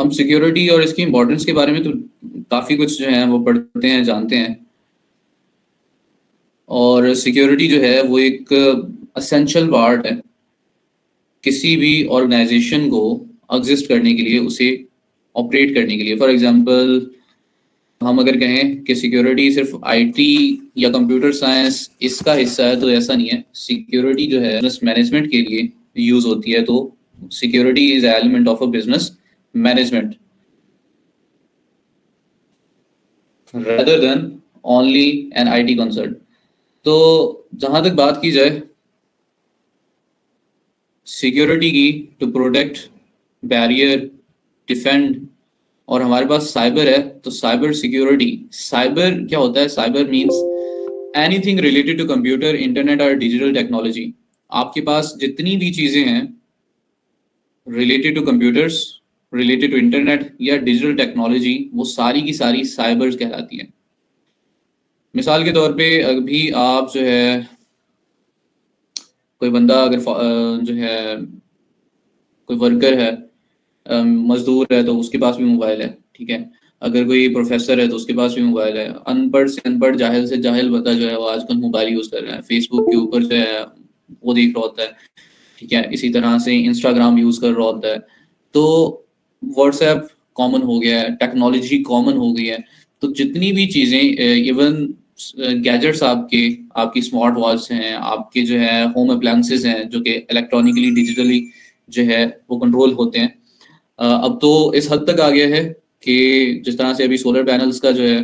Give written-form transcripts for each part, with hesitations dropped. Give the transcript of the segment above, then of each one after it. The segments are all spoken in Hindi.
हम सिक्योरिटी और इसकी इम्पोर्टेंस के बारे में तो काफ़ी कुछ जो है वो पढ़ते हैं, जानते हैं। और सिक्योरिटी जो है वो एक एसेंशियल पार्ट है किसी भी ऑर्गेनाइजेशन को एग्जिस्ट करने के लिए, उसे ऑपरेट करने के लिए। फॉर एग्जांपल हम अगर कहें कि सिक्योरिटी सिर्फ आईटी या कंप्यूटर साइंस इसका हिस्सा है, तो ऐसा नहीं है। सिक्योरिटी जो है बिजनेस मैनेजमेंट के लिए यूज होती है, तो security is element of a business management rather than only an IT concern। तो जहां तक बात की जाए सिक्योरिटी की, टू प्रोटेक्ट, बैरियर, डिफेंड, और हमारे पास साइबर है, तो साइबर सिक्योरिटी। साइबर क्या होता है? Cyber means anything related to computer, internet और डिजिटल टेक्नोलॉजी। आपके पास जितनी भी चीजें हैं related to computers, related to internet या डिजिटल टेक्नोलॉजी, वो सारी की सारी साइबर्स कहलाती हैं। मिसाल के तौर पे अभी आप जो है कोई बंदा अगर जो है कोई वर्कर है, मजदूर है, तो उसके पास भी मोबाइल है, ठीक है। अगर कोई प्रोफेसर है तो उसके पास भी मोबाइल है। अनपढ़ से अनपढ़, जाहिल से जाहिल बंदा जो है वो आजकल मोबाइल यूज कर रहा है। फेसबुक के ऊपर जो है वो देख रहा होता है, ठीक है। इसी तरह से इंस्टाग्राम यूज कर रहा होता है। तो व्हाट्सएप कॉमन हो गया है, टेक्नोलॉजी कॉमन हो गई है। तो जितनी भी चीजें, इवन गैजेट्स आपकी स्मार्ट वॉच हैं, आपके जो है होम अप्लायंसेस हैं जो कि इलेक्ट्रॉनिकली डिजिटली जो है वो कंट्रोल होते हैं। अब तो इस हद तक आ गया है कि जिस तरह से अभी सोलर पैनल्स का जो है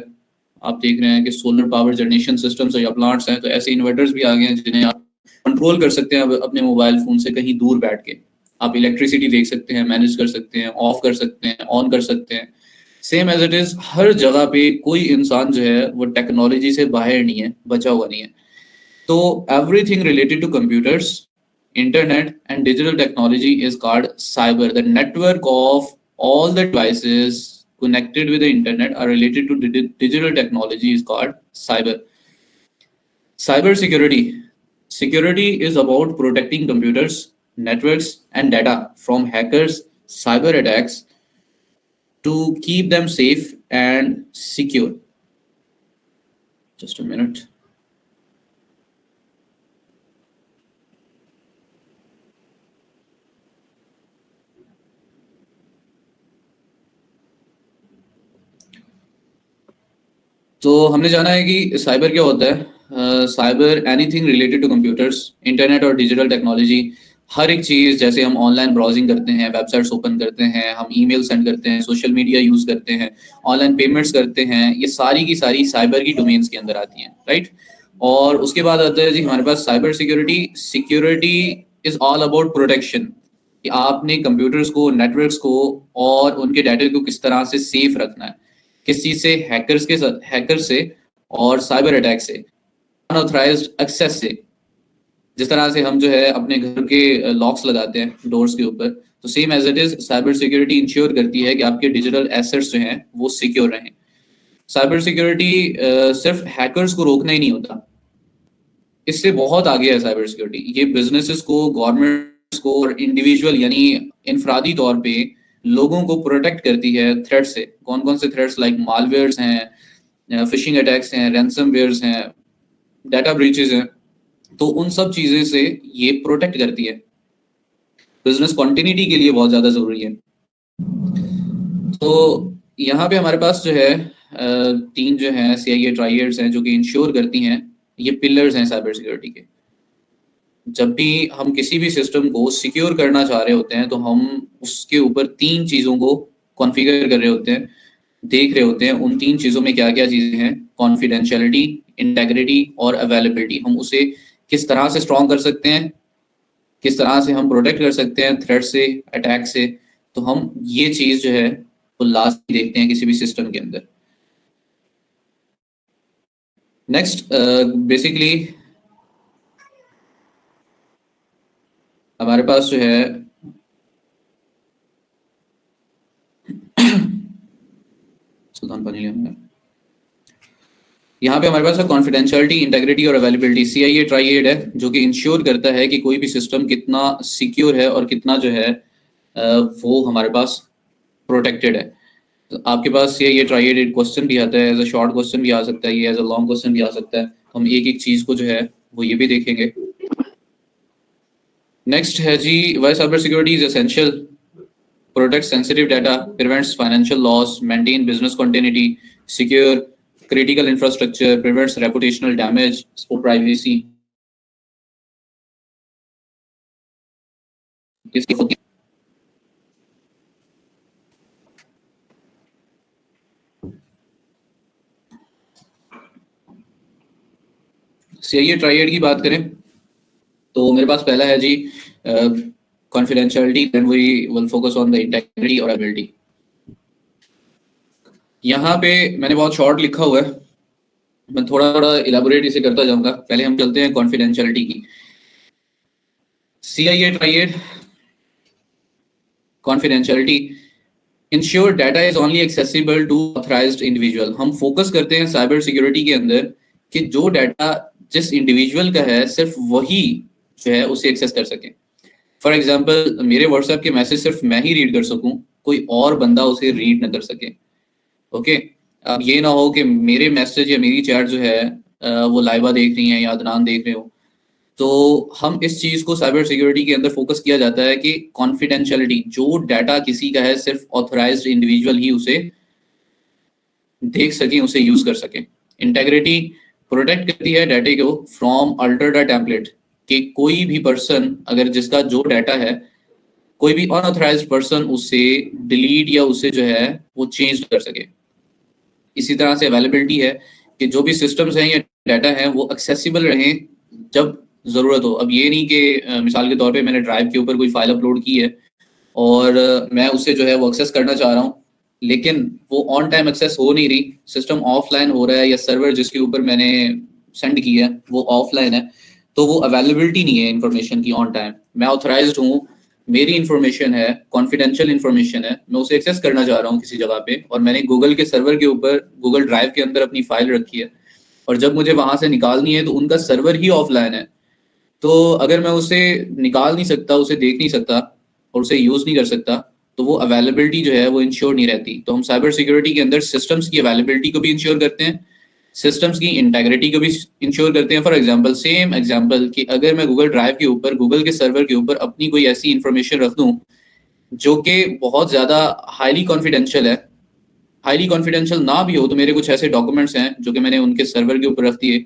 आप देख रहे हैं कि सोलर पावर जनरेशन सिस्टम्स या प्लांट्स हैं, तो ऐसे इन्वर्टर्स भी आ गए हैं जिन्हें आप कंट्रोल कर सकते हैं अपने मोबाइल फोन से कहीं दूर बैठ के। आप इलेक्ट्रिसिटी देख सकते हैं, मैनेज कर सकते हैं, ऑफ कर सकते हैं, ऑन कर सकते हैं। सेम एज इट इज हर जगह पे कोई इंसान जो है वो टेक्नोलॉजी से बाहर नहीं है, बचा हुआ नहीं है। तो everything related to computers, internet and digital technology is called cyber। The network of all the devices connected with the internet are related to digital technology is called cyber। Cyber security is about protecting computers, networks and data from hackers, cyber attacks, to keep them safe and secure। Just a minute। तो हमने जाना है कि साइबर क्या होता है। Cyber anything related to computers, internet और डिजिटल टेक्नोलॉजी। हर एक चीज़, जैसे हम ऑनलाइन ब्राउजिंग करते हैं, वेबसाइट्स ओपन करते हैं, हम ईमेल सेंड करते हैं, सोशल मीडिया यूज़ करते हैं, ऑनलाइन पेमेंट्स करते हैं, ये सारी की सारी साइबर की डोमेन्स के अंदर आती हैं, राइट। और उसके बाद आता है जी हमारे पास cyber security. Security is all about protection, कि आपने कंप्यूटर्स को, नेटवर्क्स को और उनके डाटा को किस तरह से सेफ रखना है। किस चीज से? हैकर से और साइबर अटैक से, अनऑथराइज्ड एक्सेस से। जिस तरह से हम जो है अपने घर के लॉक्स लगाते हैं डोर्स के ऊपर, तो same as it is cyber security ensure करती है कि आपके डिजिटल एसेट्स जो हैं वो सिक्योर रहें। साइबर सिक्योरिटी सिर्फ हैकर्स को रोकना ही नहीं होता, इससे बहुत आगे है साइबर सिक्योरिटी। ये बिजनेसेस को, गवर्नमेंट्स को और इंडिविजुअल यानी इनफरादी तौर पे लोगों को प्रोटेक्ट करती है थ्रेट से। कौन कौन से थ्रेट्स? लाइक मालवेयर्स हैं, फिशिंग अटैक्स हैं, रैंसमवेयर्स हैं, डाटा ब्रीचेस हैं। तो उन सब चीजें से ये प्रोटेक्ट करती है। बिजनेस कॉन्टिन्यूटी के लिए बहुत ज्यादा जरूरी है। तो यहाँ पे हमारे पास जो है तीन जो है CIA ट्राइएड्स हैं जो कि इंश्योर करती हैं। ये पिलर्स हैं साइबर सिक्योरिटी के। जब भी हम किसी भी सिस्टम को सिक्योर करना चाह रहे होते हैं, तो हम उसके ऊपर तीन चीज़ों को कॉन्फ़िगर कर रहे होते हैं, देख रहे होते हैं। उन तीन चीज़ों में क्या क्या चीज़ें हैं? कॉन्फिडेंशियलिटी, इंटेग्रिटी और अवेलेबिलिटी। हम उसे किस तरह से स्ट्रॉन्ग कर सकते हैं, किस तरह से हम प्रोटेक्ट कर सकते हैं थ्रेट से, अटैक से। तो हम ये चीज़ जो है वो लास्ट देखते हैं किसी भी सिस्टम के अंदर। नेक्स्ट बेसिकली हमारे पास जो है सुल्तान पानी लिया, यहाँ पे हमारे पास है कॉन्फिडेंशियलिटी, इंटेग्रिटी और अवेलेबिलिटी। CIA ट्राइएड है जो कि इंश्योर करता है कि कोई भी सिस्टम कितना सिक्योर है और कितना जो है वो हमारे पास प्रोटेक्टेड है। तो आपके पास ये ट्राई क्वेश्चन भी आता है, एज अ शॉर्ट क्वेश्चन भी आ सकता है, ये एज अ लॉन्ग क्वेश्चन भी आ सकता है। तो हम एक एक चीज को जो है वो ये भी देखेंगे। नेक्स्ट है जी, why cyber security is essential, protects sensitive data, prevents financial loss, maintain business continuity, secure critical infrastructure, prevents reputational damage, for privacy. CIA triad की बात करें तो मेरे पास पहला है जी confidentiality, then we will focus on the integrity और एबिलिटी। यहाँ पे मैंने बहुत शॉर्ट लिखा हुआ है, मैं थोड़ा थोड़ा इलेबोरेट इसे करता जाऊंगा। पहले हम चलते हैं कॉन्फिडेंशियलिटी की। CIA triad confidentiality, ensure data is only accessible to authorized individual. हम फोकस करते हैं साइबर सिक्योरिटी के अंदर कि जो डाटा जिस इंडिविजुअल का है सिर्फ वही जो है उसे एक्सेस कर सके। फॉर एग्जाम्पल, मेरे व्हाट्सएप के मैसेज सिर्फ मैं ही रीड कर सकूं, कोई और बंदा उसे रीड न कर सके। ओके, अब ये ना हो कि मेरे मैसेज या मेरी चैट जो है वो लाइबा देख रही है या अदनान देख रहे हो। तो हम इस चीज को साइबर सिक्योरिटी के अंदर फोकस किया जाता है कि कॉन्फिडेंशियलिटी, जो डाटा किसी का है सिर्फ ऑथराइज्ड इंडिविजुअल ही उसे देख सके, उसे यूज कर सके। इंटेग्रिटी, प्रोटेक्ट करती है डाटे को फ्रॉम अल्टर द टेम्पलेट, कि कोई भी पर्सन अगर जिसका जो डाटा है, कोई भी अनऑथराइज्ड पर्सन उसे डिलीट या उसे जो है वो चेंज कर सके। इसी तरह से अवेलेबिलिटी है कि जो भी सिस्टम्स हैं या डाटा है वो एक्सेसिबल रहें जब ज़रूरत हो। अब ये नहीं कि मिसाल के तौर पे मैंने ड्राइव के ऊपर कोई फाइल अपलोड की है और मैं उससे जो है वो एक्सेस करना चाह रहा हूँ, लेकिन वो ऑन टाइम एक्सेस हो नहीं रही, सिस्टम ऑफलाइन हो रहा है या सर्वर जिसके ऊपर मैंने सेंड किया है वो ऑफलाइन है, तो वो अवेलेबिलिटी नहीं है इन्फॉर्मेशन की ऑन टाइम। मैं ऑथराइज्ड हूँ, मेरी इन्फॉर्मेशन है, कॉन्फिडेंशियल इन्फॉर्मेशन है, मैं उसे एक्सेस करना चाह रहा हूँ किसी जगह पे, और मैंने गूगल के सर्वर के ऊपर गूगल ड्राइव के अंदर अपनी फाइल रखी है, और जब मुझे वहां से निकालनी है तो उनका सर्वर ही ऑफलाइन है। तो अगर मैं उसे निकाल नहीं सकता, उसे देख नहीं सकता और उसे यूज नहीं कर सकता, तो वो अवेलेबिलिटी जो है वो इंश्योर नहीं रहती। तो हम साइबर सिक्योरिटी के अंदर सिस्टम्स की अवेलेबिलिटी को भी इंश्योर करते हैं, सिस्टम्स की इंटेग्रिटी को भी इंश्योर करते हैं। फॉर एग्जांपल, सेम एग्जांपल कि अगर मैं गूगल ड्राइव के ऊपर, गूगल के सर्वर के ऊपर अपनी कोई ऐसी इंफॉर्मेशन रख दूं जो कि बहुत ज़्यादा हाईली कॉन्फिडेंशियल है, हाईली कॉन्फिडेंशियल ना भी हो, तो मेरे कुछ ऐसे डॉक्यूमेंट्स हैं जो कि मैंने उनके सर्वर के ऊपर रख दिए,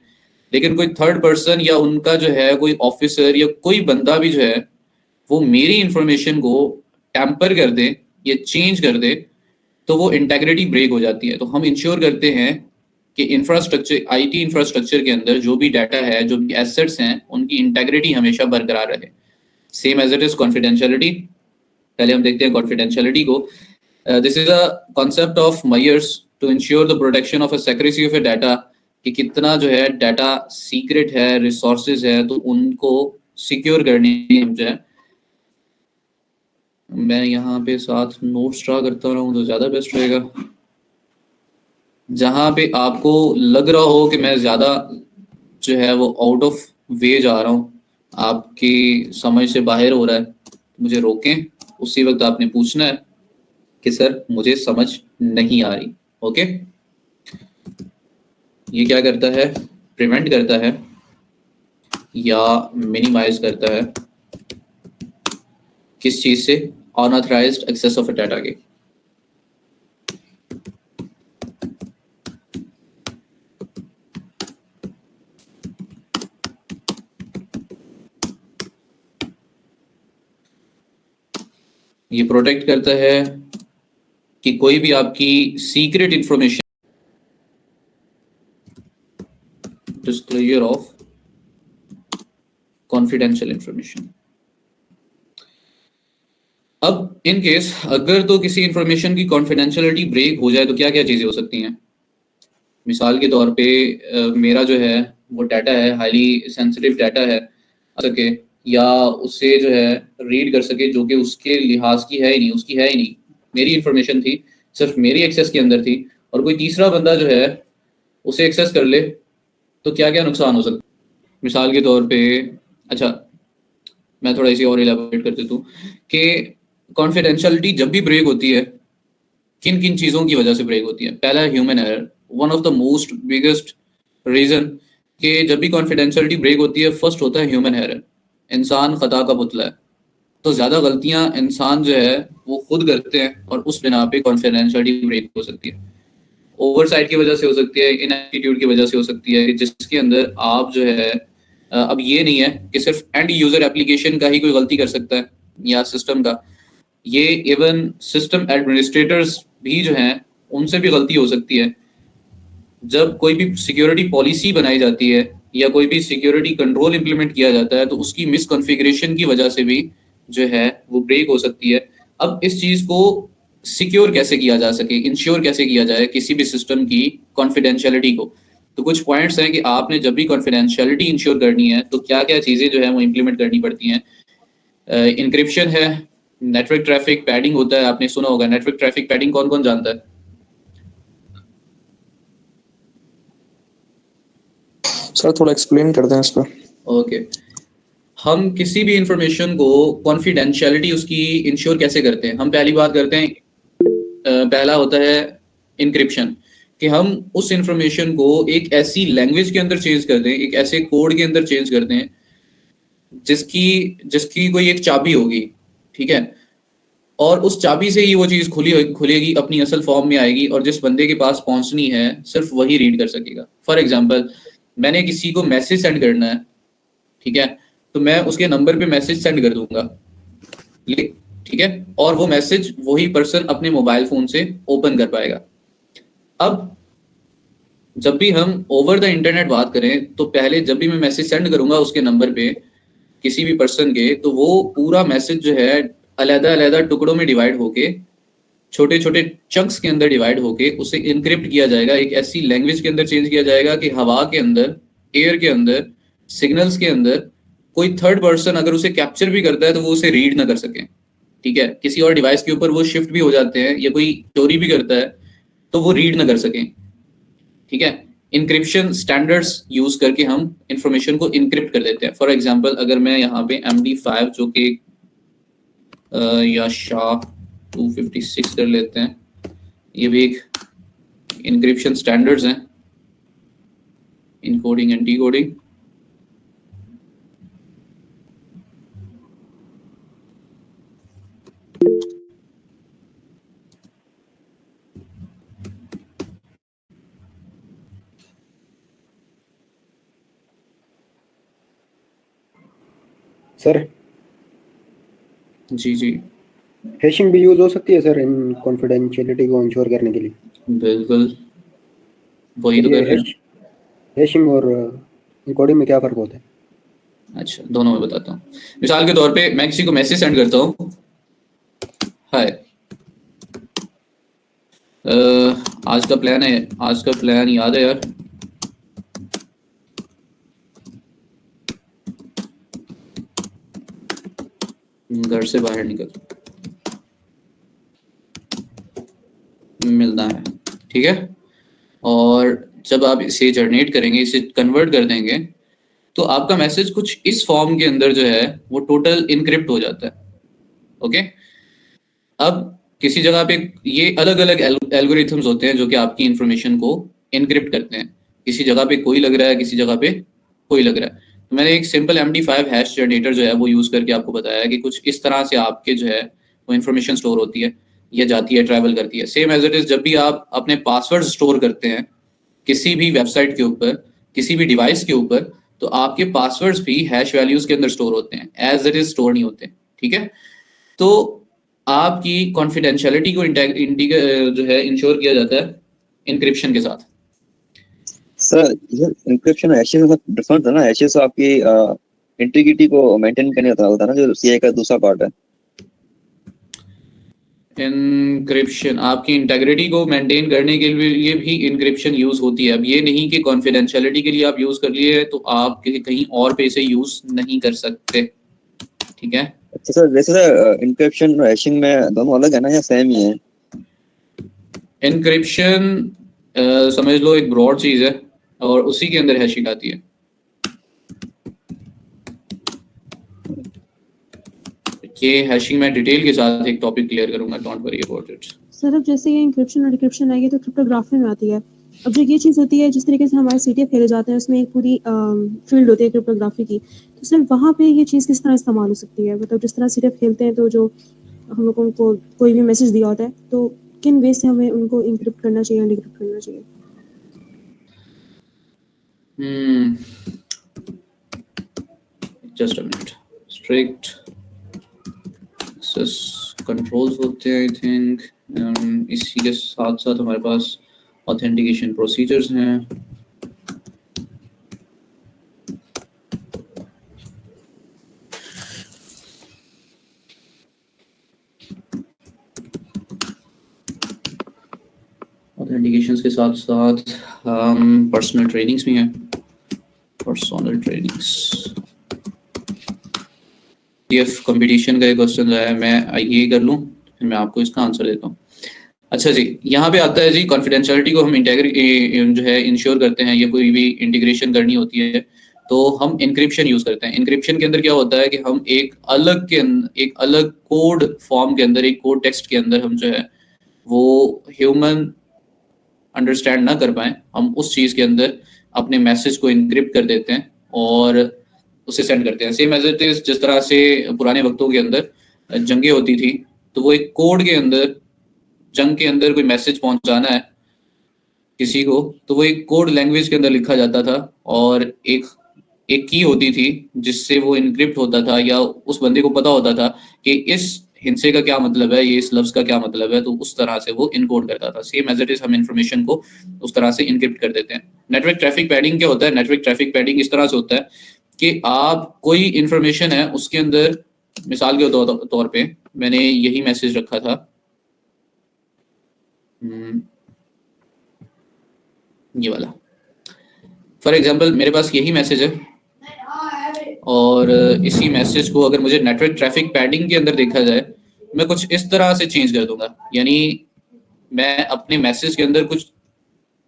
लेकिन कोई थर्ड पर्सन या उनका जो है कोई ऑफिसर या कोई बंदा भी जो है वो मेरी इंफॉर्मेशन को टैम्पर कर दे या चेंज कर दे, तो वो इंटेग्रिटी ब्रेक हो जाती है। तो हम इंश्योर करते हैं कि इंफ्रास्ट्रक्चर, आईटी इंफ्रास्ट्रक्चर के अंदर जो भी डाटा है, जो भी एसेट्स हैं, उनकी इंटेग्रिटी हमेशा बरकरार रहे, same as it is confidentiality. पहले हम देखते हैं कॉन्फिडेंशियलिटी को। This is a concept of measures to ensure the protection of a secrecy of a data, कि कितना जो है डाटा सीक्रेट है, रिसोर्सेज है, तो उनको सिक्योर करने हम जो है, मैं यहाँ पे साथ नोट्स ड्रा करता रहूँ तो ज़्यादा बेस्ट रहेगा। जहाँ पे आपको लग रहा हो कि मैं ज़्यादा जो है वो आउट ऑफ वे जा रहा हूँ, आपकी समझ से बाहर हो रहा है, मुझे रोकें, उसी वक्त आपने पूछना है कि सर मुझे समझ नहीं आ रही। ओके, ये क्या करता है, प्रिवेंट करता है या मिनिमाइज करता है किस चीज से, अनऑथराइज्ड एक्सेस ऑफ डाटा के। ये प्रोटेक्ट करता है कि कोई भी आपकी secret information, disclosure of confidential information. अब इन केस अगर तो किसी इंफॉर्मेशन की कॉन्फिडेंशियलिटी ब्रेक हो जाए तो क्या क्या चीजें हो सकती हैं। मिसाल के तौर पे मेरा जो है वो डाटा है, हाईली सेंसिटिव डाटा है, सके या उससे जो है रीड कर सके, जो कि उसके लिहाज की है ही नहीं, उसकी है ही नहीं, मेरी इंफॉर्मेशन थी, सिर्फ मेरी एक्सेस के अंदर थी, और कोई तीसरा बंदा जो है उसे एक्सेस कर ले, तो क्या क्या नुकसान हो सकता है। मिसाल के तौर पे, अच्छा मैं थोड़ा इसी और इलेबोरेट कर देता हूँ कि कॉन्फिडेंशियलिटी जब भी ब्रेक होती है किन किन चीज़ों की वजह से ब्रेक होती है। पहला human error, one of the most biggest reason कि जब भी कॉन्फिडेंशियलिटी ब्रेक होती है, फर्स्ट होता है ह्यूमन एरर। इंसान खता का पुतला है, तो ज़्यादा गलतियां इंसान जो है वो खुद करते हैं और उस बिना पे कॉन्फिडेंशियलिटी ब्रेक हो सकती है। ओवरसाइट की वजह से हो सकती है, इनएप्टीट्यूड की वजह से हो सकती है, जिसके अंदर आप जो है अब ये नहीं है कि सिर्फ एंड यूजर एप्लीकेशन का ही कोई गलती कर सकता है या सिस्टम का, ये इवन सिस्टम एडमिनिस्ट्रेटर्स भी जो हैं उनसे भी गलती हो सकती है। जब कोई भी सिक्योरिटी पॉलिसी बनाई जाती है या कोई भी सिक्योरिटी कंट्रोल इंप्लीमेंट किया जाता है, तो उसकी मिसकॉन्फ़िगरेशन की वजह से भी जो है वो ब्रेक हो सकती है। अब इस चीज़ को सिक्योर कैसे किया जा सके, इंश्योर कैसे किया जाए किसी भी सिस्टम की कॉन्फिडेंशियलिटी को, तो कुछ पॉइंट्स हैं कि आपने जब भी कॉन्फिडेंशियलिटी इंश्योर करनी है तो क्या क्या चीज़ें जो है वो इम्प्लीमेंट करनी पड़ती हैं। इंक्रिप्शन है, नेटवर्क ट्रैफिक पैडिंग होता है, आपने सुना होगा। नेटवर्क ट्रैफिक पैडिंग कौन कौन जानता है? सर थोड़ा एक्सप्लेन कर दें इस पर। ओके, हम किसी भी इंफॉर्मेशन को कॉन्फिडेंशियलिटी उसकी इंश्योर कैसे करते हैं? हम पहली बात करते हैं, पहला होता है इंक्रिप्शन, कि हम उस इंफॉर्मेशन को एक ऐसी लैंग्वेज के अंदर चेंज कर दें, एक ऐसे कोड के अंदर चेंज कर दें जिसकी जिसकी कोई एक चाबी होगी, ठीक है, और उस चाबी से ही वो चीज़ खुलेगी, अपनी असल फॉर्म में आएगी, और जिस बंदे के पास पहुंचनी है सिर्फ वही रीड कर सकेगा। फॉर एग्जाम्पल, मैंने किसी को मैसेज सेंड करना है, ठीक है, तो मैं उसके नंबर पे मैसेज सेंड कर दूंगा, ठीक है, और वो मैसेज वही पर्सन अपने मोबाइल फोन से ओपन कर पाएगा। अब जब भी हम ओवर द इंटरनेट बात करें, तो पहले जब भी मैं मैसेज सेंड करूंगा उसके नंबर पे किसी भी पर्सन के, तो वो पूरा मैसेज जो है अलग अलग टुकड़ों में डिवाइड होके, छोटे छोटे चंक्स के अंदर डिवाइड होके उसे इनक्रिप्ट किया जाएगा, एक ऐसी लैंग्वेज के अंदर चेंज किया जाएगा कि हवा के अंदर, एयर के अंदर, सिग्नल्स के अंदर कोई थर्ड पर्सन अगर उसे कैप्चर भी करता है तो वो उसे रीड ना कर सके, ठीक है, किसी और डिवाइस के ऊपर वो शिफ्ट भी हो जाते हैं या कोई चोरी भी करता है तो वो रीड ना कर सके, ठीक है। इंक्रिप्शन स्टैंडर्ड्स यूज करके हम इंफॉर्मेशन को इनक्रिप्ट कर देते हैं। फॉर एग्जांपल, अगर मैं यहाँ पे MD5 जो कि या SHA-256 कर लेते हैं, ये भी एक इंक्रिप्शन स्टैंडर्ड्स हैं, इनकोडिंग एंड डिकोडिंग। सर जी जी हैशिंग भी यूज हो सकती है सर इन कॉन्फिडेंशियलिटी को इंश्योर करने के लिए? बिल्कुल, वही तो ये कर रहे हैं। हैशिंग और इनकोडिंग में क्या फर्क होता है? अच्छा, दोनों में बताता हूँ। मिसाल के तौर पे मैं किसी को मैसेज सेंड करता हूँ, हाय, आज का प्लान है, आज का प्लान याद है यार, घर से बाहर निकल, मिलना है, ठीक है। और जब आप इसे जनरेट करेंगे, इसे कन्वर्ट कर देंगे, तो आपका मैसेज कुछ इस फॉर्म के अंदर जो है वो टोटल इनक्रिप्ट हो जाता है। ओके, अब किसी जगह पे ये अलग अलग एल्गोरिथम्स होते हैं जो कि आपकी इंफॉर्मेशन को इनक्रिप्ट करते हैं। किसी जगह पे कोई लग रहा है, किसी जगह पे कोई लग रहा है। तो मैंने एक सिंपल MD5 हैश जनरेटर जो है वो यूज करके आपको बताया कि कुछ इस तरह से आपके जो है वो इंफॉर्मेशन स्टोर होती है या जाती है, ट्रैवल करती है। सेम एज इट इज, जब भी आप अपने पासवर्ड स्टोर करते हैं किसी भी वेबसाइट के ऊपर, किसी भी डिवाइस के ऊपर, तो आपके पासवर्ड्स भी हैश वैल्यूज के अंदर स्टोर होते हैं, एज इट इज स्टोर नहीं होते, ठीक है। तो आपकी कॉन्फिडेंशियलिटी को जो है इंश्योर किया जाता है इंक्रिप्शन के साथ। सर ये इंक्रिप्शन हैशेस से डिफरेंट है ना, हैशेस आपकी इंटीग्रिटी को मेंटेन करने का होता है ना, जो सीए का दूसरा पार्ट है। इंक्रिप्शन आपकी इंटेग्रिटी को मेंटेन करने के लिए भी इंक्रिप्शन यूज होती है। अब ये नहीं कि कॉन्फिडेंशियलिटी के लिए आप यूज कर लिए तो आप कहीं और पे से यूज नहीं कर सकते, ठीक है। अच्छा सर, वैसे सर इंक्रिप्शन और हैशिंग में दोनों अलग है ना या सेम ही है? इंक्रिप्शन समझ लो एक ब्रॉड चीज है और उसी के अंदर हैशिंग आती है। ये हैशिंग मैं डिटेल के साथ एक टॉपिक क्लियर करूंगा, don't worry about it. Sir अब जैसे ये इंक्रिप्शन और डिक्रिप्शन है, ये तो क्रिप्टोग्राफी में आती है। अब जो ये चीज़ होती है, जिस तरीके से हमारे सीटीएफ खेले जाते हैं, उसमें एक पूरी फील्ड होती है क्रिप्टोग्राफी की। तो सर वहाँ पे ये चीज़ किस तरह इस्तेमाल हो सकती है? मतलब जिस तरह सीटीएफ खेलते हैं, तो जो हम लोगों को कोई भी मैसेज दिया होता है, तो किन वे से हमें उनको इंक्रिप्ट करना चाहिए या डिक्रिप्ट करना चाहिए? Just a minute. Strict access controls होते हैं आई थिंक। इसी के साथ साथ हमारे पास ऑथेंटिकेशन प्रोसीजर्स हैं। ऑथेंटिकेशंस के साथ साथ पर्सनल ट्रेनिंग्स भी हैं। पर्सनल ट्रेनिंग्स सीटीएफ कंपटीशन का एक क्वेश्चन है, मैं ये कर लूँ फिर मैं आपको इसका आंसर देता हूँ। अच्छा जी, यहाँ पे आता है जी कॉन्फिडेंशियलिटी को हम जो है इंश्योर करते हैं, ये कोई भी इंटीग्रेशन करनी होती है तो हम इंक्रिप्शन यूज करते हैं। इंक्रिप्शन के अंदर क्या होता है कि हम एक अलग कोड फॉर्म के अंदर, एक कोड टेक्स्ट के अंदर हम जो है वो ह्यूमन अंडरस्टैंड ना कर पाए, हम उस चीज के अंदर अपने मैसेज को इंक्रिप्ट कर देते हैं और उसे सेंड करते हैं। सेम एज इट इज, जिस तरह से पुराने वक्तों के अंदर जंगें होती थी तो वो एक कोड के अंदर, जंग के अंदर कोई मैसेज पहुंचाना है किसी को तो वो एक कोड लैंग्वेज के अंदर लिखा जाता था और एक की होती थी जिससे वो इनक्रिप्ट होता था, या उस बंदे को पता होता था कि इस हिंसे का क्या मतलब है, ये इस लफ्ज का क्या मतलब है, तो उस तरह से वो इनकोड करता था। सेम एज इट इज हम इंफॉर्मेशन को उस तरह से इनक्रिप्ट कर देते हैं। नेटवर्क ट्रैफिक पैडिंग क्या होता है? नेटवर्क ट्रैफिक पैडिंग इस तरह से होता है कि आप कोई इंफॉर्मेशन है उसके अंदर, मिसाल के तौर पे मैंने यही मैसेज रखा था, ये वाला फॉर एग्जांपल, मेरे पास यही मैसेज है और इसी मैसेज को अगर मुझे नेटवर्क ट्रैफिक पैडिंग के अंदर देखा जाए, मैं कुछ इस तरह से चेंज कर दूंगा। यानी मैं अपने मैसेज के अंदर कुछ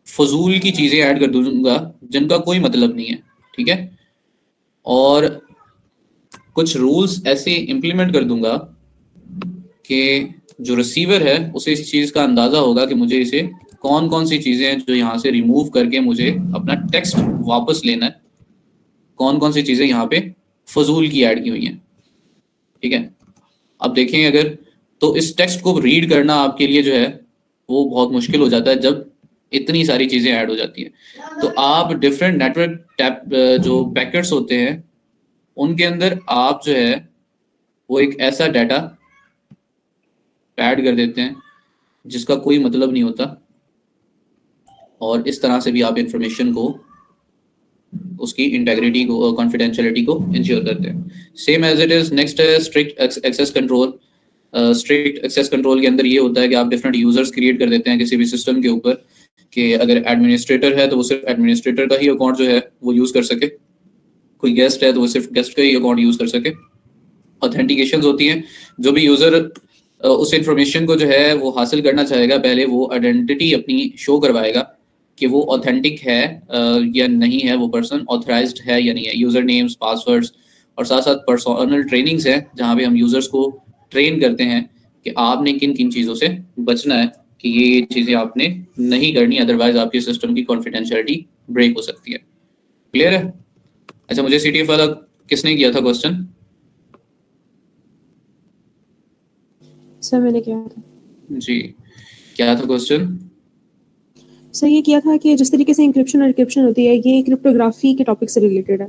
फजूल की चीजें ऐड कर दूंगा जिनका कोई मतलब नहीं है, ठीक है, और कुछ रूल्स ऐसे इंप्लीमेंट कर दूंगा कि जो रिसीवर है उसे इस चीज का अंदाजा होगा कि मुझे इसे कौन कौन सी चीजें हैं जो यहाँ से रिमूव करके मुझे अपना टेक्स्ट वापस लेना है, कौन कौन सी चीजें यहाँ पे फजूल की ऐड की हुई हैं, ठीक है। अब देखें अगर, तो इस टेक्स्ट को रीड करना आपके लिए जो है वो बहुत मुश्किल हो जाता है जब इतनी सारी चीजें ऐड हो जाती हैं। तो आप डिफरेंट नेटवर्क टैप जो पैकेट्स होते हैं उनके अंदर आप जो है वो एक ऐसा डाटा ऐड कर देते हैं जिसका कोई मतलब नहीं होता, और इस तरह से भी आप इंफॉर्मेशन को, उसकी इंटेग्रिटी को, कॉन्फिडेंशियलिटी को इंश्योर करते हैं। Same as it is next है strict access control. Strict access control के अंदर ये होता है कि आप डिफरेंट यूजर्स क्रिएट कर देते हैं किसी भी सिस्टम के ऊपर, कि अगर एडमिनिस्ट्रेटर है तो वो सिर्फ एडमिनिस्ट्रेटर का ही अकाउंट जो है वो यूज कर सके, कोई गेस्ट है तो वो सिर्फ गेस्ट का ही अकाउंट यूज कर सके। ऑथेंटिकेशंस होती हैं, जो भी यूजर उस इंफॉर्मेशन को जो है वो हासिल करना चाहेगा, पहले वो आइडेंटिटी अपनी शो करवाएगा कि वो ऑथेंटिक है या नहीं है, वो पर्सन ऑथराइज्ड है या नहीं है, यूजर नेम्स, पासवर्ड्स, और साथ साथ पर्सनल ट्रेनिंग्स है जहाँ पे हम यूजर्स को ट्रेन करते हैं कि आपने किन किन चीज़ों से बचना है, कि ये चीज़ें आपने नहीं करनी, अदरवाइज आपकी सिस्टम की कॉन्फिडेंशियलिटी ब्रेक हो सकती है। क्लियर है? अच्छा, मुझे सीटीएफ वाला किसने किया था क्वेश्चन? सर मैंने किया था जी, क्या था क्वेश्चन? सर। ये किया था कि जिस तरीके से इंक्रिप्शन और डिक्रिप्शन होती है, ये क्रिप्टोग्राफी के टॉपिक से रिलेटेड है।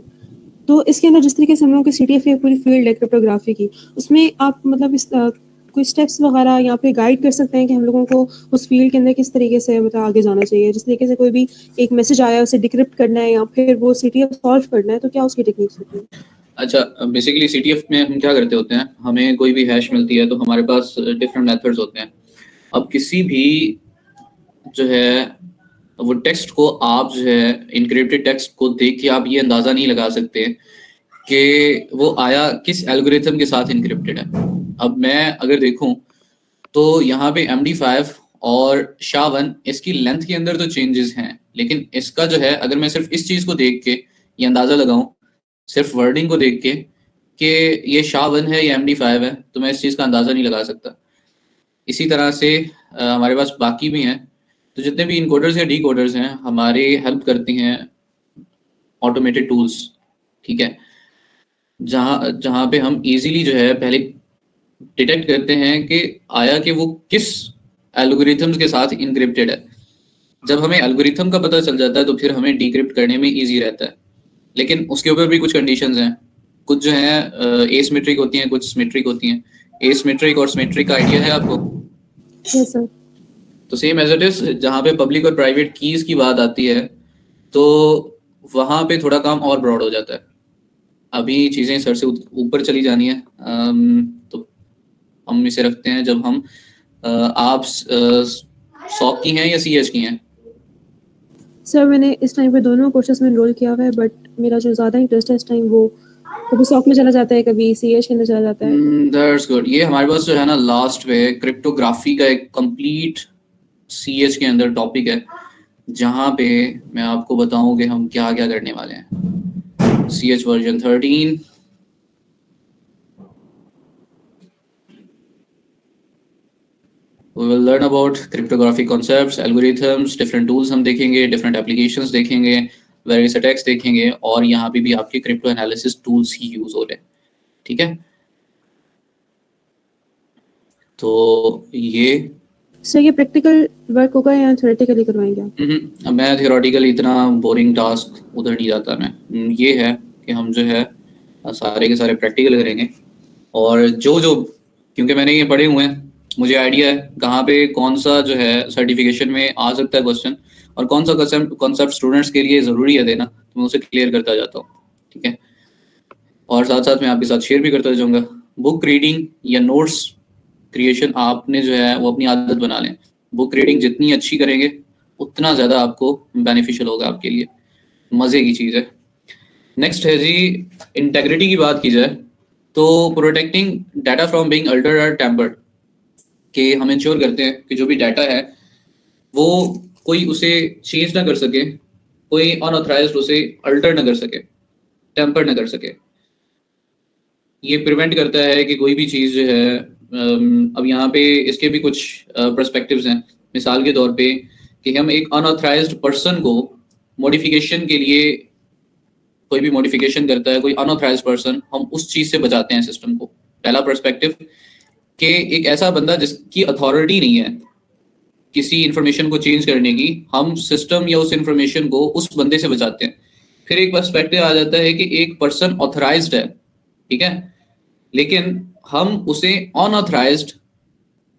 तो इसके अंदर जिस तरीके से हम लोगों की सीटीएफ की पूरी फील्ड है क्रिप्टोग्राफी की, उसमें आप मतलब इस कोई स्टेप्स वगैरह यहाँ पे गाइड कर सकते हैं कि हम लोगों को उस फील्ड के अंदर किस तरीके से मतलब आगे जाना चाहिए? जिस तरीके से कोई भी एक मैसेज आया उसे डिक्रिप्ट करना है या फिर वो सीटीएफ सॉल्व करना है, तो क्या उसकी टेक्निक्स होती है? अच्छा, बेसिकली सीटीएफ में हम क्या करते होते हैं, हमें कोई भी हैश मिलती है तो हमारे पास डिफरेंट मेथड्स होते हैं। अब किसी भी जो है वो टेक्स्ट को आप जो है इनक्रिप्टेड टेक्स्ट को देख के आप ये अंदाजा नहीं लगा सकते कि वो आया किस एल्गोरिथम के साथ इनक्रिप्टेड है। अब मैं अगर देखूं तो यहाँ पे MD5 और SHA-1, इसकी लेंथ के अंदर तो चेंजेस हैं, लेकिन इसका जो है अगर मैं सिर्फ इस चीज को देख के ये अंदाजा लगाऊं, सिर्फ वर्डिंग को देख के कि ये SHA-1 है या MD5 है, तो मैं इस चीज का अंदाजा नहीं लगा सकता। इसी तरह से हमारे पास बाकी भी हैं। तो जितने भी इनकोडर्स या डिकोडर्स हैं हमारे हेल्प करती हैं ऑटोमेटेड टूल्स, ठीक है, जहाँ जहाँ पे हम इजीली जो है पहले डिटेक्ट करते हैं कि आया कि वो किस एल्गोरिथम्स के साथ इनक्रिप्टेड है। जब हमें एल्गोरिथम का पता चल जाता है तो फिर हमें डिक्रिप्ट करने में इजी रहता है। लेकिन उसके ऊपर भी कुछ कंडीशंस हैं, कुछ जो है एसिमेट्रिक होती हैं, कुछ सिमेट्रिक होती हैं। एसिमेट्रिक और सिमेट्रिक का आइडिया है आपको? Yes sir. तो सेम एज इट इज, जहाँ पे पब्लिक और प्राइवेट कीज की बात आती है तो वहाँ पे थोड़ा काम और ब्रॉड हो जाता है। अभी चीज़ें सर से ऊपर चली जानी है, तो हम इसे रखते हैं जब हम आप सॉक की हैं या सीएच की हैं? सर मैंने इस टाइम पे दोनों कोर्सेज में एनरोल किया हुआ है, बट मेरा जो ज़्यादा इंटरेस्ट है इस टाइम वो कभी सॉक में चला जाता है, कभी सीएच के अंदर चला जाता है। That's good. ये हमारे पास जो है ना लास्ट पे क्रिप्टोग्राफी का एक कंप्लीट सीएच के अंदर टॉपिक है, जहाँ पे मैं आपको बताऊं कि हम क्या क्या करने वाले हैं। CH version 13, we will learn about cryptography concepts, algorithms, different tools हम देखेंगे, different applications देखेंगे, various attacks देखेंगे, और यहाँ पे भी आपके crypto analysis tools ही यूज हो रहे हैं, ठीक है। तो ये सर ये प्रैक्टिकल वर्क होगा या थ्योरेटिकली करवाएंगे आप? अब मैं थियोरेटिकल इतना बोरिंग टास्क उधर नहीं जाता मैं। ये है कि हम जो है सारे के सारे प्रैक्टिकल करेंगे, और जो जो क्योंकि मैंने ये पढ़े हुए हैं, मुझे आइडिया है कहाँ पे कौन सा जो है सर्टिफिकेशन में आ सकता है क्वेश्चन, और कौन सा कॉन्सेप्ट स्टूडेंट्स के लिए ज़रूरी है देना, तो मैं उसे क्लियर करता जाता हूँ, ठीक है। और साथ साथ मैं आपके साथ शेयर भी करता जाऊँगा। बुक रीडिंग या नोट्स क्रिएशन आपने जो है वो अपनी आदत बना लें। बुक रीडिंग जितनी अच्छी करेंगे उतना ज़्यादा आपको बेनिफिशियल होगा आपके लिए, मज़े की चीज़ है। नेक्स्ट है जी, इंटेग्रिटी की बात की जाए तो protecting data from being Altered और टेम्पर्ड, कि हम इंश्योर करते हैं कि जो भी डाटा है वो कोई उसे चेंज ना कर सके, कोई अनऑथराइज्ड उसे अल्टर ना कर सके, टेम्पर ना कर सके। ये प्रिवेंट करता है कि कोई भी चीज़ जो है अब यहाँ पे इसके भी कुछ पर्सपेक्टिव्स हैं। मिसाल के तौर पे कि हम एक अनऑथराइज्ड पर्सन को मॉडिफिकेशन के लिए, कोई भी मॉडिफिकेशन करता है कोई अनऑथराइज्ड पर्सन, हम उस चीज़ से बचाते हैं सिस्टम को। पहला पर्सपेक्टिव कि एक ऐसा बंदा जिसकी अथॉरिटी नहीं है किसी इंफॉर्मेशन को चेंज करने की, हम सिस्टम या उस इंफॉर्मेशन को उस बंदे से बचाते हैं। फिर एक पर्सपेक्टिव आ जाता है कि एक पर्सन ऑथराइज्ड है, ठीक है, लेकिन हम उसे अनऑथराइज्ड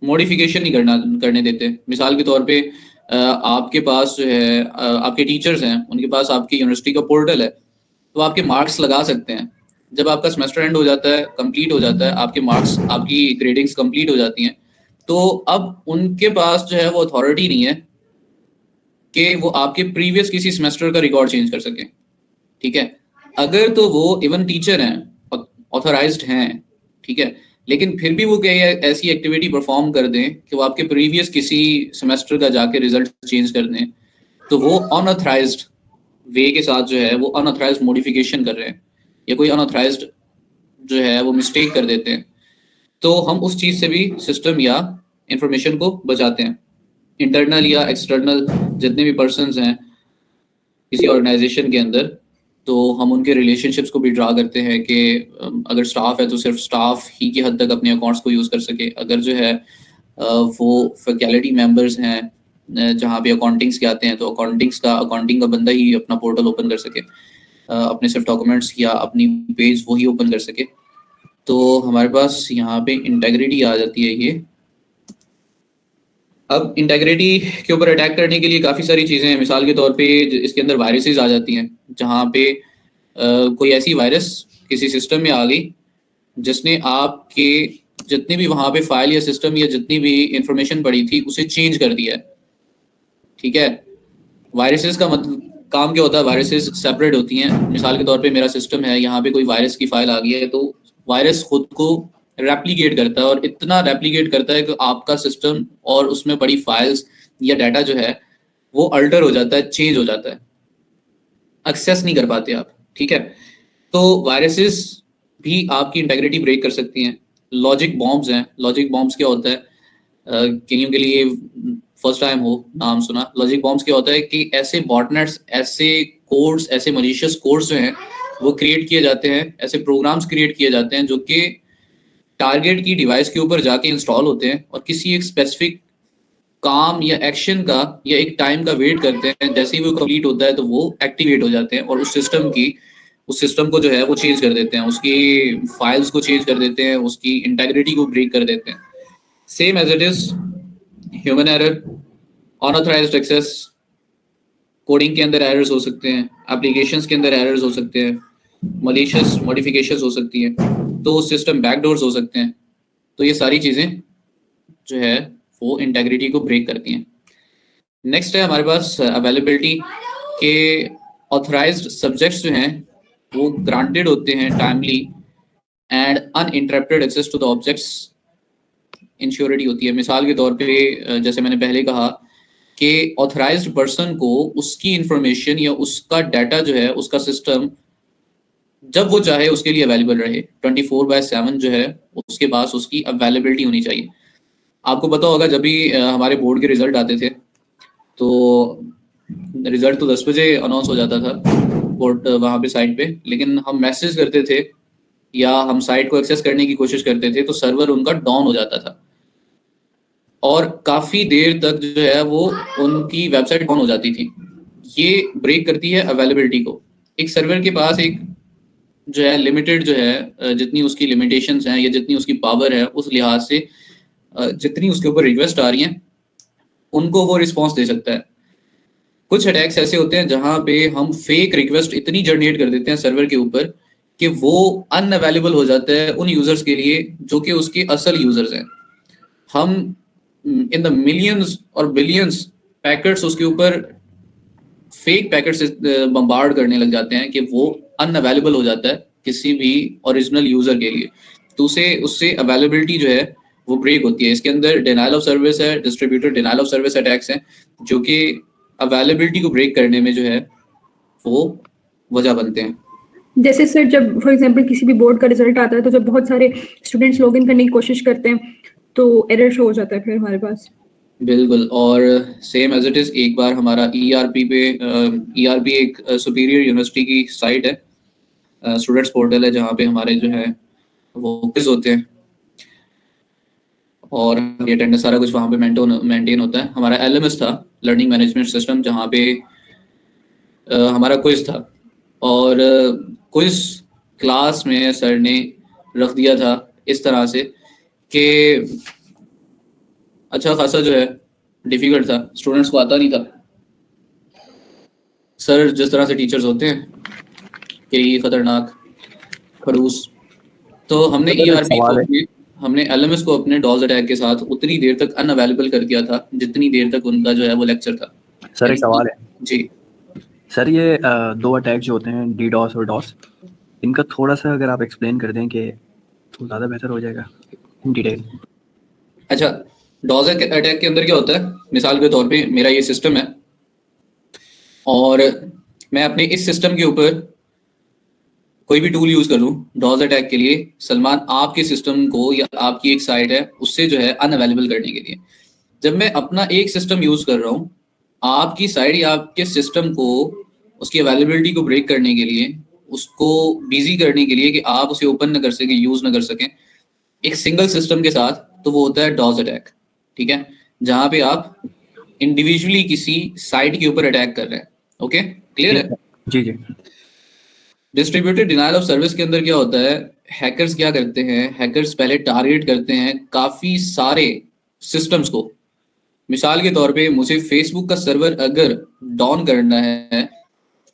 मॉडिफिकेशन नहीं करने देते। मिसाल के तौर पे आपके पास जो है आपके टीचर्स हैं, उनके पास आपकी यूनिवर्सिटी का पोर्टल है, तो आपके मार्क्स लगा सकते हैं। जब आपका सेमेस्टर एंड हो जाता है, कंप्लीट हो जाता है, आपके मार्क्स, आपकी ग्रेडिंग्स कंप्लीट हो जाती हैं, तो अब उनके पास जो है वो अथॉरिटी नहीं है कि वो आपके प्रीवियस किसी सेमेस्टर का रिकॉर्ड चेंज कर सके, ठीक है। अगर तो वो इवन टीचर हैं, ऑथराइज्ड हैं, ठीक है, लेकिन फिर भी वो कहीं ऐसी एक्टिविटी परफॉर्म कर दें कि वो आपके प्रीवियस किसी सेमेस्टर का जाके रिजल्ट चेंज कर दें, तो वो अनऑथराइज्ड वे के साथ जो है वो अनऑथराइज्ड मॉडिफिकेशन कर रहे हैं, या कोई अनऑथराइज्ड जो है वो मिस्टेक कर देते हैं। तो हम उस चीज़ से भी सिस्टम या इंफॉर्मेशन को बचाते हैं। इंटरनल या एक्सटर्नल जितने भी पर्सन्स हैं किसी ऑर्गेनाइजेशन के अंदर, तो हम उनके रिलेशनशिप्स को भी ड्रा करते हैं कि अगर स्टाफ है तो सिर्फ स्टाफ ही की हद तक अपने अकाउंट्स को यूज़ कर सके। अगर जो है वो फैकल्टी मेंबर्स हैं जहाँ पे अकाउंटिंग्स के आते हैं, तो अकाउंटिंग का बंदा ही अपना पोर्टल ओपन कर सके, अपने सिर्फ डॉक्यूमेंट्स या अपनी पेज वही ओपन कर सके। तो हमारे पास यहाँ पे इंटेग्रिटी आ जाती है ये। अब इंटेग्रिटी के ऊपर अटैक करने के लिए काफ़ी सारी चीज़ें हैं। मिसाल के तौर पे इसके अंदर वायरसेस आ जाती हैं, जहाँ पे कोई ऐसी वायरस किसी सिस्टम में आ गई जिसने आपके जितनी भी वहाँ पे फाइल या सिस्टम या जितनी भी इंफॉर्मेशन पड़ी थी उसे चेंज कर दिया है, ठीक है। वायरसेस का मतलब काम क्या होता है, वायरसेस सेपरेट होती हैं। मिसाल के तौर पे मेरा सिस्टम है, यहाँ पे कोई वायरस की फाइल आ गई है, तो वायरस खुद को रेप्लिकेट करता है, और इतना रेप्लिकेट करता है कि आपका सिस्टम और उसमें पड़ी फाइल्स या डाटा जो है वो अल्टर हो जाता है, चेंज हो जाता है, एक्सेस नहीं कर पाते आप, ठीक है। तो वायरसेस भी आपकी इंटेग्रिटी ब्रेक कर सकती हैं। लॉजिक बॉम्ब्स हैं। लॉजिक बॉम्ब्स क्या होता है, किन्हीं के लिए फर्स्ट टाइम हो नाम सुना, लॉजिक बॉम्ब्स क्या होता है कि ऐसे बॉटनेट्स, ऐसे कोड्स, ऐसे मलिशियस कोड्स जो हैं वो क्रिएट किए जाते हैं, ऐसे प्रोग्राम्स क्रिएट किए जाते हैं जो कि टारगेट की डिवाइस के ऊपर जाके इंस्टॉल होते हैं और किसी एक स्पेसिफिक काम या एक्शन का या एक टाइम का वेट करते हैं, जैसे ही वो कंप्लीट होता है तो वो एक्टिवेट हो जाते हैं और उस सिस्टम को जो है वो चेंज कर देते हैं, उसकी फाइल्स को चेंज कर देते हैं, उसकी इंटेग्रिटी को ब्रेक कर देते हैं। Same as it is human error, unauthorized access, coding के अंदर एरर्स हो सकते हैं, एप्लीकेशंस के अंदर एरर्स हो सकते हैं, मलिशियस मॉडिफिकेशंस हो सकती हैं, तो सिस्टम बैकडोर्स हो सकते हैं। तो ये सारी चीज़ें जो है वो इंटेग्रिटी को ब्रेक करती हैं। नेक्स्ट है हमारे पास अवेलेबिलिटी के ऑथराइज्ड सब्जेक्ट्स जो हैं वो ग्रांटेड होते हैं timely and uninterrupted access to the objects, इंश्योरिटी होती है। मिसाल के तौर पे जैसे मैंने पहले कहा कि ऑथराइज्ड पर्सन को उसकी इंफॉर्मेशन या उसका डाटा जो है, उसका सिस्टम जब वो चाहे उसके लिए अवेलेबल रहे, 24/7 जो है उसके पास उसकी अवेलेबिलिटी होनी चाहिए। आपको पता होगा जब भी हमारे बोर्ड के रिजल्ट आते थे तो रिजल्ट तो 10 बजे अनाउंस हो जाता था बोर्ड वहाँ पे साइट पे, लेकिन हम मैसेज करते थे या हम साइट को एक्सेस करने की कोशिश करते थे तो सर्वर उनका डाउन हो जाता था और काफ़ी देर तक जो है वो उनकी वेबसाइट डाउन हो जाती थी। ये ब्रेक करती है अवेलेबिलिटी को। एक सर्वर के पास एक जो है लिमिटेड जो है, जितनी उसकी लिमिटेशंस हैं या जितनी उसकी पावर है उस लिहाज से जितनी उसके ऊपर रिक्वेस्ट आ रही हैं उनको वो रिस्पॉन्स दे सकता है। कुछ अटैक्स ऐसे होते हैं जहां पे हम फेक रिक्वेस्ट इतनी जनरेट कर देते हैं सर्वर के ऊपर कि वो अनअवेलेबल हो जाता है उन यूजर्स के लिए जो कि उसके असल यूजर्स हैं। हम इन द मिलियंस और बिलियंस पैकेट्स उसके ऊपर फेक पैकेट से बम्बार्ड करने लग जाते हैं कि वो अनअवेलेबल हो जाता है किसी भी ओरिजिनल यूजर के लिए, तो उससे अवेलेबिलिटी जो है वो ब्रेक होती है। इसके अंदर डिनाइल ऑफ सर्विस है, distributed denial of service attacks हैं जो कि अवेलेबिलिटी को ब्रेक करने में जो है वो वजह बनते हैं। जैसे सर जब फॉर एग्जांपल किसी भी बोर्ड का रिजल्ट आता है तो जब बहुत सारे स्टूडेंट्स लॉगिन करने की कोशिश करते हैं तो एरर शो हो जाता है फिर हमारे पास। बिल्कुल, और सेम एज इट इज एक बार हमारा ईआरपी पे ईआरपी एक सुपीरियर यूनिवर्सिटी की साइट है, स्टूडेंट्स पोर्टल है जहाँ पे हमारे जो है वो क्विज होते हैं और ये अटेंडेंस सारा कुछ वहाँ पे मेंटेन होता है। हमारा एलएमएस था, लर्निंग मैनेजमेंट सिस्टम, जहाँ पे हमारा क्विज था और क्विज क्लास में सर ने रख दिया था इस तरह से कि अच्छा खासा जो है डिफिकल्ट था, स्टूडेंट्स को आता नहीं था। सर जिस तरह से टीचर्स होते हैं कि खतरनाक खड़ूस, तो हमने ईआरपी हमने एलएमएस को अपने डॉज अटैक के साथ उतनी देर तक अनअवेलेबल कर दिया था जितनी देर तक उनका जो है वो लेक्चर था। सर एक सवाल है जी सर, ये दो अटैक जो होते हैं डीडॉस और डॉस, इनका थोड़ा सा अगर आप एक्सप्लेन कर दें कि तो ज़्यादा बेहतर हो जाएगा इन डिटेल। अच्छा, डॉज अटैक के अंदर क्या होता है, मिसाल के तौर पे मेरा ये सिस्टम है और मैं अपने इस सिस्टम के ऊपर कोई भी टूल यूज कर लूँ डॉज अटैक के लिए, सलमान आपके सिस्टम को या आपकी एक साइट है उससे जो है अनअवेलेबल करने के लिए। जब मैं अपना एक सिस्टम यूज कर रहा हूँ आपकी साइट या आपके सिस्टम को उसकी अवेलेबिलिटी को ब्रेक करने के लिए, उसको बिजी करने के लिए कि आप उसे ओपन न कर सकें, यूज न कर सकें एक सिंगल सिस्टम के साथ, तो वो होता है डॉज अटैक। ठीक है, जहां पे आप इंडिविजुअली किसी साइट के ऊपर अटैक कर रहे हैं। ओके, क्लियर है? जी जी। डिस्ट्रीब्यूटेड डिनाइल ऑफ सर्विस के अंदर क्या होता है, हैकर्स क्या करते हैं, हैकर्स पहले टारगेट करते हैं काफी सारे सिस्टम्स को। मिसाल के तौर पे मुझे फेसबुक का सर्वर अगर डाउन करना है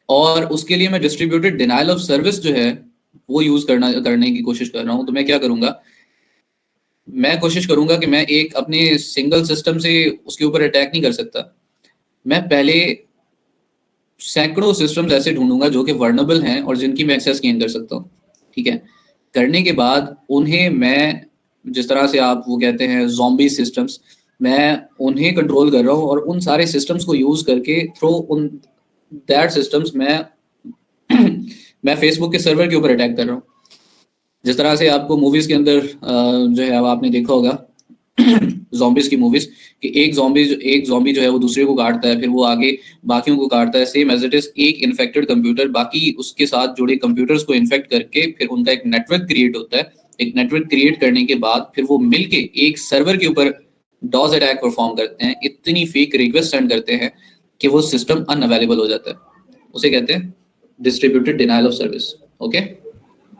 और उसके लिए मैं डिस्ट्रीब्यूटेड डिनाइल ऑफ सर्विस जो है वो यूज करने की कोशिश कर रहा हूँ, तो मैं क्या करूंगा, मैं कोशिश करूंगा कि मैं एक अपने सिंगल सिस्टम से उसके ऊपर अटैक नहीं कर सकता, मैं पहले सैकड़ों सिस्टम्स ऐसे ढूंढूंगा जो कि वर्नेबल हैं और जिनकी मैं एक्सेस गेन कर सकता हूँ। ठीक है, करने के बाद उन्हें मैं, जिस तरह से आप वो कहते हैं ज़ॉम्बी सिस्टम्स, मैं उन्हें कंट्रोल कर रहा हूँ और उन सारे सिस्टम्स को यूज करके थ्रू उन दैट सिस्टम्स मैं फेसबुक के सर्वर के ऊपर अटैक कर रहा हूँ। जिस तरह से आपको मूवीज के अंदर जो है अब आपने देखा होगा zombies की मूवीज कि एक zombie जो है वो दूसरे को काटता है, फिर वो आगे बाकियों को काटता है। सेम एज इट इज एक इन्फेक्टेड कंप्यूटर बाकी उसके साथ जुड़े कंप्यूटर्स को इन्फेक्ट करके फिर उनका एक नेटवर्क क्रिएट होता है। एक नेटवर्क क्रिएट करने के बाद फिर वो मिलके एक सर्वर के ऊपर डॉस अटैक परफॉर्म करते हैं, इतनी फेक रिक्वेस्ट सेंड करते हैं कि वो सिस्टम अनअवेलेबल हो जाता है। उसे कहते हैं distributed denial of service. Okay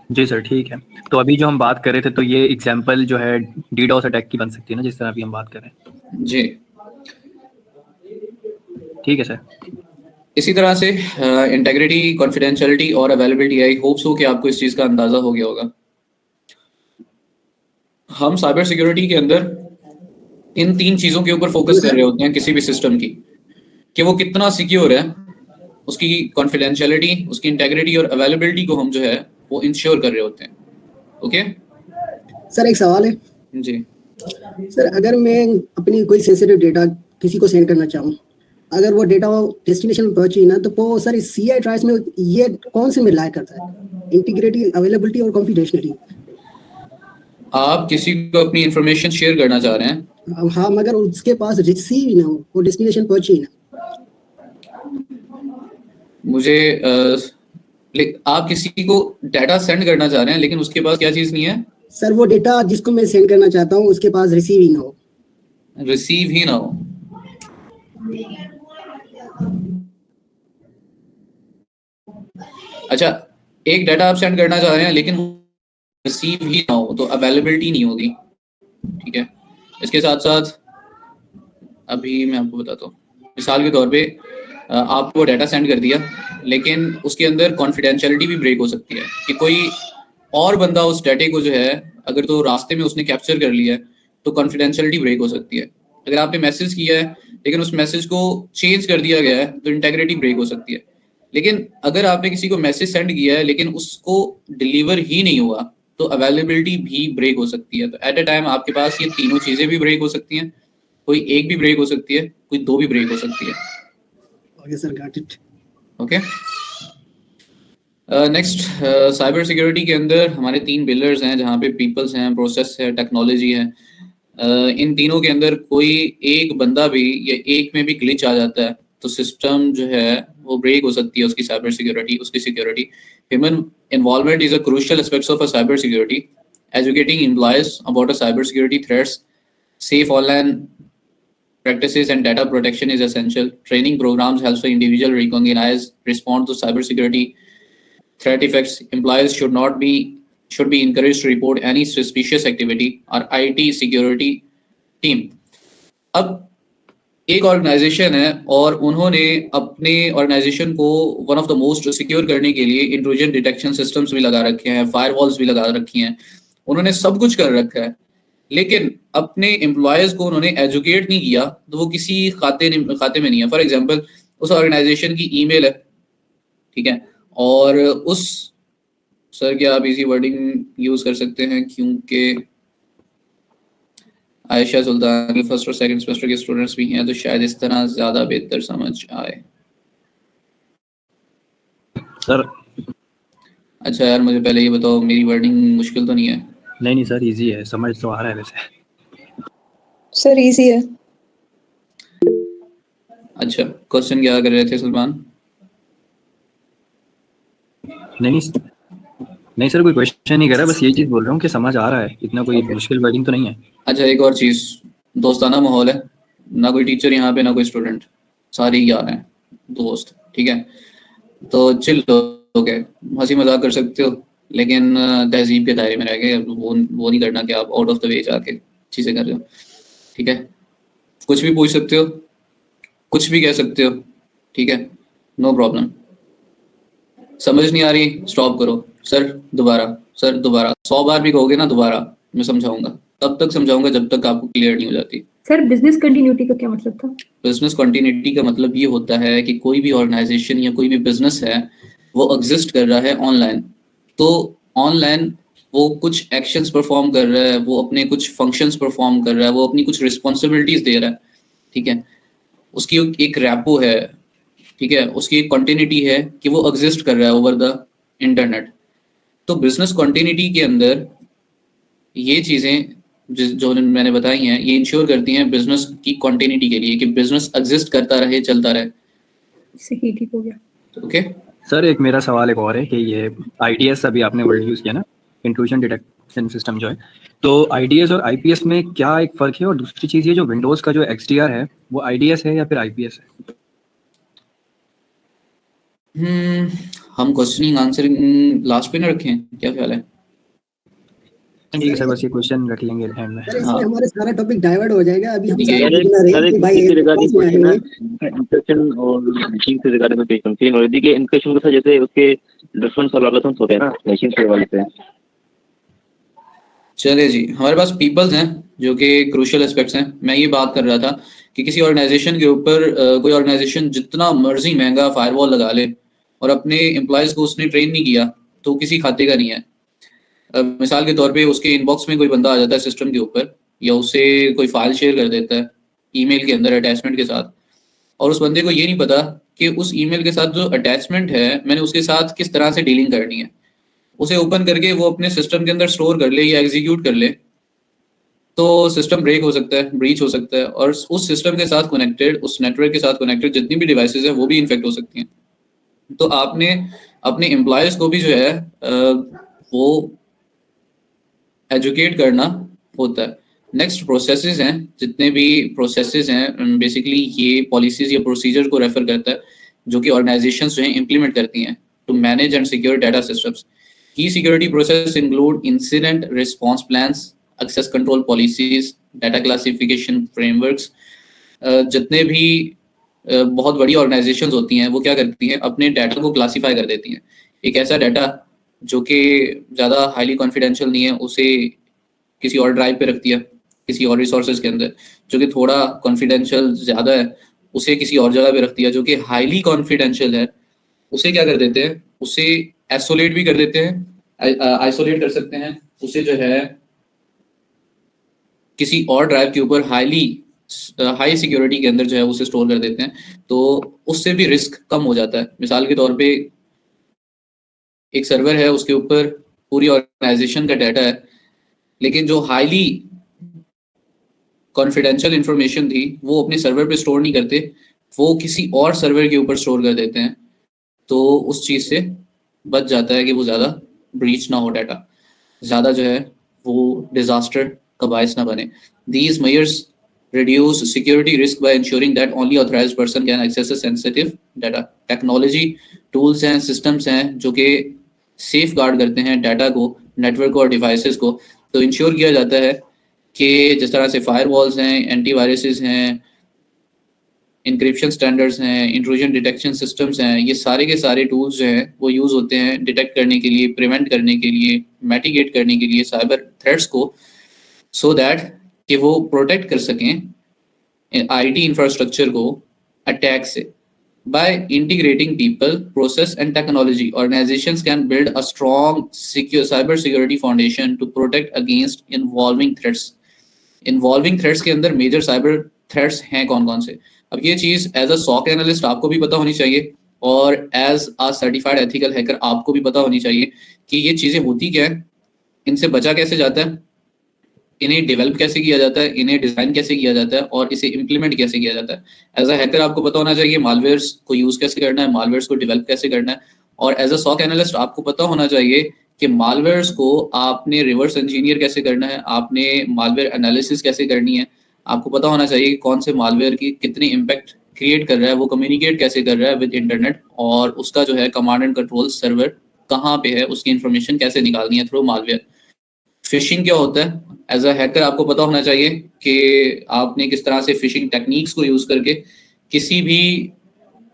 जी सर, ठीक है। तो अभी जो हम बात कर रहे थे, तो ये एग्जांपल जो है डीडोस अटैक की बन सकती है ना, जिस तरह अभी हम बात कर रहे हैं। जी ठीक है सर। इसी तरह से इंटेग्रिटी, कॉन्फिडेंशियलिटी और अवेलेबिलिटी, आई होप सो कि आपको इस चीज का अंदाजा हो गया होगा। हम साइबर सिक्योरिटी के अंदर इन 3 चीजों के ऊपर फोकस कर रहे होते हैं किसी भी सिस्टम की, कि वो कितना सिक्योर है, उसकी कॉन्फिडेंशियलिटी, उसकी इंटेग्रिटी और अवेलेबिलिटी को हम जो है वो इंश्योर कर रहे होते हैं। ओके सर एक सवाल है जी। सर, अगर मैं अपनी कोई सेंसिटिव डेटा किसी को सेंड करना चाहूँ, अगर वो डेटा डेस्टिनेशन में पहुंची ना, तो वो सर इस CI ट्राइस में ये कौन से में लाया करता है, इंटीग्रिटी, अवेलेबिलिटी और कॉन्फिडेंशियलिटी? आप किसी को अपनी इंफॉर्मेशन शेयर करना चाह रहे हैं? हाँ, मगर उसके पास रिसीव ही ना हो, वो डेस्टिनेशन पहुंची ही ना। मुझे आप किसी को डाटा सेंड करना चाह रहे हैं लेकिन उसके पास क्या चीज नहीं है? सर वो डेटा जिसको मैं सेंड करना चाहता हूँ उसके पास रिसीव ही ना हो। रिसीव ही ना हो। अच्छा, एक डाटा आप सेंड करना चाह रहे हैं लेकिन रिसीव ही ना हो, तो अवेलेबिलिटी नहीं होगी। ठीक है, इसके साथ साथ अभी मैं आपको बताता हूँ, मिसाल के तौर पे आपको डाटा सेंड कर दिया लेकिन उसके अंदर कॉन्फिडेंशियलिटी भी ब्रेक हो सकती है कि कोई और बंदा उस डाटे को जो है अगर तो रास्ते में उसने कैप्चर कर लिया है तो कॉन्फिडेंशियलिटी ब्रेक हो सकती है। अगर आपने मैसेज किया है लेकिन उस मैसेज को चेंज कर दिया गया है तो इंटेग्रिटी ब्रेक हो सकती है। लेकिन अगर आपने किसी को मैसेज सेंड किया है लेकिन उसको डिलीवर ही नहीं हुआ तो अवेलेबिलिटी भी ब्रेक हो सकती है। तो एट अ टाइम आपके पास ये तीनों चीजें भी ब्रेक हो सकती हैं, कोई एक भी ब्रेक हो सकती है, कोई 2 भी ब्रेक हो सकती है। Okay sir, got it. Okay, next cyber security के अंदर हमारे 3 पिलर्स हैं जहाँ पे पीपल्स हैं, प्रोसेस है, टेक्नोलॉजी है। इन तीनों के अंदर कोई एक बंदा भी या एक में भी ग्लिच आ जाता है तो सिस्टम जो है वो ब्रेक हो सकती है, उसकी साइबर सिक्योरिटी, उसकी security. Human involvement is a crucial aspects of a cyber security. Educating employees about a cyber security threats, safe online practices and data protection is essential. Training programs helps the individual recognize, respond to cybersecurity threat effects. Employees should be encouraged to report any suspicious activity or IT security team. अब एक ऑर्गेनाइजेशन है और उन्होंने अपने ऑर्गेनाइजेशन को one of the most secure करने के लिए इंट्रूजन डिटेक्शन सिस्टम्स भी लगा रखे हैं, फायरवॉल्स भी लगा रखी हैं, उन्होंने सब कुछ कर रखा है, लेकिन अपने एम्प्लॉयज को उन्होंने एजुकेट नहीं किया तो वो किसी खाते में नहीं है। फॉर एग्जांपल, उस ऑर्गेनाइजेशन की ईमेल है, ठीक है, और उस सर क्या आप इजी वर्डिंग यूज कर सकते हैं क्योंकि आयशा सुल्तान के फर्स्ट और सेकंड सेमेस्टर के स्टूडेंट्स भी हैं तो शायद इस तरह ज्यादा बेहतर समझ आए। सर अच्छा यार, मुझे पहले ये बताओ मेरी वर्डिंग मुश्किल तो नहीं है? नहीं सर, इजी है, समझ तो आ रहा है वैसे। सर इजी है। अच्छा, क्वेश्चन क्या कर रहे थे सलमान? नहीं सर, कोई क्वेश्चन नहीं कर रहा, बस ये चीज बोल रहा हूँ कि समझ आ रहा है, इतना कोई मुश्किल वर्डिंग तो नहीं है। अच्छा, एक और चीज, दोस्ताना माहौल है, ना कोई टीचर यहाँ पे ना कोई स्टूडेंट, सारे ही आ रहे हैं दोस्त, ठीक है, तो चिल हो गए, हंसी मजाक कर सकते हो लेकिन तहजीब के दायरे में रह गए, वो नहीं करना कि आप आउट ऑफ द वे जाके चीजें कर रहे हो, ठीक है। कुछ भी पूछ सकते हो, कुछ भी कह सकते हो, ठीक है, नो प्रॉब्लम। समझ नहीं आ रही स्टॉप करो, सर दोबारा 100 बार भी कहोगे ना दोबारा, मैं समझाऊंगा, तब तक समझाऊंगा जब तक आपको क्लियर नहीं हो जाती। सर बिजनेस कंटिन्यूटी का क्या मतलब था? बिजनेस कंटिन्यूटी का मतलब ये होता है कि कोई भी ऑर्गेनाइजेशन या कोई भी बिजनेस है वो एग्जिस्ट कर रहा है ऑनलाइन, तो ऑनलाइन वो कुछ एक्शंस परफॉर्म कर रहा है, वो अपने कुछ फंक्शंस परफॉर्म कर रहा है, वो अपनी कुछ रिस्पॉन्सिबिलिटीज दे रहा है, ठीक है, उसकी एक रैपो है, ठीक है, उसकी एक कंटिन्यूटी है कि वो एग्जिस्ट कर रहा है ओवर द इंटरनेट। तो बिजनेस कंटिन्यूटी के अंदर ये चीज़ें जो मैंने बताई हैं, ये इंश्योर करती हैं बिजनेस की कॉन्टिन्यूटी के लिए कि बिजनेस एग्जिस्ट करता रहे, चलता रहे। सही, ठीक हो गया। ओके सर एक मेरा सवाल एक और है कि ये IDS अभी आपने वर्ड यूज़ किया ना, इंट्रूजन डिटेक्शन सिस्टम जो है, तो IDS और IPS में क्या एक फ़र्क है? और दूसरी चीज़ ये जो विंडोज़ का जो XDR है वो IDS है या फिर IPS है? हम क्वेश्चनिंग आंसरिंग लास्ट पे ना रखें, क्या ख्याल है? ठीक है सर, बस ये क्वेश्चन रख लेंगे एंड में। सर इसमें हमारे सारा टॉपिक डाइवर्ट हो जाएगा। अभी हम ठीक है। सारे बता रहे हैं कि भाई इंक्रिप्शन और मैशिंग से रिगार्डिंग में कंफ्यूजन हो रही थी कि इंक्रिप्शन के साथ जैसे उसके डिफरेंस और एल्गोरिथम्स होते हैं ना मैशिंग के वाले से। चले जी, हमारे पास पीपल्स हैं जो कि क्रूशियल एस्पेक्ट्स हैं। मैं ये बात कर रहा था कि किसी ऑर्गेनाइजेशन के ऊपर कोई ऑर्गेनाइजेशन जितना मर्जी महंगा फायरवॉल लगा ले और अपने एम्प्लॉयज को उसने ट्रेन नहीं किया तो किसी खाते का नहीं है। मिसाल के तौर पे उसके इनबॉक्स में कोई बंदा आ जाता है सिस्टम के ऊपर, या उसे कोई फाइल शेयर कर देता है ईमेल के अंदर अटैचमेंट के साथ, और उस बंदे को ये नहीं पता कि उस ईमेल के साथ जो अटैचमेंट है मैंने उसके साथ किस तरह से डीलिंग करनी है। उसे ओपन करके वो अपने सिस्टम के अंदर स्टोर कर ले या एग्जीक्यूट कर ले तो सिस्टम ब्रेक हो सकता है, ब्रीच हो सकता है, और उस सिस्टम के साथ कनेक्टेड, उस नेटवर्क के साथ कनेक्टेड जितनी भी डिवाइसेज हैं वो भी इन्फेक्ट हो सकती हैं। तो आपने अपने एम्प्लॉयज को भी जो है वो एजुकेट करना होता है। नेक्स्ट प्रोसेसेस हैं, जितने भी प्रोसेसेस हैं बेसिकली ये पॉलिसीज या प्रोसीजर को रेफर करता है जो कि ऑर्गेनाइजेशंस जो हैं इम्प्लीमेंट करती हैं to manage and secure data systems. Key security process include incident response plans, access control policies, data classification frameworks. जितने भी बहुत बड़ी ऑर्गेनाइजेशंस होती हैं वो क्या करती हैं, अपने डाटा को क्लासीफाई कर देती हैं। एक ऐसा डाटा जो कि ज़्यादा हाईली कॉन्फिडेंशियल नहीं है उसे किसी और ड्राइव पे रखती है, किसी और रिसोर्सेज के अंदर। जो कि थोड़ा कॉन्फिडेंशियल ज़्यादा है उसे किसी और जगह पे रखती है। जो कि हाईली कॉन्फिडेंशियल है उसे क्या कर देते हैं, उसे आइसोलेट भी कर देते हैं, आइसोलेट कर सकते हैं उसे जो है किसी और ड्राइव के ऊपर हाई सिक्योरिटी के अंदर जो है उसे स्टोर कर देते हैं, तो उससे भी रिस्क कम हो जाता है। मिसाल के तौर पे एक सर्वर है, उसके ऊपर पूरी ऑर्गेनाइजेशन का डाटा है, लेकिन जो हाईली कॉन्फिडेंशियल इंफॉर्मेशन थी वो अपने सर्वर पे स्टोर नहीं करते, वो किसी और सर्वर के ऊपर स्टोर कर देते हैं, तो उस चीज़ से बच जाता है कि वो ज़्यादा ब्रीच ना हो, डाटा ज़्यादा जो है वो डिजास्टर का बायस ना बने। These measures reduce security risk by ensuring that only authorized person can access a sensitive data. Technology tools हैं, systems हैं जो कि सेफ गार्ड करते हैं डाटा को, नेटवर्क को और डिवाइसेस को। तो इंश्योर किया जाता है कि जिस तरह से फायरवॉल्स हैं, एंटीवायरसेस हैं, इंक्रिप्शन स्टैंडर्ड्स हैं, इंट्रूजन डिटेक्शन सिस्टम्स हैं, ये सारे के सारे टूल्स जो हैं वो यूज़ होते हैं डिटेक्ट करने के लिए, प्रिवेंट करने के लिए, मैटिगेट करने के लिए साइबर थ्रेट्स को, सो दैट कि वो प्रोटेक्ट कर सकें आईटी इंफ्रास्ट्रक्चर को अटैक से। By integrating people, process and technology, organizations can build a strong secure cyber security foundation to protect against involving threats. Involving threats के अंदर major cyber threats हैं कौन-कौन से? अब ये चीज़ as a SOC analyst आपको भी पता होनी चाहिए और as a certified ethical hacker आपको भी पता होनी चाहिए कि ये चीज़ें होती क्या है, इनसे बचा कैसे जाता है, इन्हें डेवलप कैसे किया जाता है, इन्हें डिजाइन कैसे किया जाता है और इसे इम्प्लीमेंट कैसे किया जाता है। एज अ हैकर आपको पता होना चाहिए मालवेयर्स को यूज कैसे करना है, मालवेयर्स को डेवलप कैसे करना है, और एज अ सॉक एनालिस्ट आपको पता होना चाहिए कि मालवेयर्स को आपने रिवर्स इंजीनियर कैसे करना है, आपने मालवेयर एनालिसिस कैसे करनी है, आपको पता होना चाहिए कि कौन से मालवेयर की कितनी इम्पैक्ट क्रिएट कर रहा है, वो कम्युनिकेट कैसे कर रहा है विद इंटरनेट, और उसका जो है कमांड एंड कंट्रोल सर्वर कहाँ पे है, उसकी इंफॉर्मेशन कैसे निकालनी है थ्रू मालवेयर। फिशिंग क्या होता है, एज अ हैकर आपको पता होना चाहिए कि आपने किस तरह से फिशिंग टेक्निक्स को यूज करके किसी भी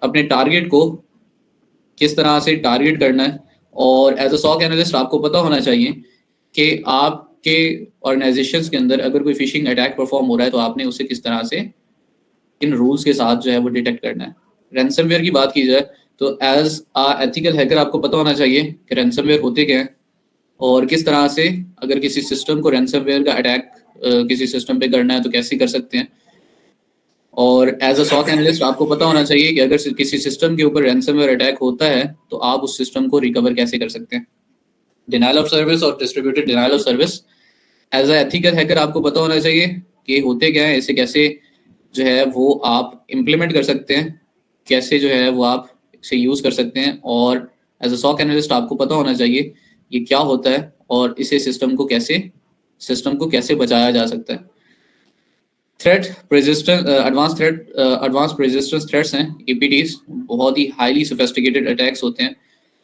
अपने टारगेट को किस तरह से टारगेट करना है, और एज अ सॉक एनालिस्ट आपको पता होना चाहिए कि आपके ऑर्गेनाइजेशंस के अंदर अगर कोई फिशिंग अटैक परफॉर्म हो रहा है तो आपने उसे किस तरह से इन रूल्स के साथ जो है वो डिटेक्ट करना है। रैंसमवेयर की बात की जाए तो एज अ एथिकल हैकर आपको पता होना चाहिए कि रैंसमवेयर होते क्या है और किस तरह से अगर किसी सिस्टम को रैंसमवेयर का अटैक किसी सिस्टम पे करना है तो कैसे कर सकते हैं। और एज अ सॉक एनालिस्ट आपको पता होना चाहिए कि अगर किसी सिस्टम के ऊपर रैंसमवेयर अटैक होता है तो आप उस सिस्टम को रिकवर कैसे कर सकते हैं। डिनायल ऑफ सर्विस और distributed denial of service, as a ethical hacker आपको पता होना चाहिए कि होते क्या है, इसे कैसे जो है वो आप इम्प्लीमेंट कर सकते हैं, कैसे जो है वो आप इसे यूज़ कर सकते हैं, और एज अ सॉक एनालिस्ट आपको पता होना चाहिए ये क्या होता है और इसे सिस्टम को कैसे बचाया जा सकता है। Threat resistance, advance resistance threats हैं एपीटीज, बहुत ही हाईली सोफिस्टिकेटेड अटैक्स होते हैं।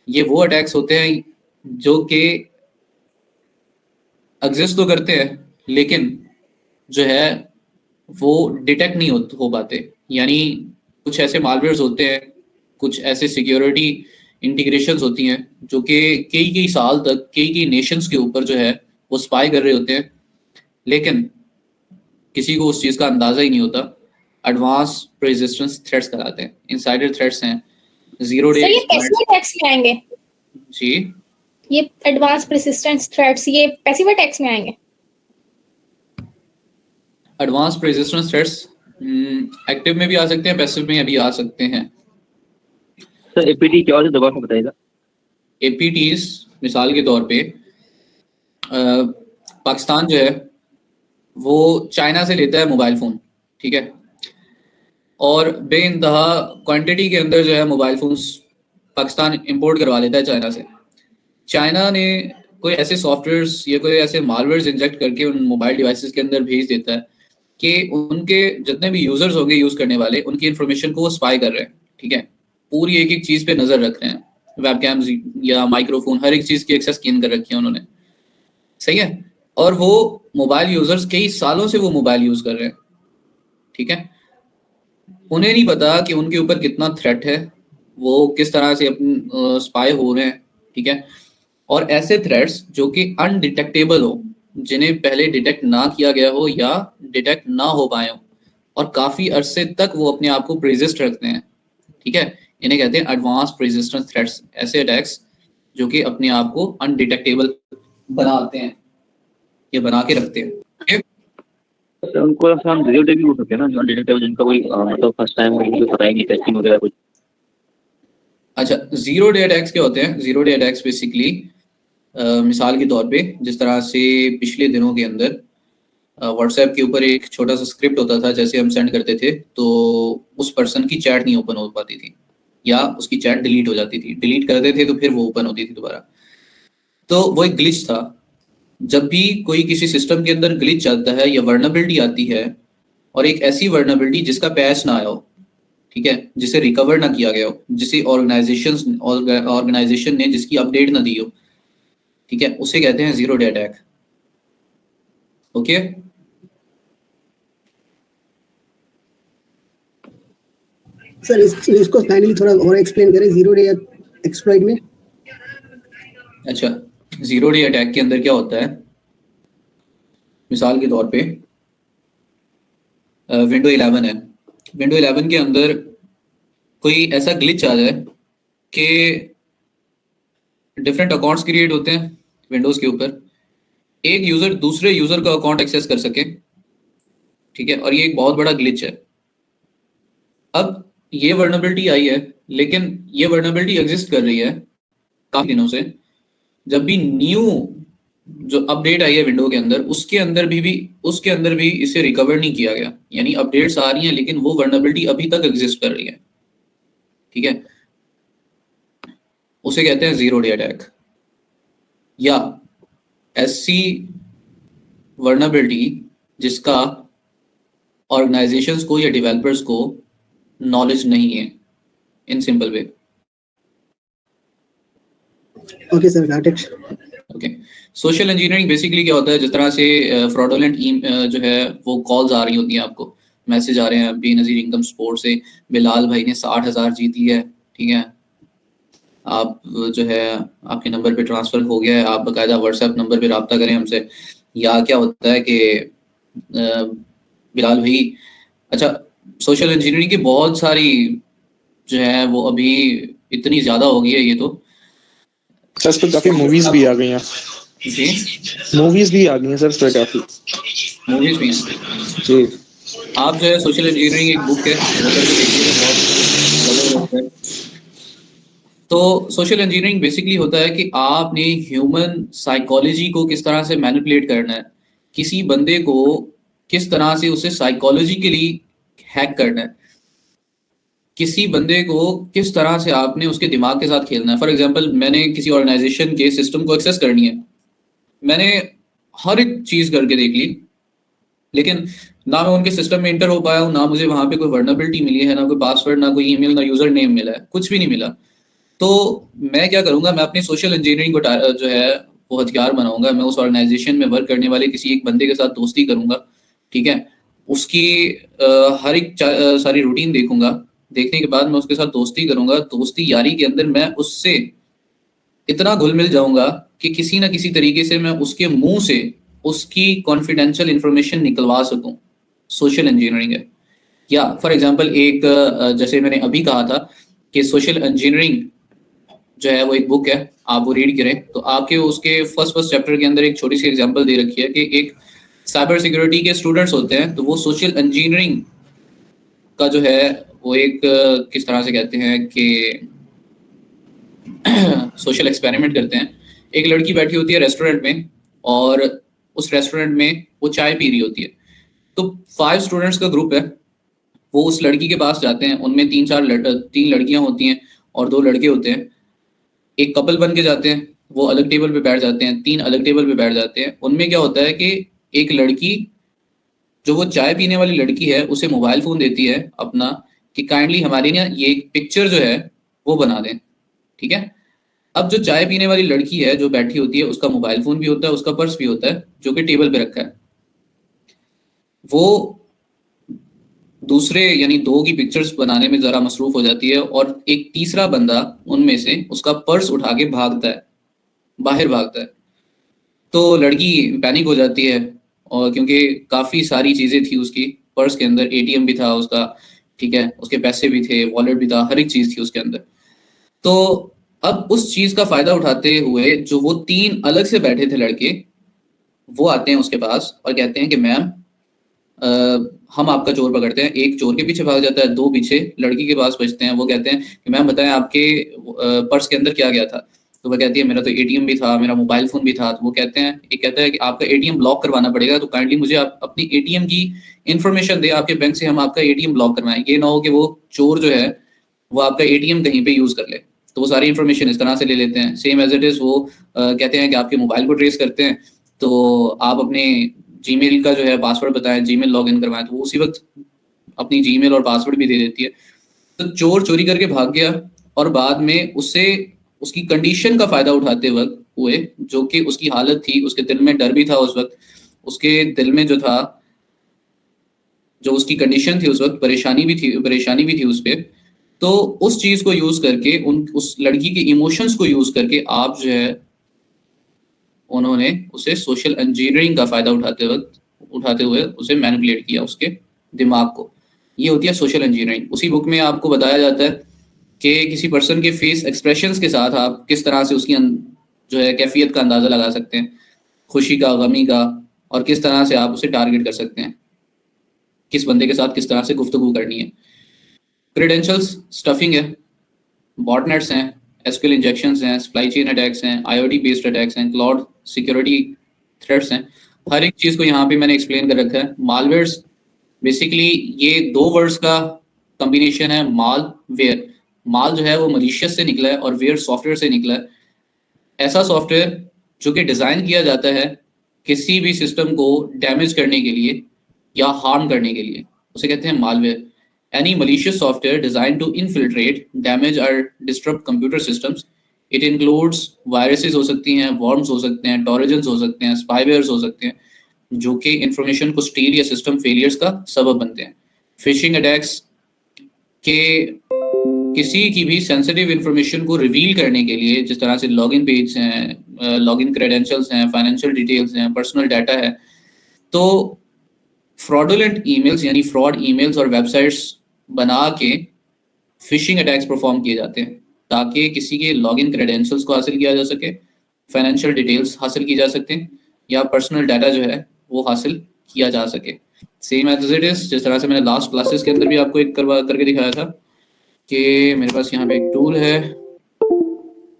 ये वो अटैक्स होते हैं जो कि एग्जिस्ट तो करते हैं लेकिन जो है वो डिटेक्ट नहीं हो पाते। यानी कुछ ऐसे मालवेयर्स होते हैं, कुछ ऐसे सिक्योरिटी इंटीग्रेशंस होती हैं जो कि कई साल तक कई नेशंस के ऊपर जो है वो स्पाई कर रहे होते हैं, लेकिन किसी को उस चीज़ का अंदाज़ा ही नहीं होता। एडवांस रेजिस्टेंस थ्रेट्स कराते हैं, इनसाइडर थ्रेट्स हैं, जीरो डे। सर ये पैसिव अटैक्स में आएंगे? जी, ये एडवांस परसिस्टेंस थ्रेट्स ये पैसिव अटैक्स में आएंगे? एडवांस रेजिस्टेंस थ्रेट्स एक्टिव में भी आ सकते हैं, पैसिव में भी आ सकते हैं। सर एपीटी क्या होता है दोबारा बताइएगा। एपीटीज मिसाल के तौर पे पाकिस्तान जो है वो चाइना से लेता है मोबाइल फ़ोन, ठीक है, और बेइंतहा क्वांटिटी के अंदर जो है मोबाइल फ़ोन्स पाकिस्तान इंपोर्ट करवा लेता है चाइना से। चाइना ने कोई ऐसे सॉफ्टवेयर्स या कोई ऐसे मालवेयर्स इंजेक्ट करके उन मोबाइल डिवाइसेस के अंदर भेज देता है कि उनके जितने भी यूज़र्स होंगे यूज़ करने वाले, उनकी इन्फॉर्मेशन को वो स्पाई कर रहे हैं, ठीक है, पूरी एक चीज़ पे नज़र रख रहे हैं, वेबकैम्स या माइक्रोफोन, हर एक चीज़ की एक्सेस स्कैन कर रखी है उन्होंने, सही है। और वो मोबाइल यूजर्स कई सालों से वो मोबाइल यूज कर रहे हैं, ठीक है, उन्हें नहीं पता कि उनके ऊपर कितना थ्रेट है, वो किस तरह से अपने स्पाई हो रहे हैं, ठीक है। और ऐसे थ्रेट्स जो कि अनडिटेक्टेबल हो, जिन्हें पहले डिटेक्ट ना किया गया हो या डिटेक्ट ना हो पाए हो, और काफ़ी अरसे तक वो अपने आप को प्रेजिस्ट रखते हैं, ठीक है, इन्हें कहते हैं एडवांस रेजिस्टेंस थ्रेट्स। ऐसे अटैक्स जो कि अपने आप को अनडिटेक्टेबल बनाते हैं या बना के रखते हैं, ठीक है? सर उनको हम जीरो डे भी हो सकते हैं ना, जो अनडिटेक्टेबल, जिनका कोई मतलब फर्स्ट टाइम उनको पता ही नहीं टेस्टिंग वगैरह कुछ। अच्छा, जीरो डे अटैक्स क्या होते हैं? जीरो डे अटैक्स बेसिकली मिसाल के तौर पे जिस तरह से पिछले दिनों के अंदर व्हाट्सएप के ऊपर एक छोटा सा स्क्रिप्ट होता था, जैसे हम सेंड करते थे तो उस पर्सन की चैट नहीं ओपन हो पाती थी या उसकी चैट डिलीट हो जाती थी, डिलीट करते थे तो फिर वो ओपन होती थी दोबारा। तो वो एक ग्लिच था। जब भी कोई किसी सिस्टम के अंदर ग्लिच आता है या वर्नेबिलिटी आती है, और एक ऐसी वर्नेबिलिटी जिसका पैच ना आया हो, ठीक है, जिसे रिकवर ना किया गया हो, जिसे ऑर्गेनाइजेशन ने जिसकी अपडेट ना दी हो, ठीक है, उसे कहते हैं zero day attack. Okay, sir इसको फाइनली थोड़ा और एक्सप्लेन करें जीरो डे एक्सप्लॉइट में। अच्छा, जीरो डे अटैक के अंदर क्या होता है? मिसाल के तौर पे विंडो 11 है, विंडो 11 के अंदर कोई ऐसा ग्लिच आ जाए कि डिफरेंट अकाउंट्स क्रिएट होते हैं विंडोज़ के ऊपर, एक यूज़र दूसरे यूज़र का अकाउंट एक्सेस कर सके, ठीक है, और ये एक बहुत बड़ा ग्लिच है। अब ये वर्नेबिलिटी आई है, लेकिन ये वर्नेबिलिटी एग्जिस्ट कर रही है काफ़ी दिनों से। जब भी न्यू जो अपडेट आई है विंडो के अंदर, उसके अंदर भी इसे रिकवर नहीं किया गया, यानी अपडेट्स आ रही हैं लेकिन वो वर्नेबिलिटी अभी तक एग्जिस्ट कर रही है, ठीक है, उसे कहते हैं जीरो डे अटैक। या ऐसी वर्नेबिलिटी जिसका ऑर्गेनाइजेशंस को या डेवलपर्स को नॉलेज नहीं है, in simple way. Okay sir, got it. Okay, social engineering basically क्या होता है? जिस तरह से फ्रॉडुलेंट जो है वो कॉल्स आ रही होती हैं, आपको मैसेज आ रहे हैं बेनज़ीर इनकम सपोर्ट से, बिलाल भाई ने 60,000 जीत लिया है, ठीक है, आप जो है आपके नंबर पे ट्रांसफ़र हो गया है, आप बाकायदा व्हाट्सएप नंबर पे रब्ता करें हमसे। या क्या होता है कि बिलाल भाई, अच्छा, सोशल इंजीनियरिंग की बहुत सारी जो है वो अभी इतनी ज़्यादा हो गई है, ये तो सर इस पर काफी मूवीज भी आ गई हैं। जी, मूवीज भी आ गई हैं सर इस पर काफी। मूवीज भी हैं जी, आप जो है सोशल इंजीनियरिंग एक बुक है, वो करके देखिएगा, बहुत जबरदस्त है। तो सोशल इंजीनियरिंग बेसिकली होता है कि आपने ह्यूमन साइकोलॉजी को किस तरह से मैनिपुलेट करना है, किसी बंदे को किस तरह से उसे साइकोलॉजिकली हैक करना है, किसी बंदे को किस तरह से आपने उसके दिमाग के साथ खेलना है। फॉर एग्जांपल, मैंने किसी ऑर्गेनाइजेशन के सिस्टम को एक्सेस करनी है, मैंने हर एक चीज करके देख ली, लेकिन ना मैं उनके सिस्टम में इंटर हो पाया हूँ, ना मुझे वहां पे कोई वर्नेबिलिटी मिली है, ना कोई पासवर्ड, ना कोई ईमेल, ना यूजर नेम मिला है, कुछ भी नहीं मिला। तो मैं क्या करूंगा, मैं अपनी सोशल इंजीनियरिंग को जो है वो हथियार बनाऊंगा। मैं उस ऑर्गेनाइजेशन में वर्क करने वाले किसी एक बंदे के साथ दोस्ती करूंगा, ठीक है, उसकी हर एक सारी रूटीन देखूंगा, देखने के बाद मैं उसके साथ दोस्ती करूंगा। दोस्ती यारी के अंदर मैं उससे इतना घुल मिल जाऊंगा कि किसी ना किसी तरीके से मैं उसके मुंह से उसकी कॉन्फिडेंशियल इंफॉर्मेशन निकलवा सकूं। सोशल इंजीनियरिंग है। या फॉर एग्जांपल एक जैसे मैंने अभी कहा था कि सोशल इंजीनियरिंग जो है वो एक बुक है, आप वो रीड करें तो आपके उसके फर्स्ट चैप्टर के अंदर एक छोटी सी एग्जांपल दे रखी है कि एक साइबर सिक्योरिटी के स्टूडेंट्स होते हैं, तो वो सोशल इंजीनियरिंग का जो है वो एक किस तरह से कहते हैं कि सोशल एक्सपेरिमेंट करते हैं। एक लड़की बैठी होती है रेस्टोरेंट में और उस रेस्टोरेंट में वो चाय पी रही होती है, तो 5 स्टूडेंट्स का ग्रुप है, वो उस लड़की के पास जाते हैं, उनमें 3 लड़कियां होती हैं और 2 लड़के होते हैं। एक कपल बन के जाते हैं, वो अलग टेबल पे बैठ जाते हैं, 3 अलग टेबल पे बैठ जाते हैं। उनमें क्या होता है कि एक लड़की जो वो चाय पीने वाली लड़की है उसे मोबाइल फोन देती है अपना कि काइंडली हमारी ना ये पिक्चर जो है वो बना दें, ठीक है। अब जो चाय पीने वाली लड़की है जो बैठी होती है उसका मोबाइल फोन भी होता है, उसका पर्स भी होता है जो कि टेबल पे रखा है। वो दूसरे यानी 2 की पिक्चर्स बनाने में जरा मसरूफ हो जाती है और एक तीसरा बंदा उनमें से उसका पर्स उठा के भागता है, बाहर भागता है। तो लड़की पैनिक हो जाती है और क्योंकि काफी सारी चीजें थी उसकी पर्स के अंदर, एटीएम भी था उसका, ठीक है, उसके पैसे भी थे, वॉलेट भी था, हर एक चीज थी उसके अंदर। तो अब उस चीज का फायदा उठाते हुए जो वो 3 अलग से बैठे थे लड़के, वो आते हैं उसके पास और कहते हैं कि मैम हम आपका चोर पकड़ते हैं। एक चोर के पीछे भाग जाता है, 2 पीछे लड़की के पास बचते हैं। वो कहते हैं कि मैम बताएं आपके पर्स के अंदर क्या गया था। तो वह कहती है मेरा तो एटीएम भी था, मेरा मोबाइल फोन भी था। तो वो कहते हैं, एक कहता है कि आपका एटीएम ब्लॉक करवाना पड़ेगा, तो काइंडली मुझे आप अपनी एटीएम की इन्फॉर्मेशन दे, आपके बैंक से हम आपका एटीएम ब्लॉक करवाएं। ये ना हो कि वो चोर जो है वो आपका एटीएम कहीं पे यूज कर ले। तो वो सारी इन्फॉर्मेशन इस तरह से ले लेते हैं। सेम एज इट इज वो कहते हैं कि आपके मोबाइल को ट्रेस करते हैं, तो आप अपने जीमेल का जो है पासवर्ड बताएं, जीमेल लॉगिन करवाएं। तो वो उसी वक्त अपनी जीमेल और पासवर्ड भी दे देती है। तो चोर चोरी करके भाग गया और बाद में उससे उसकी कंडीशन का फायदा उठाते वक्त हुए, जो कि उसकी हालत थी, उसके दिल में डर भी था उस वक्त, उसके दिल में जो था, जो उसकी कंडीशन थी उस वक्त, परेशानी भी थी उस पर। तो उस चीज को यूज करके उस लड़की के इमोशंस को यूज करके आप जो है उन्होंने उसे सोशल इंजीनियरिंग का फायदा उठाते हुए उसे मैनिपुलेट किया, उसके दिमाग को। ये होती है सोशल इंजीनियरिंग। उसी बुक में आपको बताया जाता है कि किसी पर्सन के फेस एक्सप्रेशंस के साथ आप किस तरह से उसकी जो है कैफियत का अंदाजा लगा सकते हैं, खुशी का, गमी का, और किस तरह से आप उसे टारगेट कर सकते हैं, किस बंदे के साथ किस तरह से गुफ्तगू करनी है। क्रेडेंशियल्स स्टफिंग है, बॉटनेट्स हैं, एसक्यूएल इंजेक्शंस हैं, सप्लाई चेन अटैक्स हैं, आईओटी बेस्ड अटैक्स हैं, क्लाउड सिक्योरिटी थ्रेट्स हैं। हर एक चीज को यहाँ पे मैंने एक्सप्लेन कर रखा है। मालवेयर्स बेसिकली ये 2 वर्ड्स का कॉम्बिनेशन है, माल वेयर। माल जो है वो मलिशियस से निकला है और वेयर सॉफ्टवेयर से निकला है। ऐसा सॉफ्टवेयर जो कि डिजाइन किया जाता है किसी भी सिस्टम को डैमेज करने के लिए या हार्म करने के लिए, उसे कहते हैं malware. Any malicious software designed to infiltrate, damage or disrupt computer systems. It includes viruses हो सकती हैं, worms हो सकते हैं, trojans हो सकते हैं, spywares हो सकते हैं, जो कि इंफॉर्मेशन को स्टील या सिस्टम फेलियर्स का सबब बनते हैं। फिशिंग अटैक्स के किसी की भी सेंसिटिव इंफॉर्मेशन को रिवील करने के लिए, जिस तरह से लॉगिन पेज हैं, लॉगिन क्रेडेंशियल्स हैं, फाइनेंशियल डिटेल्स हैं, पर्सनल डाटा है, तो फ्रॉडुलेंट ईमेल्स यानी फ्रॉड ईमेल्स और वेबसाइट्स बना के फिशिंग अटैक्स परफॉर्म किए जाते हैं ताकि किसी के लॉगिन क्रेडेंशियल्स को हासिल किया जा सके, फाइनेंशियल डिटेल्स हासिल की जा सकते हैं, या पर्सनल डाटा जो है वो हासिल किया जा सके। सेम एज इट इज, जिस तरह से मैंने लास्ट क्लासेस के अंदर भी आपको एक करके दिखाया था कि मेरे पास यहाँ पे एक टूल है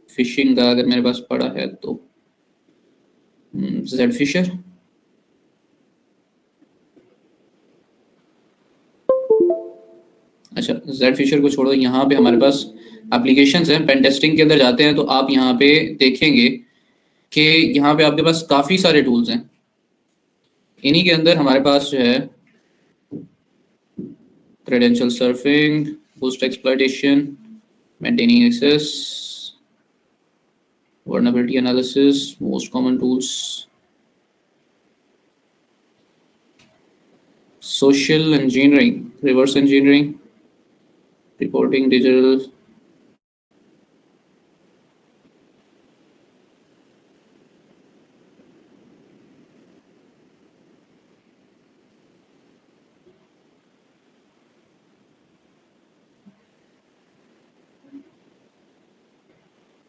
फिशिंग का, अगर मेरे पास पड़ा है तो जेड फिशर, अच्छा, जेड फिशर को छोड़ो, यहाँ पे हमारे पास एप्लीकेशंस हैं। पेन टेस्टिंग के अंदर जाते हैं तो आप यहाँ पे देखेंगे कि यहाँ पे आपके पास काफ़ी सारे टूल्स हैं। इन्हीं के अंदर हमारे पास जो है credential surfing, boost exploitation, maintaining access, vulnerability analysis, most common tools, social engineering, reverse engineering, reporting digital,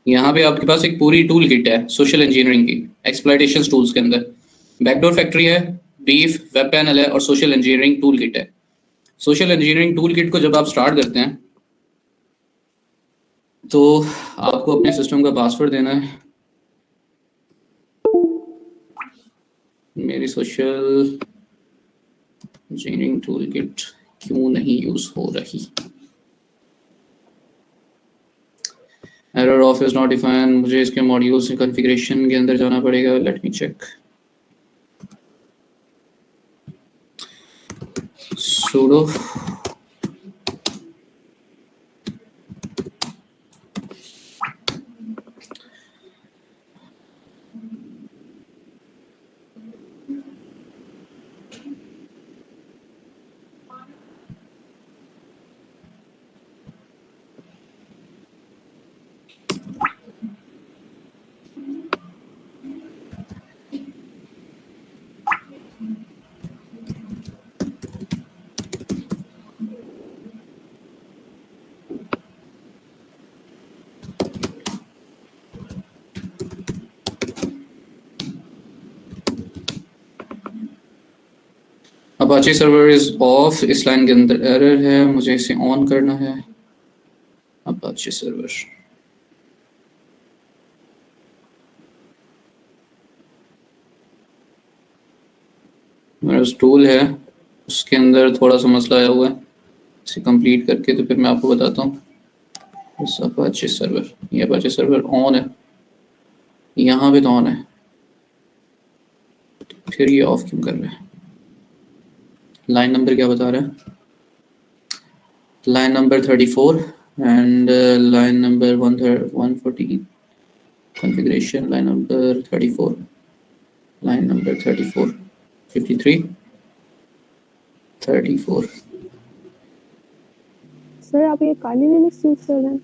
यहाँ पे आपके पास एक पूरी टूल किट है सोशल इंजीनियरिंग की एक्सप्लॉयटेशन टूल्स के अंदर। बैकडोर फैक्ट्री है, बीफ, वेब पैनल है और सोशल इंजीनियरिंग टूल किट है। सोशल इंजीनियरिंग टूल किट को जब आप स्टार्ट करते हैं तो आपको अपने सिस्टम का पासवर्ड देना है। मेरी सोशल इंजीनियरिंग टूल किट क्यों नहीं यूज हो रही? Error of is not defined, मुझे इसके मॉड्यूल्स कॉन्फ़िगरेशन के अंदर जाना पड़ेगा। Let me check. sudo Apache server is off. इस लाइन के अंदर एरर है, मुझे इसे ऑन करना है। अपाचे सर्वर मेरा टूल है, उसके अंदर थोड़ा सा मसला आया हुआ है। इसे कंप्लीट करके तो फिर मैं आपको बताता हूँ। अपाचे सर्वर, ये अपाचे सर्वर ऑन है, यहाँ पे तो ऑन है, तो फिर ये ऑफ क्यों कर रहा है? लाइन नंबर क्या बता रहा है? Line number 34 and line number 114 configuration. Line number 34, line number 34, 53, 34। Sir आप ये काली लिनक्स यूज कर रहे हैं?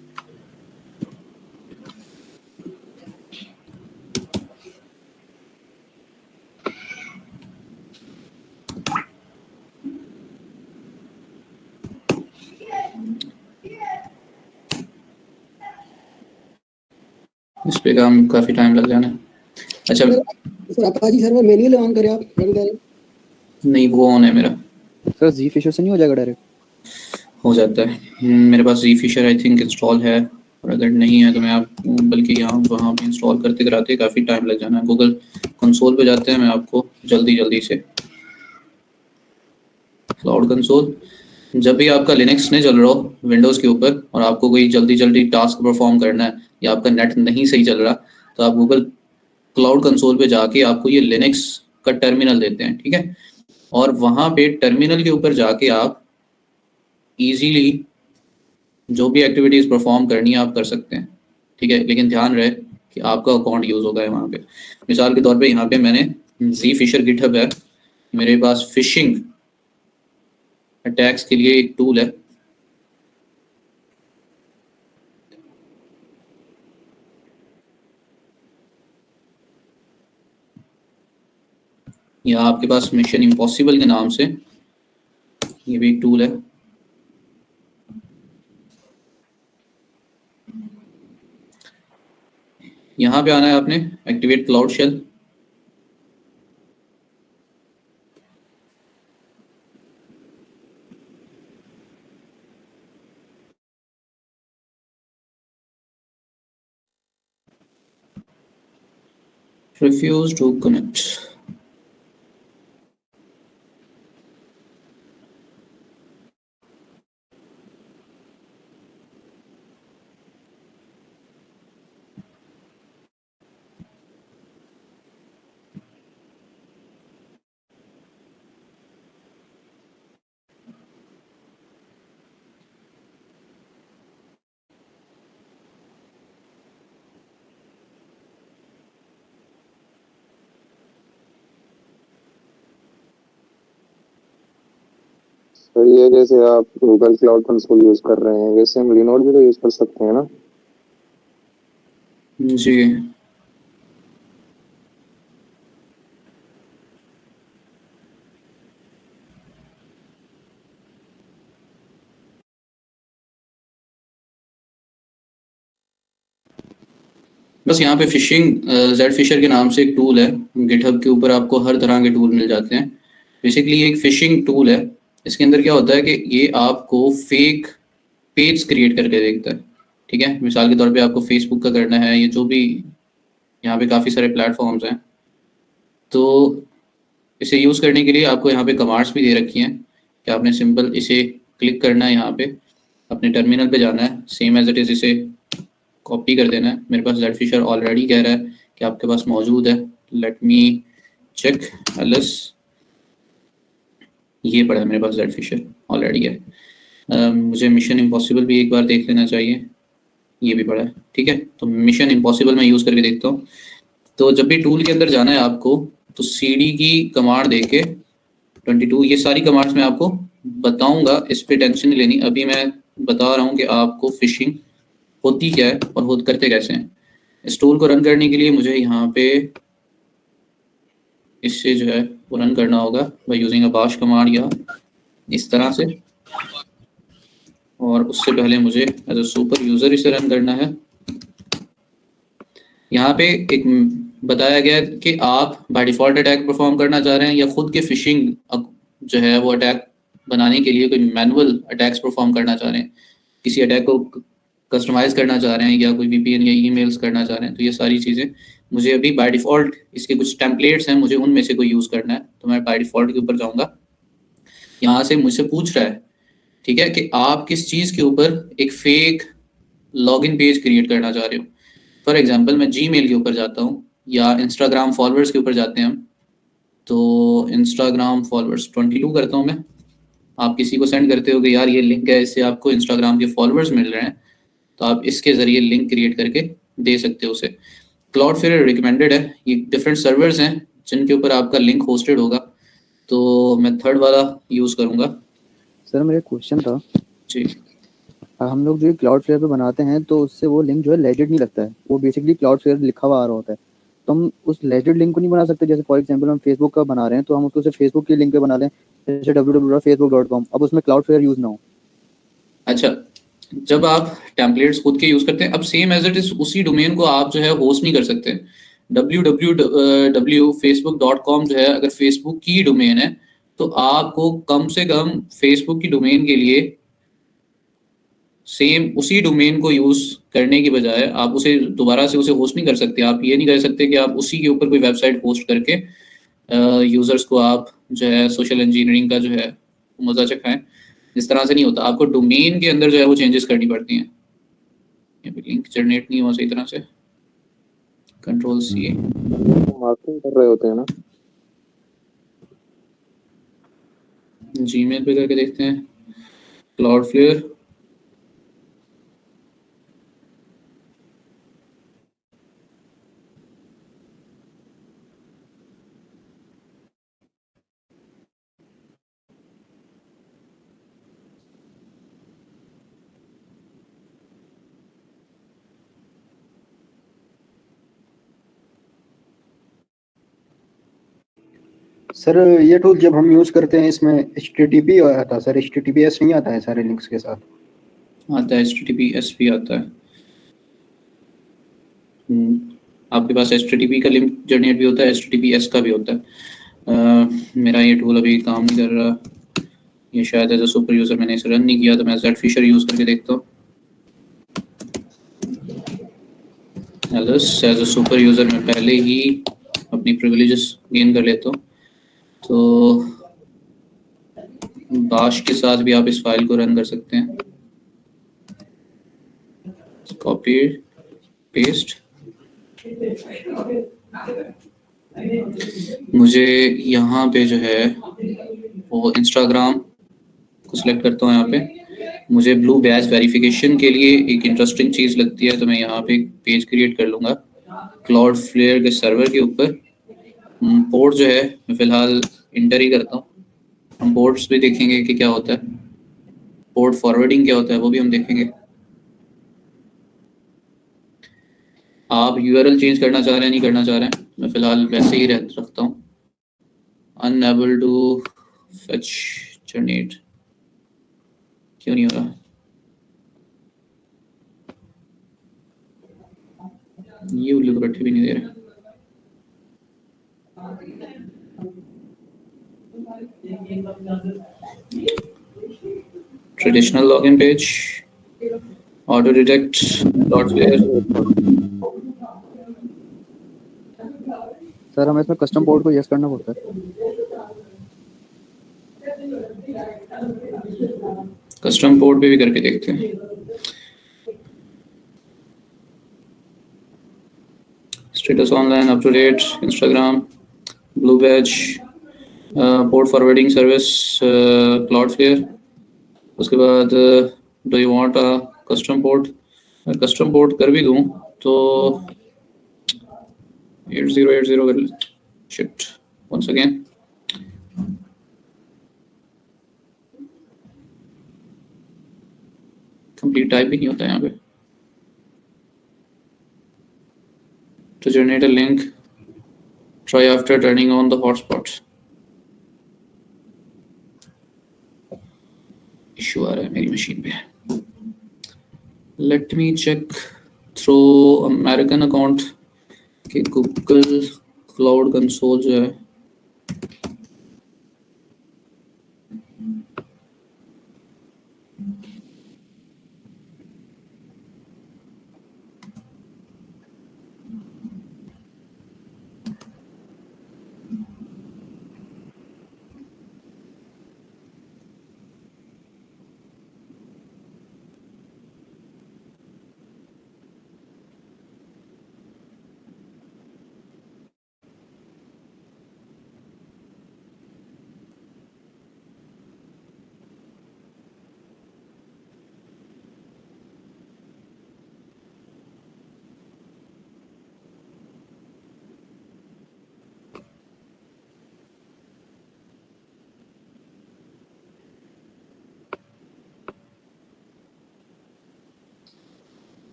इस पे काम काफी टाइम लग जाना है। अच्छा sir Apache server manually on करें आप, रन करें। नहीं, वो ऑन है मेरा। सर जी फिशर से नहीं हो जाएगा डायरेक्ट? हो जाता है। मेरे पास जी फिशर आई थिंक इंस्टॉल है, और अगर नहीं है तो मैं आप बल्कि यहाँ वहाँ पे इंस्टॉल करते कराते काफ़ी टाइम लग जाना है। गूगल कंसोल पे जाते हैं, मैं आपको जल्दी से क्लाउड कंसोल। जब भी आपका लिनक्स नहीं चल रहा हो विंडोज़ के ऊपर और आपको कोई जल्दी टास्क परफॉर्म करना है या आपका नेट नहीं सही चल रहा, तो आप गूगल क्लाउड कंसोल पे जाके आपको ये लिनक्स का टर्मिनल देते हैं, ठीक है। और वहाँ पे टर्मिनल के ऊपर जाके आप इजीली जो भी एक्टिविटीज़ परफॉर्म करनी है आप कर सकते हैं, ठीक है। लेकिन ध्यान रहे कि आपका अकाउंट यूज़ होगा वहाँ पे। मिसाल के तौर पे यहाँ पे मैंने जी फिशर गिटहब है, मेरे पास फिशिंग अटैक्स के लिए एक टूल है। या आपके पास मिशन इम्पॉसिबल के नाम से ये भी एक टूल है। यहाँ पे आना है आपने, activate cloud shell. refuse to connect। तो ये जैसे आप गूगल क्लाउड कंसोल यूज कर रहे हैं वैसे हम लिनोड भी तो यूज कर सकते हैं ना। जी बस यहाँ पे फिशिंग जेड फिशर के नाम से एक टूल है, गिटहब के ऊपर आपको हर तरह के टूल मिल जाते हैं। बेसिकली ये एक फिशिंग टूल है। इसके अंदर क्या होता है कि ये आपको फेक पेज क्रिएट करके देखता है। ठीक है, मिसाल के तौर पे आपको फेसबुक का करना है, ये जो भी यहाँ पे काफ़ी सारे प्लेटफॉर्म्स हैं, तो इसे यूज़ करने के लिए आपको यहाँ पे कमांड्स भी दे रखी हैं कि आपने सिंपल इसे क्लिक करना है, यहाँ पे अपने टर्मिनल पे जाना है, सेम एज इट इज़ इसे कॉपी कर देना है। मेरे पास जेड फिशर ऑलरेडी कह रहा है कि आपके पास मौजूद है। लेट मी चेक एलिस, ये पड़ा है मेरे पास, जेड फिशर ऑलरेडी है। मुझे मिशन इम्पॉसिबल भी एक बार देख लेना चाहिए, ये भी पड़ा है। ठीक है, तो मिशन इम्पॉसिबल मैं यूज़ करके देखता हूँ। तो जब भी टूल के अंदर जाना है आपको, तो CD की कमांड दे के 22, ये सारी कमांड्स मैं आपको बताऊंगा, इस पे टेंशन नहीं लेनी। अभी मैं बता रहा हूँ कि आपको फिशिंग होती क्या है और वो करते कैसे हैं। इस टूल को रन करने के लिए मुझे यहाँ पे इससे जो है वो रन करना होगा by using a Bash command या इस तरह से, और उससे पहले मुझे एज अ सुपर यूज़र इसे रन करना है। यहाँ पे एक बताया गया है कि आप बाय डिफ़ॉल्ट अटैक परफॉर्म करना चाह रहे हैं या खुद के फिशिंग जो है वो अटैक बनाने के लिए कोई मैनुअल अटैक्स परफॉर्म करना चाह रहे हैं, किसी अटैक को कस्टमाइज करना चाह रहे हैं या कोई VPN या ईमेल्स करना चाह रहे हैं। तो ये सारी चीज़ें मुझे अभी बाय डिफ़ॉल्ट, इसके कुछ टेम्पलेट्स हैं, मुझे उनमें से कोई यूज़ करना है। तो मैं बाय डिफ़ॉल्ट के ऊपर जाऊँगा, यहाँ से मुझसे पूछ रहा है, ठीक है, कि आप किस चीज़ के ऊपर एक फेक लॉगिन पेज क्रिएट करना चाह रहे हो। फॉर एग्जांपल मैं जीमेल के ऊपर जाता हूँ या इंस्टाग्राम फॉलोअर्स के ऊपर जाते हैं हम। तो इंस्टाग्राम फॉलोअर्स 22 करता हूँ मैं। आप किसी को सेंड करते हो कि यार ये लिंक है, इससे आपको इंस्टाग्राम के फॉलोअर्स मिल रहे हैं, तो आप इसके ज़रिए लिंक क्रिएट करके दे सकते हो उसे। क्लाउडफ्लेयर रिकमेंडेड है, ये डिफरेंट सर्वर्स हैं जिनके ऊपर आपका लिंक होस्टेड होगा। तो मैं थर्ड वाला यूज़ करूँगा। सर मेरा क्वेश्चन था जी, हम लोग जो क्लाउडफ्लेयर पे बनाते हैं तो उससे वो लिंक जो है लेजिट नहीं लगता है, वो बेसिकली क्लाउडफ्लेयर लिखा हुआ आ रहा होता है। तो हम उस लेजिट लिंक को नहीं बना सकते? जैसे फॉर एग्जांपल हम फेसबुक का बना रहे हैं तो हम उसको सिर्फ फेसबुक की लिंक पे बना लें, जैसे www.facebook.com, अब उसमें क्लाउडफ्लेयर यूज ना हो। अच्छा, जब आप टेम्पलेट्स खुद के यूज़ करते हैं, अब सेम एज इट इज़ उसी डोमेन को आप जो है होस्ट नहीं कर सकते। www.facebook.com जो है, अगर फेसबुक की डोमेन है तो आपको कम से कम फेसबुक की डोमेन के लिए सेम उसी डोमेन को यूज़ करने की बजाय आप उसे दोबारा से उसे होस्ट नहीं कर सकते। आप ये नहीं कर सकते कि आप उसी के ऊपर कोई वेबसाइट होस्ट करके यूज़र्स को आप जो है सोशल इंजीनियरिंग का जो है मज़ा चखाएं। इस तरह से नहीं होता, आपको डोमेन के अंदर जो है वो चेंजेस करनी पड़ती हैं। यहाँ पे लिंक जनरेट नहीं हुआ सही तरह से, Ctrl+C। मार्केटिंग कर रहे होते हैं ना। जीमेल पे करके देखते हैं, क्लाउडफ्लेयर। सर ये टूल जब हम यूज करते हैं इसमें HTTP आता है सर, HTTPS नहीं आता है सारे लिंक्स के साथ? आता है, HTTPS भी आता है। आपके पास HTTP का लिंक जनरेट भी होता है, HTTPS का भी होता है। मेरा ये टूल अभी काम नहीं कर रहा, ये शायद एज अ सुपर यूज़र मैंने इसे रन नहीं किया, तो मैं जेड फिशर यूज़ करके देखता हूँ। एज अ सुपर यूज़र मैं पहले ही अपनी प्रिविलेजेस गेन कर लेता हूँ। तो बाश के साथ भी आप इस फाइल को रन कर सकते हैं। कॉपी पेस्ट, मुझे यहाँ पे जो है वो इंस्टाग्राम को सिलेक्ट करता हूँ। यहाँ पे मुझे ब्लू बैज वेरिफिकेशन के लिए एक इंटरेस्टिंग चीज़ लगती है, तो मैं यहाँ पे एक पेज क्रिएट कर लूँगा क्लाउडफ्लेयर के सर्वर के ऊपर। पोर्ट जो है मैं फ़िलहाल इंटर ही करता हूँ, हम पोर्ट्स भी देखेंगे कि क्या होता है, पोर्ट फॉरवर्डिंग क्या होता है वो भी हम देखेंगे। आप यूआरएल चेंज करना चाह रहे हैं, नहीं करना चाह रहे हैं? मैं फिलहाल वैसे ही रखता हूँ। अनएबल टू फेच जनरेट, क्यों नहीं हो रहा? ये उल्लू रट्टे भी नहीं दे रहे। Traditional login page, auto detect software. Sir हमें इसमें कस्टम पोर्ट को यस करना पड़ता है। कस्टम पोर्ट पे भी करके देखते हैं। Status online, up to date, Instagram, blue batch, port forwarding service, Cloudflare. उसके बाद do you want a custom port? मैं कस्टम पोर्ट कर भी दूं तो 8080 कर, shit once again. Complete type भी नहीं होता यहाँ पे। To generate a link, try after turning on the hotspot. Issue आ रहा है मेरी मशीन पे। Let me check through American account कि Google Cloud Console जो है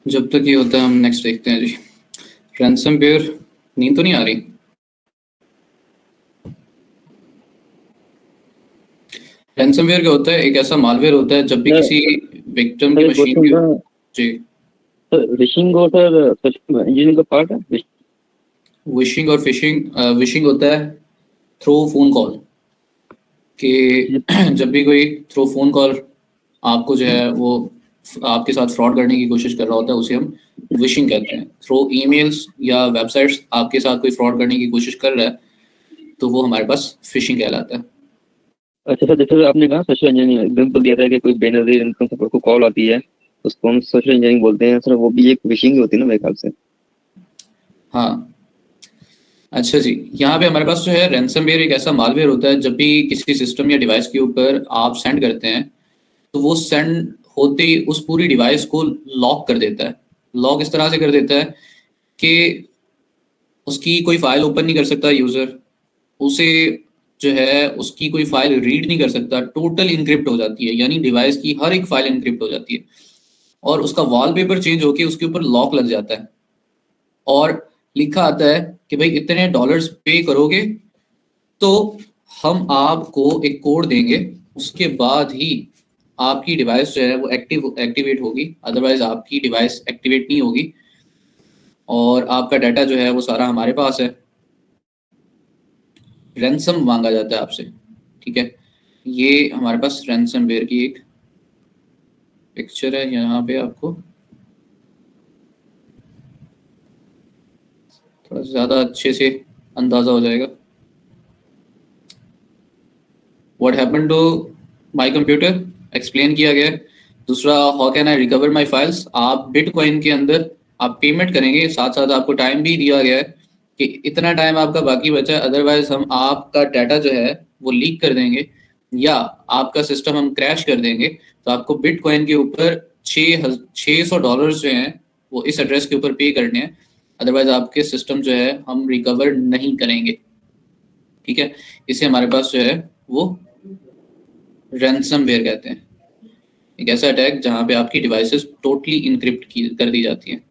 जब तक ये होता है हम नेक्स्ट देखते हैं जी। रैंसमवेयर, नींद तो नहीं आ रही? रैंसमवेयर क्या होता है? एक ऐसा मालवेयर होता है जब भी किसी विक्टिम की मशीन की जी विशिंग और इंजीनियरिंग का पार्ट है। विशिंग और फिशिंग। विशिंग होता है थ्रू फोन कॉल कि जब भी कोई थ्रू फोन कॉल आपको जो है वो आपके साथ फ्रॉड करने की कोशिश कर रहा होता है, उसे हम विशिंग कहते हैं। थ्रू ईमेल्स या वेबसाइट्स आपके साथ कोई फ्रॉड करने की कोशिश कर रहा है तो वो हमारे पास फिशिंग कहलाता है। अच्छा सर, जैसे आपने कहा सोशल इंजीनियरिंग एग्जांपल दिया था कि कोई बेनजीर इनकम सपोर्ट को कॉल आती है उसको हम सोशल इंजीनियरिंग बोलते हैं सर, वो भी एक विशिंग होती है ना मेरे ख्याल से। हाँ अच्छा जी, यहाँ पे हमारे पास जो है रैंसमवेयर एक ऐसा मालवेयर होता है जब भी किसी सिस्टम या डिवाइस के ऊपर आप सेंड करते हैं तो वो सेंड होते ही उस पूरी डिवाइस को लॉक कर देता है। लॉक इस तरह से कर देता है कि उसकी कोई फाइल ओपन नहीं कर सकता यूजर, उसे जो है उसकी कोई फाइल रीड नहीं कर सकता, टोटल इनक्रिप्ट हो जाती है, यानी डिवाइस की हर एक फाइल इनक्रिप्ट हो जाती है और उसका वॉलपेपर चेंज होके उसके ऊपर लॉक लग जाता है और लिखा आता है कि भाई इतने डॉलर्स पे करोगे तो हम आपको एक कोड देंगे, उसके बाद ही आपकी डिवाइस जो है वो एक्टिवेट होगी, अदरवाइज आपकी डिवाइस एक्टिवेट नहीं होगी और आपका डाटा जो है वो सारा हमारे पास है। रैंसम मांगा जाता है आपसे, ठीक है। ये हमारे पास रैंसमवेयर की एक पिक्चर है यहाँ पे, आपको थोड़ा ज़्यादा अच्छे से अंदाज़ा हो जाएगा। What happened to my computer explain किया गया है। दूसरा, how can I recover my files, आप बिटकॉइन के अंदर आप पेमेंट करेंगे, साथ साथ आपको टाइम भी दिया गया है कि इतना टाइम आपका बाकी बचा है, अदरवाइज हम आपका डाटा जो है वो लीक कर देंगे या आपका सिस्टम हम क्रैश कर देंगे। तो आपको बिटकॉइन के ऊपर $600 जो हैं वो इस एड्रेस के ऊपर पे करने हैं, अदरवाइज आपके सिस्टम जो है हम रिकवर नहीं करेंगे, ठीक है। इसे हमारे पास जो है वो रैंसमवेयर कहते हैं, एक ऐसा अटैक जहां पे आपकी डिवाइसेस टोटली इनक्रिप्ट कर दी जाती हैं।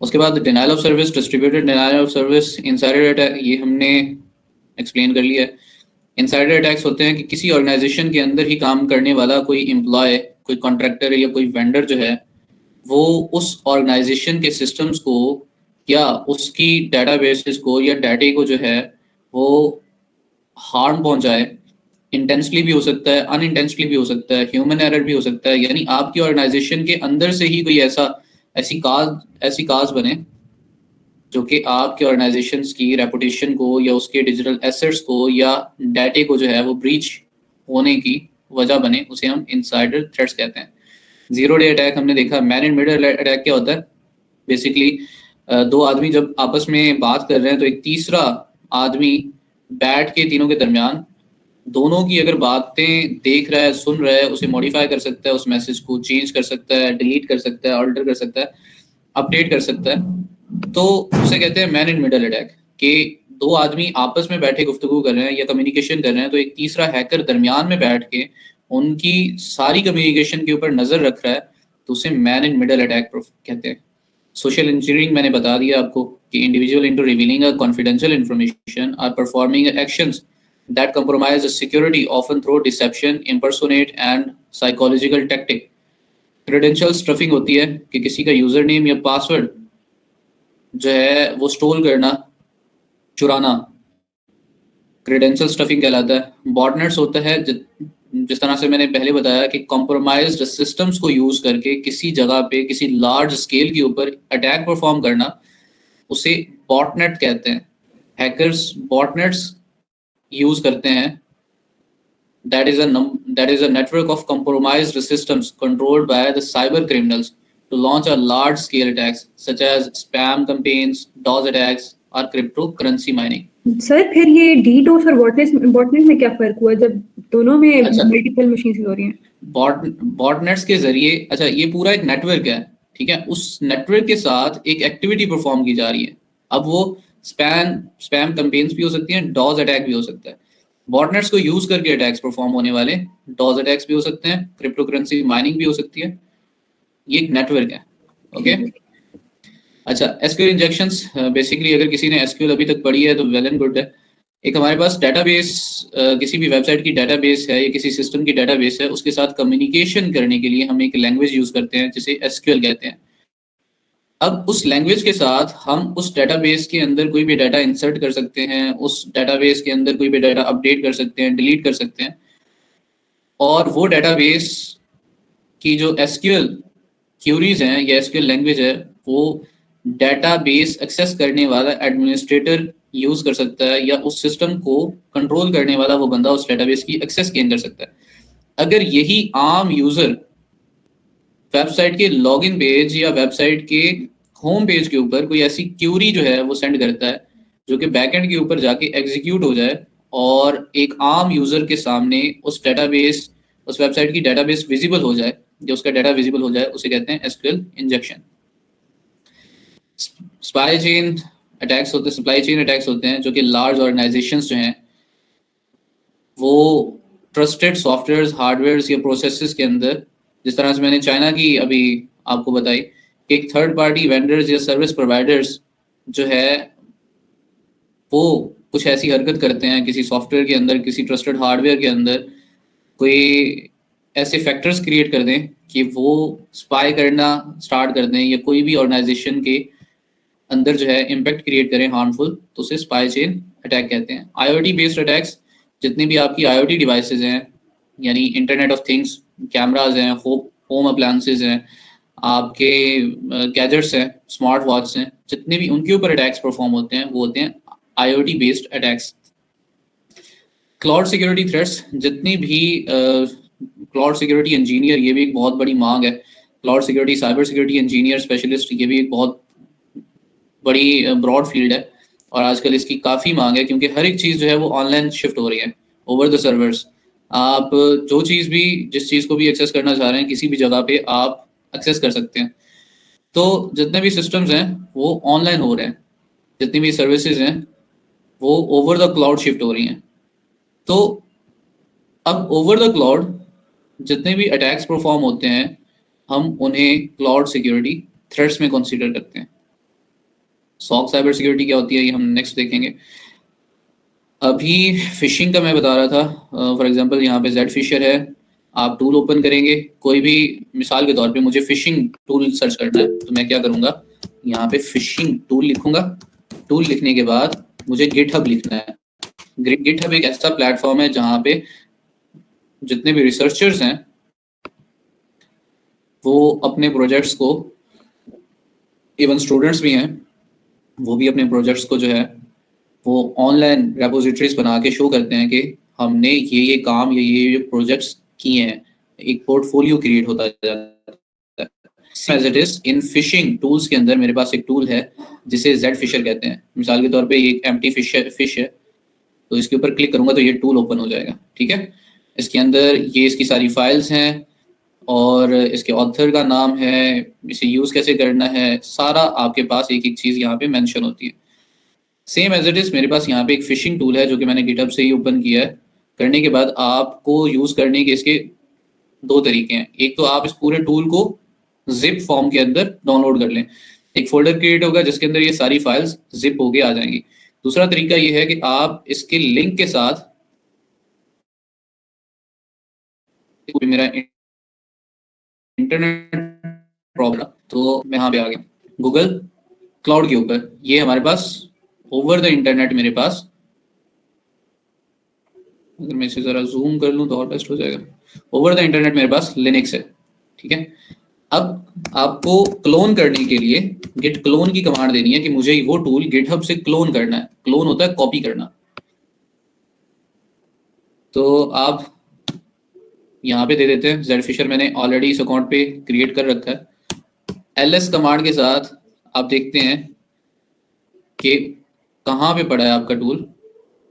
उसके बाद denial of service, distributed denial of service, insider attack, ये हमने एक्सप्लेन कर लिया है। इनसाइडर अटैक्स होते हैं कि किसी ऑर्गेनाइजेशन के अंदर ही काम करने वाला कोई एम्प्लॉय, कोई कॉन्ट्रैक्टर या कोई वेंडर जो है वो उस ऑर्गेनाइजेशन के सिस्टम्स को या उसकी डेटाबेसेस को या डाटे को जो है वो हार्म पहुंचाए। इंटेंशनली भी हो सकता है, अनइंटेंशनली भी हो सकता है, ह्यूमन एरर भी हो सकता है, यानी आपकी ऑर्गेनाइजेशन के अंदर से ही कोई ऐसी काज बने जो कि आपके ऑर्गेनाइजेशन की रेपुटेशन को या उसके डिजिटल एसेट्स को या डाटे को जो है वो ब्रीच होने की वजह बने, उसे हम इनसाइडर थ्रेट्स कहते हैं। जीरो डे अटैक हमने देखा। मैन इन मिडल अटैक क्या होता है? बेसिकली दो आदमी जब आपस में बात कर रहे हैं तो एक तीसरा आदमी बैठ के तीनों के दरमियान दोनों की अगर बातें देख रहा है, सुन रहा है, उसे मॉडिफाई कर सकता है, उस मैसेज को चेंज कर सकता है, डिलीट कर सकता है, ऑल्टर कर सकता है, अपडेट कर सकता है, तो उसे कहते हैं मैन इन मिडल अटैक। कि दो आदमी आपस में बैठे गुफ्तगू कर रहे हैं या कम्युनिकेशन कर रहे हैं, तो एक तीसरा हैकर दरमियान में बैठ के उनकी सारी कम्युनिकेशन के ऊपर नजर रख रहा है, तो उसे मैन इन मिडल अटैक कहते हैं। सोशल इंजीनियरिंग मैंने बता दिया आपको कि individual into revealing a confidential information or performing actions that compromise the security often through deception, impersonate and psychological tactic. Credential stuffing होती है कि किसी का यूजर नेम या पासवर्ड जो है वो स्टोल करना, चुराना, क्रेडेंशियल स्टफिंग कहलाता है। बॉटनेट्स होता है जिस तरह से मैंने पहले बताया कि कॉम्प्रोमाइज्ड सिस्टम्स को यूज करके किसी जगह पे किसी लार्ज स्केल के ऊपर अटैक परफॉर्म करना, उसे बॉटनेट कहते हैं। हैकर्स बॉटनेट्स यूज करते हैं। that is a network of compromised systems controlled by the cyber criminals to launch a large scale attacks such as spam campaigns, DOS attacks or cryptocurrency mining. Sir फिर ये डीडोस और बॉटनेट में क्या फर्क हुआ जब दोनों में मल्टीपल मशीन्स हो रही हैं? बॉटनेट्स के जरिए, अच्छा ये पूरा एक नेटवर्क है, ठीक है, उस नेटवर्क के साथ एक एक्टिविटी परफॉर्म की जा रही है। अब वो स्पैम कैंपेन्स भी हो सकती हैं, डॉज अटैक भी हो सकता है। बॉटनेट्स को यूज करके अटैक्स परफॉर्म होने वाले डॉज अटैक्स भी हो सकते हैं, क्रिप्टोकरेंसी माइनिंग भी हो सकती है। ये एक नेटवर्क है, ओके। अच्छा, एसक्यूएल इंजेक्शंस, बेसिकली अगर किसी ने एसक्यूएल अभी तक पढ़ी है तो वेल एंड गुड है। एक हमारे पास डेटाबेस, किसी भी वेबसाइट की डेटाबेस है या किसी सिस्टम की डेटाबेस है, उसके साथ कम्युनिकेशन करने के लिए हम एक लैंग्वेज यूज करते हैं जिसे एसक्यूएल कहते हैं। अब उस लैंग्वेज के साथ हम उस डेटाबेस के अंदर कोई भी डाटा इंसर्ट कर सकते हैं, उस डेटाबेस के अंदर कोई भी डाटा अपडेट कर सकते हैं, डिलीट कर सकते हैं, और वो डेटाबेस की जो एसक्यूएल क्यूरीज हैं या एसक्यूएल लैंग्वेज है वो डेटाबेस एक्सेस करने वाला एडमिनिस्ट्रेटर यूज कर सकता है, या उस सिस्टम को कंट्रोल करने वाला वो बंदा उस डेटाबेस की एक्सेस गेन कर सकता है। अगर यही आम यूजर वेबसाइट के लॉगिन पेज या वेबसाइट के होम पेज के ऊपर कोई ऐसी क्यूरी जो है वो सेंड करता है जो कि बैकएंड के ऊपर जाके एग्जीक्यूट हो जाए और एक आम यूजर के सामने उस डेटाबेस, उस वेबसाइट की डेटाबेस विजिबल हो जाए, जो उसका डाटा विजिबल हो जाए, उसे कहते हैं SQL injection. Supply chain attacks होते हैं, सप्लाई चेन अटैक्स होते हैं जो कि लार्ज ऑर्गेनाइजेशंस जो हैं वो ट्रस्टेड सॉफ्टवेयर, हार्डवेयर या प्रोसेसेस के अंदर, जिस तरह से मैंने चाइना की अभी आपको बताई कि एक थर्ड पार्टी वेंडर्स या सर्विस प्रोवाइडर्स जो है वो कुछ ऐसी हरकत करते हैं किसी सॉफ्टवेयर के अंदर, किसी ट्रस्टेड हार्डवेयर के अंदर, कोई ऐसे फैक्टर्स क्रिएट कर दें कि वो स्पाई करना स्टार्ट कर दें या कोई भी ऑर्गेनाइजेशन के अंदर जो है इम्पैक्ट क्रिएट करें हार्मफुल, तो उसे स्पाई चेन अटैक कहते हैं। आईओटी बेस्ड अटैक्स, जितनी भी आपकी आईओटी डिवाइसेज हैं, यानी इंटरनेट ऑफ थिंग्स, कैमराज हैं, होम अप्लायंसेज हैं, आपके गैजेट्स हैं, स्मार्ट वॉच हैं, जितने भी उनके ऊपर अटैक्स परफॉर्म होते हैं वो होते हैं IoT based attacks. Cloud security threats, जितनी भी क्लाउड सिक्योरिटी इंजीनियर, ये भी एक बहुत बड़ी मांग है। Cloud security, cyber security engineer specialist, ये भी एक बहुत बड़ी ब्रॉड फील्ड है और आजकल इसकी काफ़ी मांग है क्योंकि हर एक चीज़ जो है वो ऑनलाइन शिफ्ट हो रही है ओवर द सर्वर्स। आप जो चीज़ भी, जिस चीज़ को भी एक्सेस करना चाह रहे हैं किसी भी जगह पे आप एक्सेस कर सकते हैं। तो जितने भी सिस्टम्स हैं वो ऑनलाइन हो रहे हैं, जितनी भी सर्विसेज हैं वो ओवर द क्लाउड शिफ्ट हो रही हैं। तो अब ओवर द क्लाउड जितने भी अटैक्स परफॉर्म होते हैं हम उन्हें क्लाउड सिक्योरिटी थ्रेट्स में कंसीडर करते हैं। सॉक साइबर सिक्योरिटी क्या होती है ये हम नेक्स्ट देखेंगे। अभी फिशिंग का मैं बता रहा था, फॉर एग्जांपल यहाँ पे जेड फिशर है, आप टूल ओपन करेंगे, कोई भी मिसाल के तौर पे मुझे फिशिंग टूल सर्च करना है तो मैं क्या करूँगा, यहाँ पे फिशिंग टूल लिखूंगा। टूल लिखने के बाद मुझे गिटहब लिखना है। गिटहब एक ऐसा प्लेटफॉर्म है जहाँ पे जितने भी रिसर्चर्स हैं वो अपने प्रोजेक्ट्स को, इवन स्टूडेंट्स भी हैं, वो भी अपने प्रोजेक्ट्स को जो है वो ऑनलाइन रेपोजिटरीज बना के शो करते हैं कि हमने ये काम या ये प्रोजेक्ट्स किए हैं। एक पोर्टफोलियो क्रिएट होता जाता है। As it is in phishing tools के अंदर मेरे पास एक टूल है जिसे जेड फिशर कहते हैं। मिसाल के तौर पे ये एक एम्प्टी फिश है, तो इसके ऊपर क्लिक करूंगा तो ये टूल ओपन हो जाएगा। ठीक है, इसके अंदर ये इसकी सारी फाइल्स हैं और इसके ऑथर का नाम है, इसे यूज कैसे करना है, सारा आपके पास एक एक चीज यहाँ पे मेंशन होती है। सेम एज इट इज मेरे पास यहाँ पे एक फिशिंग टूल है जो कि मैंने गिटहब से ही ओपन किया है। करने के बाद आपको यूज करने के इसके दो तरीके हैं। एक तो आप इस पूरे टूल को जिप फॉर्म के अंदर डाउनलोड कर लें, एक फोल्डर क्रिएट होगा जिसके अंदर ये सारी फाइल्स जिप होके आ जाएंगी। दूसरा तरीका ये है कि आप इसके लिंक के साथ, मेरा इंटरनेट प्रॉब्लम, तो मैं यहाँ पे आ गया गूगल क्लाउड के ऊपर। ये हमारे पास ओवर द इंटरनेट मेरे पास, अगर मैं इसे जरा जूम कर लूँ तो और बेस्ट हो जाएगा। ओवर द इंटरनेट मेरे पास लिनक्स है। ठीक है, अब आपको क्लोन करने के लिए गिट क्लोन की कमांड देनी है कि मुझे वो टूल गिटहब से क्लोन करना है। क्लोन होता है कॉपी करना। तो आप यहाँ पे दे देते हैं जेड फिशर, मैंने ऑलरेडी इस अकाउंट पे क्रिएट कर रखा है। ls कमांड के साथ आप देखते हैं कि कहाँ पे पड़ा है आपका टूल।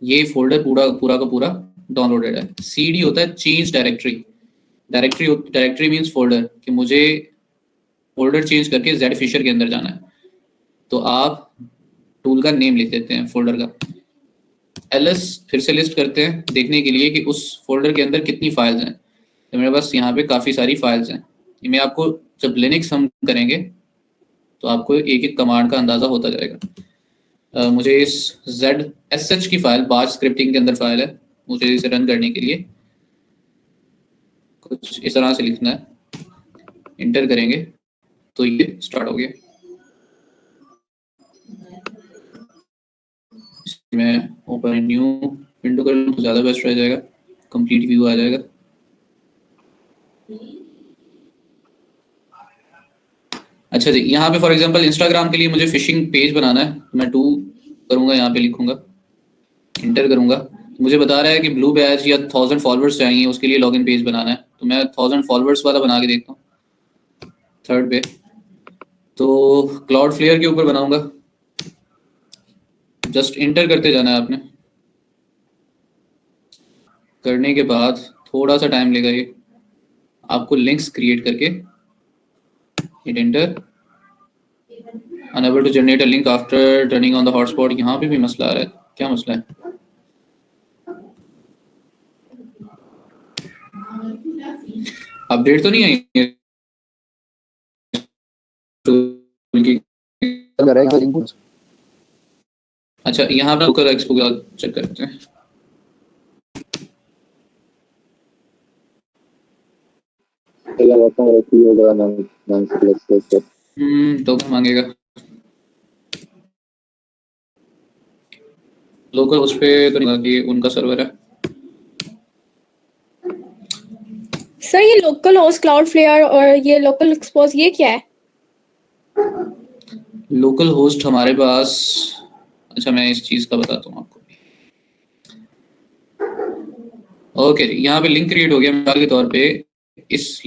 ये फोल्डर पूरा का पूरा डाउनलोडेड है। cd होता है change directory. Directory means folder, कि मुझे फोल्डर चेंज करके जेड फिशर के अंदर जाना है। तो आप टूल का नेम लिख देते हैं फोल्डर का। ls फिर से लिस्ट करते हैं देखने के लिए कि उस फोल्डर के अंदर कितनी फाइल्स हैं। तो मेरे पास यहाँ पे काफ़ी सारी फाइल्स हैं। ये मैं आपको जब लिनक्स हम करेंगे तो आपको एक एक कमांड का अंदाज़ा होता जाएगा। मुझे इस ZSH की फाइल बाश स्क्रिप्टिंग के अंदर फाइल है, मुझे इसे रन करने के लिए कुछ इस तरह से लिखना है। इंटर करेंगे तो ये स्टार्ट हो गया। मैं ओपन न्यू विंडो कर लूँ तो ज़्यादा बेस्ट रह जाएगा, कंप्लीट व्यू आ जाएगा। अच्छा जी, यहाँ पे फॉर एग्जांपल इंस्टाग्राम के लिए मुझे फिशिंग पेज बनाना है, मैं टू करूँगा, यहाँ पे लिखूंगा, इंटर करूँगा। मुझे बता रहा है कि ब्लू बैच या 1000 फॉलोअर्स चाहिए, उसके लिए लॉगिन पेज बनाना है। तो मैं 1000 फॉलोअर्स वाला बना के देखता हूँ थर्ड पे। तो क्लाउड फ्लेयर के ऊपर बनाऊंगा, जस्ट इंटर करते जाना है आपने। करने के बाद थोड़ा सा टाइम लेगा ये, आपको लिंक्स क्रिएट करके hit enter. Unable to generate a link after turning on the hotspot. यहाँ पे भी मसला आ रहा है, क्या मसला है? अपडेट तो नहीं आई? अच्छा, यहाँ पे लोकल एक्सपो का चेक करते हैं। टोकन मांगेगा। लोकल उस पे तो नहीं कि उनका सर्वर है। सर ये लोकल होस्ट क्लाउडफ्लेयर और ये लोकल एक्सपोज ये क्या है? लोकल होस्ट हमारे पास, अच्छा मैं इस चीज का बताता हूँ आपको। ओके, यहाँ पे लिंक क्रिएट हो गया मिसाल के तौर पे, इस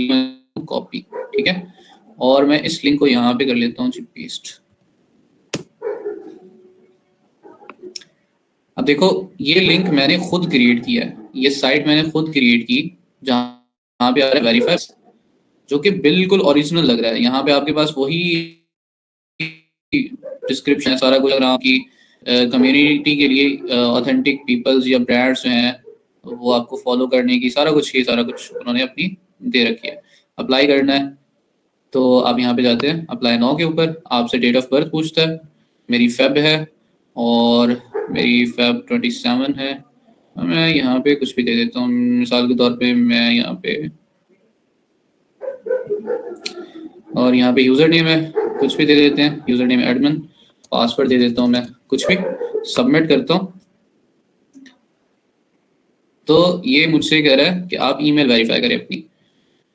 कॉपी, ठीक है, और मैं इस लिंक को यहाँ पे कर लेता हूँ जी पेस्ट। अब देखो ये लिंक मैंने खुद क्रिएट किया है, ये साइट मैंने खुद क्रिएट की, जहाँ पे आ रहा है वेरीफाई, जो कि बिल्कुल ओरिजिनल लग रहा है। यहाँ पे आपके पास वही डिस्क्रिप्शन है सारा कुछ, अगर आपकी कम्युनिटी के लिए ऑथेंटिक पीपल्स या ब्रांड्स हैं वो आपको फॉलो करने की सारा कुछ उन्होंने अपनी दे रखी है। अप्लाई करना है तो आप यहाँ पे जाते हैं अप्लाई नाउ के ऊपर, आपसे डेट ऑफ बर्थ पूछता है, मेरी फेब है और मेरी फेब 27 है। मैं यहाँ पे कुछ भी दे देता हूँ, मिसाल के तौर पे मैं यहाँ पे, और यहाँ पे यूज़र नेम है, कुछ भी दे देते हैं, यूज़र नेम एडमिन, पासवर्ड दे देता हूँ मैं कुछ भी, सबमिट करता हूँ। तो ये मुझसे कह रहा है कि आप ईमेल वेरीफाई करें अपनी,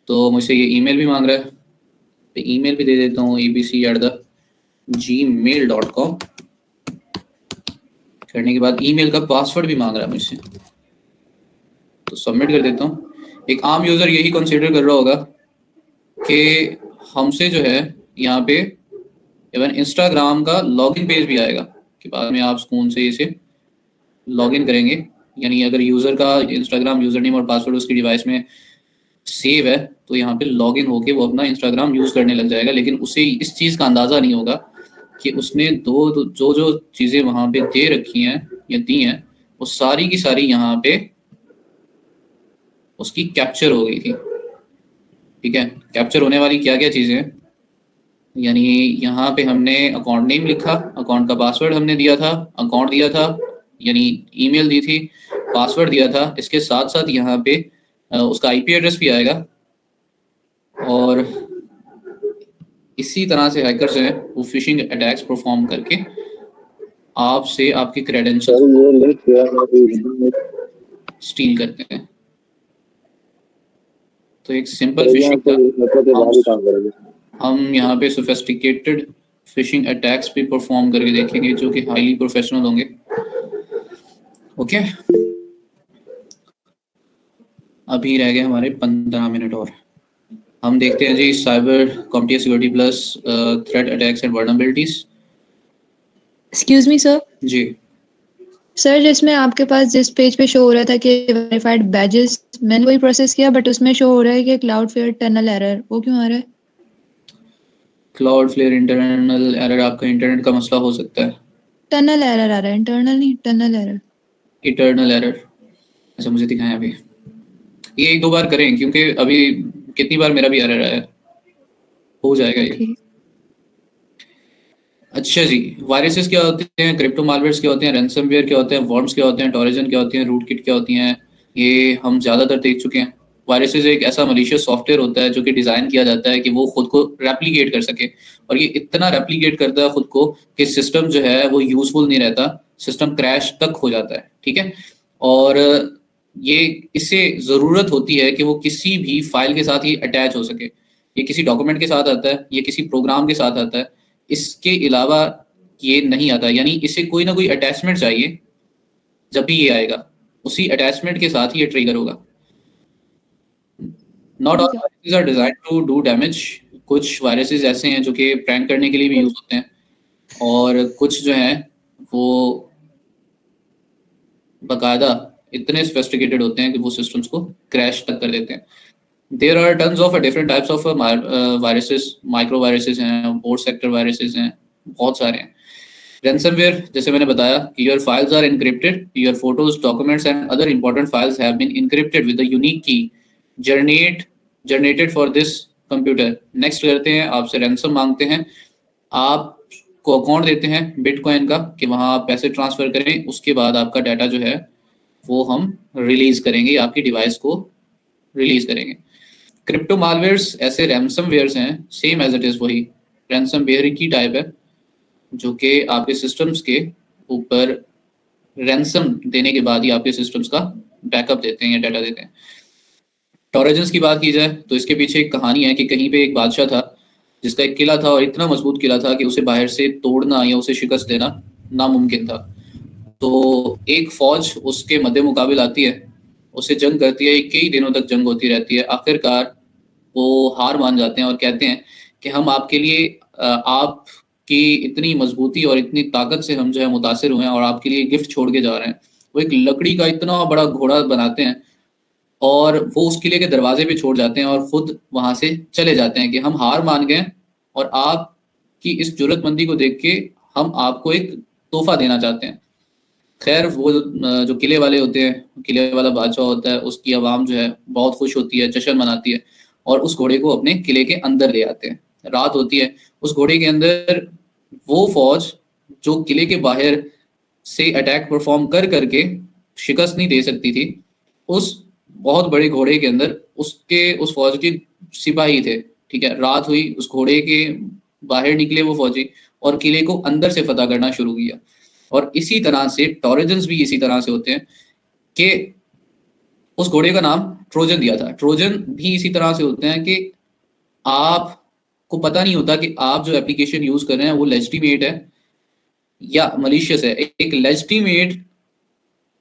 तो मुझसे ये ईमेल भी मांग रहा है, तो ईमेल भी दे देता हूँ abc@gmail.com। करने के बाद ईमेल का पासवर्ड भी मांग रहा है मुझसे, तो सबमिट कर देता हूँ। एक आम यूज़र यही कंसीडर कर रहा होगा कि हमसे जो है यहाँ पे इवन इंस्टाग्राम का लॉगिन पेज भी आएगा कि बाद में आप स्कूल से इसे लॉगिन करेंगे, यानी अगर यूज़र का इंस्टाग्राम यूज़र नेम और पासवर्ड उसकी डिवाइस में सेव है तो यहाँ पे लॉगिन होके वो अपना इंस्टाग्राम यूज़ करने लग जाएगा। लेकिन उसे इस चीज़ का अंदाज़ा नहीं होगा कि उसने जो चीज़ें वहाँ पे दे रखी हैं या दी हैं वो सारी की सारी यहाँ पे उसकी कैप्चर हो गई थी, ठीक है। कैप्चर होने वाली क्या क्या चीज़ें हैं, यानी यहाँ पे हमने अकाउंट नेम लिखा, अकाउंट का पासवर्ड हमने दिया था, अकाउंट दिया था यानी ईमेल दी थी, पासवर्ड दिया था, इसके साथ साथ यहाँ पे उसका आईपी एड्रेस भी आएगा। और इसी तरह से हैकर्स हैं वो फिशिंग अटैक्स परफॉर्म करके आपसे आपके क्रेडेंशियल स्टील करते हैं। तो एक सिंपल फिशिंग का हम यहाँ पे सोफिस्टिकेटेड फिशिंग अटैक्स भी परफॉर्म करके देखेंगे जो कि हाईली प्रोफेशनल होंगे। ओके, अभी रह गए हमारे 15 मिनट और हम देखते हैं जी cyber competitive security plus threat attacks and vulnerabilities. Excuse me sir. जी सर, जिसमें आपके पास जिस पेज पे शो हो रहा था कि वेरीफाइड बैजेस, मैंने वही प्रोसेस किया बट उसमें शो हो रहा है कि क्लाउडफ्लेयर टनल एरर, वो क्यों आ रहा है? क्लाउडफ्लेयर इंटरनल एरर, आपका इंटरनेट का मसला हो सकता है। टनल एरर आ रहा है, इंटरनल नहीं, टनल एरर। इंटरनल एरर, अच्छा मुझे दिखाएं अभी, ये एक दो बार करें क्योंकि अभी कितनी बार मेरा भी एरर आया, हो जाएगा ये। अच्छा जी, वायरसेस क्या होते हैं, क्रिप्टो मालवेयर्स क्या होते हैं, रैंसमवेयर क्या होते हैं, वॉर्म्स क्या होते हैं, टॉरिजन क्या होती हैं, रूटकिट क्या होती हैं, ये हम ज़्यादातर देख चुके हैं। वायरसेस एक ऐसा मलिशियस सॉफ्टवेयर होता है जो कि डिज़ाइन किया जाता है कि वो खुद को रेप्लिकेट कर सके, और ये इतना रेप्लिकेट करता है खुद को कि सिस्टम जो है वो यूजफुल नहीं रहता, सिस्टम क्रैश तक हो जाता है, ठीक है। और ये इससे ज़रूरत होती है कि वो किसी भी फाइल के साथ ही अटैच हो सके, ये किसी डॉक्यूमेंट के साथ आता है, ये किसी प्रोग्राम के साथ आता है, इसके अलावा ये नहीं आता, यानी इसे कोई ना कोई अटैचमेंट चाहिए। जब भी ये आएगा उसी अटैचमेंट के साथ ही ये ट्रिगर होगा। Not all viruses are designed to do damage, कुछ वायरसेस ऐसे हैं जो कि प्रैंक करने के लिए भी यूज होते हैं, और कुछ जो हैं वो बाकायदा इतने सोफिस्टिकेटेड होते हैं कि वो सिस्टम्स को क्रैश तक कर देते हैं। There are tons of different types of viruses, micro viruses हैं, बोर्ड सेक्टर वायरसेस हैं, बहुत सारे हैं। Ransomware, जैसे मैंने बताया कि your files are encrypted, your photos, documents and other important files have been encrypted with a unique key generated for this computer. Next करते हैं, आपसे ransom मांगते हैं, आपको अकाउंट देते हैं बिटकॉइन का कि वहां आप पैसे ट्रांसफर करें, उसके बाद आपका डाटा जो है वो हम रिलीज करेंगे, आपकी डिवाइस को रिलीज करेंगे। क्रिप्टो मालवेयर्स ऐसे रैंसमवेयर्स हैं, सेम एज इट इज वही रैंसमवेयर की टाइप है, जो कि आपके सिस्टम्स के ऊपर रैंसम देने के बाद ही आपके सिस्टम्स का बैकअप देते हैं या डाटा देते हैं। टॉरेजेंस की बात की जाए तो इसके पीछे एक कहानी है कि कहीं पे एक बादशाह था जिसका एक किला था और इतना मजबूत किला था कि उसे बाहर से तोड़ना या उसे शिकस्त देना नामुमकिन था। तो एक फौज उसके मद्दे मुकाबिल आती है, उससे जंग करती है, कई दिनों तक जंग होती रहती है। आखिरकार वो हार मान जाते हैं और कहते हैं कि हम आपके लिए आपकी इतनी मजबूती और इतनी ताकत से हम जो है मुतासिर हुए हैं और आपके लिए गिफ्ट छोड़ के जा रहे हैं। वो एक लकड़ी का इतना बड़ा घोड़ा बनाते हैं और वो उस किले के दरवाजे पे छोड़ जाते हैं और खुद वहां से चले जाते हैं कि हम हार मान गए और आपकी इस जुर्रतमंदी को देख के हम आपको एक तोहफा देना चाहते हैं। खैर वो जो किले वाले होते हैं, किले वाला बादशाह होता है, उसकी आवाम जो है बहुत खुश होती है, जश्न मनाती है और उस घोड़े को अपने किले के अंदर ले आते हैं। रात होती है, उस घोड़े के अंदर वो फौज जो किले के बाहर से अटैक परफॉर्म कर करके शिकस्त नहीं दे सकती थी, उस बहुत बड़े घोड़े के अंदर उस फौज के सिपाही थे। ठीक है, रात हुई, उस घोड़े के बाहर निकले वो फौजी और किले को अंदर से फतह करना शुरू किया। और इसी तरह से टॉरेजेंस भी इसी तरह से होते हैं कि उस घोड़े का नाम ट्रोजन दिया था। ट्रोजन भी इसी तरह से होते हैं कि आपको पता नहीं होता कि आप जो एप्लीकेशन यूज कर रहे हैं वो लेजिटिमेट है या मलिशियस है। एक लेजिटिमेट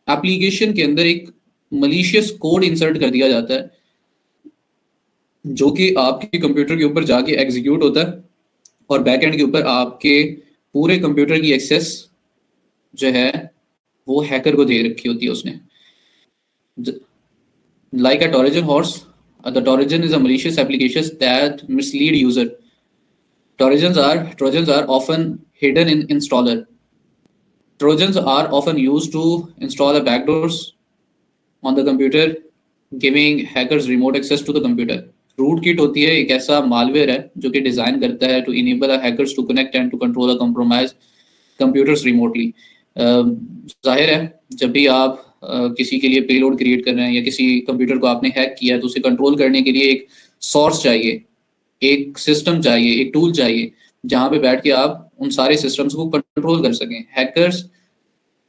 एप्लीकेशन के अंदर एक मलिशियस कोड इंसर्ट कर दिया जाता है जो कि आपके कंप्यूटर के ऊपर जाके एग्जीक्यूट होता है और बैकएंड के ऊपर आपके पूरे कंप्यूटर की एक्सेस जो है वो हैकर को दे रखी होती है उसने। Like a Trojan horse, the Trojan is a malicious application that mislead user. Trojans are often hidden in installer. Trojans are often used to install a backdoors on the computer, giving hackers remote access to the computer. Rootkit होती है एक ऐसा मालवेयर है जो कि डिजाइन करता है to enable a hackers to connect and to control a compromised computers remotely. जाहिर है जब भी आप किसी के लिए पेलोड क्रिएट कर रहे हैं या किसी कंप्यूटर को आपने हैक किया है तो उसे कंट्रोल करने के लिए एक सोर्स चाहिए, एक सिस्टम चाहिए, एक टूल चाहिए जहां पे बैठ के आप उन सारे सिस्टम्स को कंट्रोल कर सकें। हैकर्स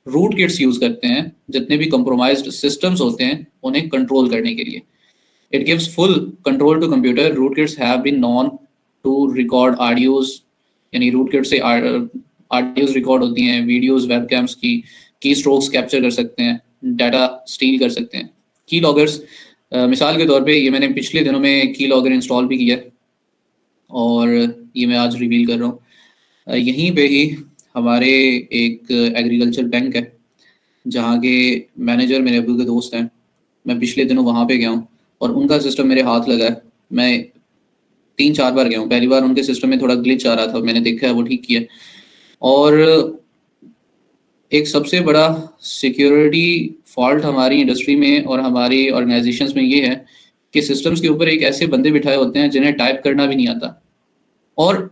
रूट किट्स यूज करते हैं जितने भी कंप्रोमाइज्ड सिस्टम्स होते हैं उन्हें कंट्रोल करने के लिए। It gives full control to computer. Rootkits have been known to record audios, यानी रूट किट से ऑडियोज रिकॉर्ड होती हैं, वीडियोज, वेबकैम्स की स्ट्रोक्स कैप्चर कर सकते हैं, डाटा स्टील कर सकते हैं। की लॉगर्स, मिसाल के तौर पे ये मैंने पिछले दिनों में की लॉगर इंस्टॉल भी किया और ये मैं आज रिवील कर रहा हूँ। यहीं पे ही हमारे एक एग्रीकल्चर बैंक है जहाँ के मैनेजर मेरे अब्बू के दोस्त हैं। मैं पिछले दिनों वहाँ पे गया हूँ और उनका सिस्टम मेरे हाथ लगा है। मैं 3-4 बार गया हूँ। पहली बार उनके सिस्टम में थोड़ा ग्लिच आ रहा था, मैंने देखा है, वो ठीक किया। और एक सबसे बड़ा सिक्योरिटी फॉल्ट हमारी इंडस्ट्री में और हमारी ऑर्गेनाइजेशंस में ये है कि सिस्टम्स के ऊपर एक ऐसे बंदे बिठाए होते हैं जिन्हें टाइप करना भी नहीं आता। और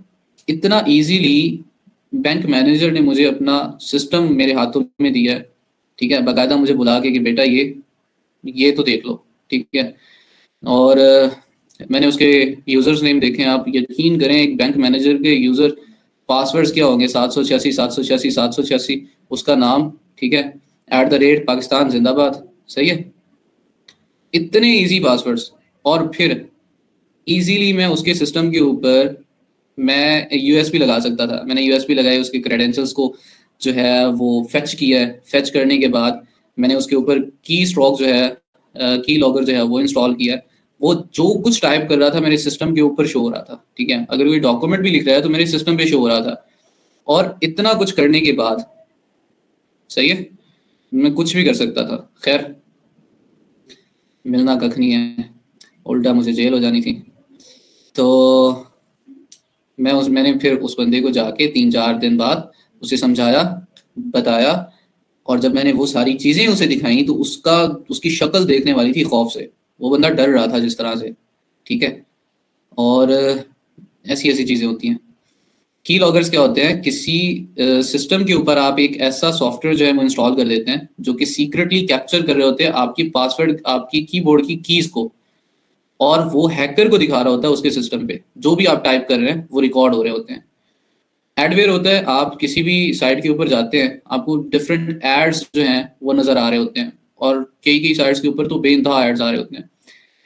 इतना इजीली बैंक मैनेजर ने मुझे अपना सिस्टम मेरे हाथों में दिया है, ठीक है, बाकायदा मुझे बुला के कि बेटा ये तो देख लो, ठीक है। और मैंने उसके यूजर्स नेम देखे हैं। आप यकीन करें एक बैंक मैनेजर के यूजर पासवर्ड्स क्या होंगे, 786 उसका नाम, ठीक है, @पाकिस्तान जिंदाबाद, सही है। इतने इजी पासवर्ड्स। और फिर इजीली मैं उसके सिस्टम के ऊपर मैं यूएसपी लगा सकता था। मैंने यूएसपी लगाई, उसके क्रेडेंशियल्स को जो है वो फेच किया है। फेच करने के बाद मैंने उसके ऊपर की स्ट्रोक जो है, की लॉगर जो है वो इंस्टॉल किया। वो जो कुछ टाइप कर रहा था मेरे सिस्टम के ऊपर शो हो रहा था, ठीक है। अगर कोई डॉक्यूमेंट भी लिख रहा है तो मेरे सिस्टम पे शो हो रहा था। और इतना कुछ करने के बाद, सही है, मैं कुछ भी कर सकता था। खैर मिलना कख नहीं है, उल्टा मुझे जेल हो जानी थी। तो मैंने फिर उस बंदे को जाके 3-4 दिन बाद उसे समझाया, बताया, और जब मैंने वो सारी चीजें उसे दिखाई तो उसकी शक्ल देखने वाली थी खौफ से। वो बंदा डर रहा था जिस तरह से, ठीक है। और ऐसी चीजें होती हैं। की लॉगर्स क्या होते हैं, किसी सिस्टम के ऊपर आप एक ऐसा सॉफ्टवेयर जो है वो इंस्टॉल कर देते हैं जो कि सीक्रेटली कैप्चर कर रहे होते हैं आपकी पासवर्ड, आपकी कीबोर्ड की कीज को, और वो हैकर को दिखा रहा होता है उसके सिस्टम पे जो भी आप टाइप कर रहे हैं वो रिकॉर्ड हो रहे होते हैं। एडवेयर होता है, आप किसी भी साइट के ऊपर जाते हैं, आपको डिफरेंट एड्स जो हैं वो नजर आ रहे होते हैं, और कई साइट्स के ऊपर तो बेइंतहा एड्स आ रहे होते हैं।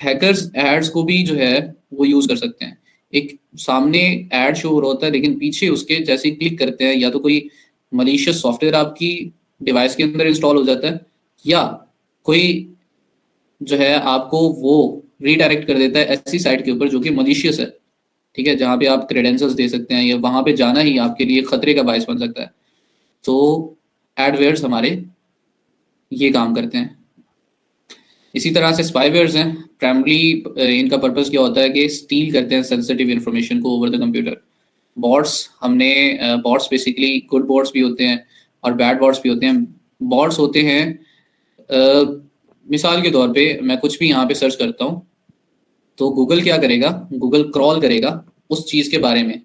हैकर्स एड्स को भी जो है वो यूज कर सकते हैं। एक सामने एड शो हो रहा होता है, लेकिन पीछे उसके जैसे ही क्लिक करते हैं या तो कोई मलिशियस सॉफ्टवेयर आपकी डिवाइस के अंदर इंस्टॉल हो जाता है, या कोई जो है आपको वो रीडायरेक्ट कर देता है ऐसी साइट के ऊपर जो कि मलिशियस है, ठीक है, जहाँ पे आप क्रेडेंशियल्स दे सकते हैं, या वहां पे जाना ही आपके लिए खतरे का बायस बन सकता है। तो एडवेयर्स हमारे ये काम करते हैं। इसी तरह से स्पाईवेयर्स हैं, प्राइमरली इनका पर्पस क्या होता है कि स्टील करते हैं सेंसिटिव इन्फॉर्मेशन को ओवर द कंप्यूटर। बॉट्स, हमने बॉट्स बेसिकली गुड बॉट्स भी होते हैं और बैड बॉट्स भी होते हैं। बॉट्स होते हैं मिसाल के तौर पे मैं कुछ भी यहाँ पे सर्च करता हूँ तो गूगल क्या करेगा, गूगल क्रॉल करेगा उस चीज के बारे में।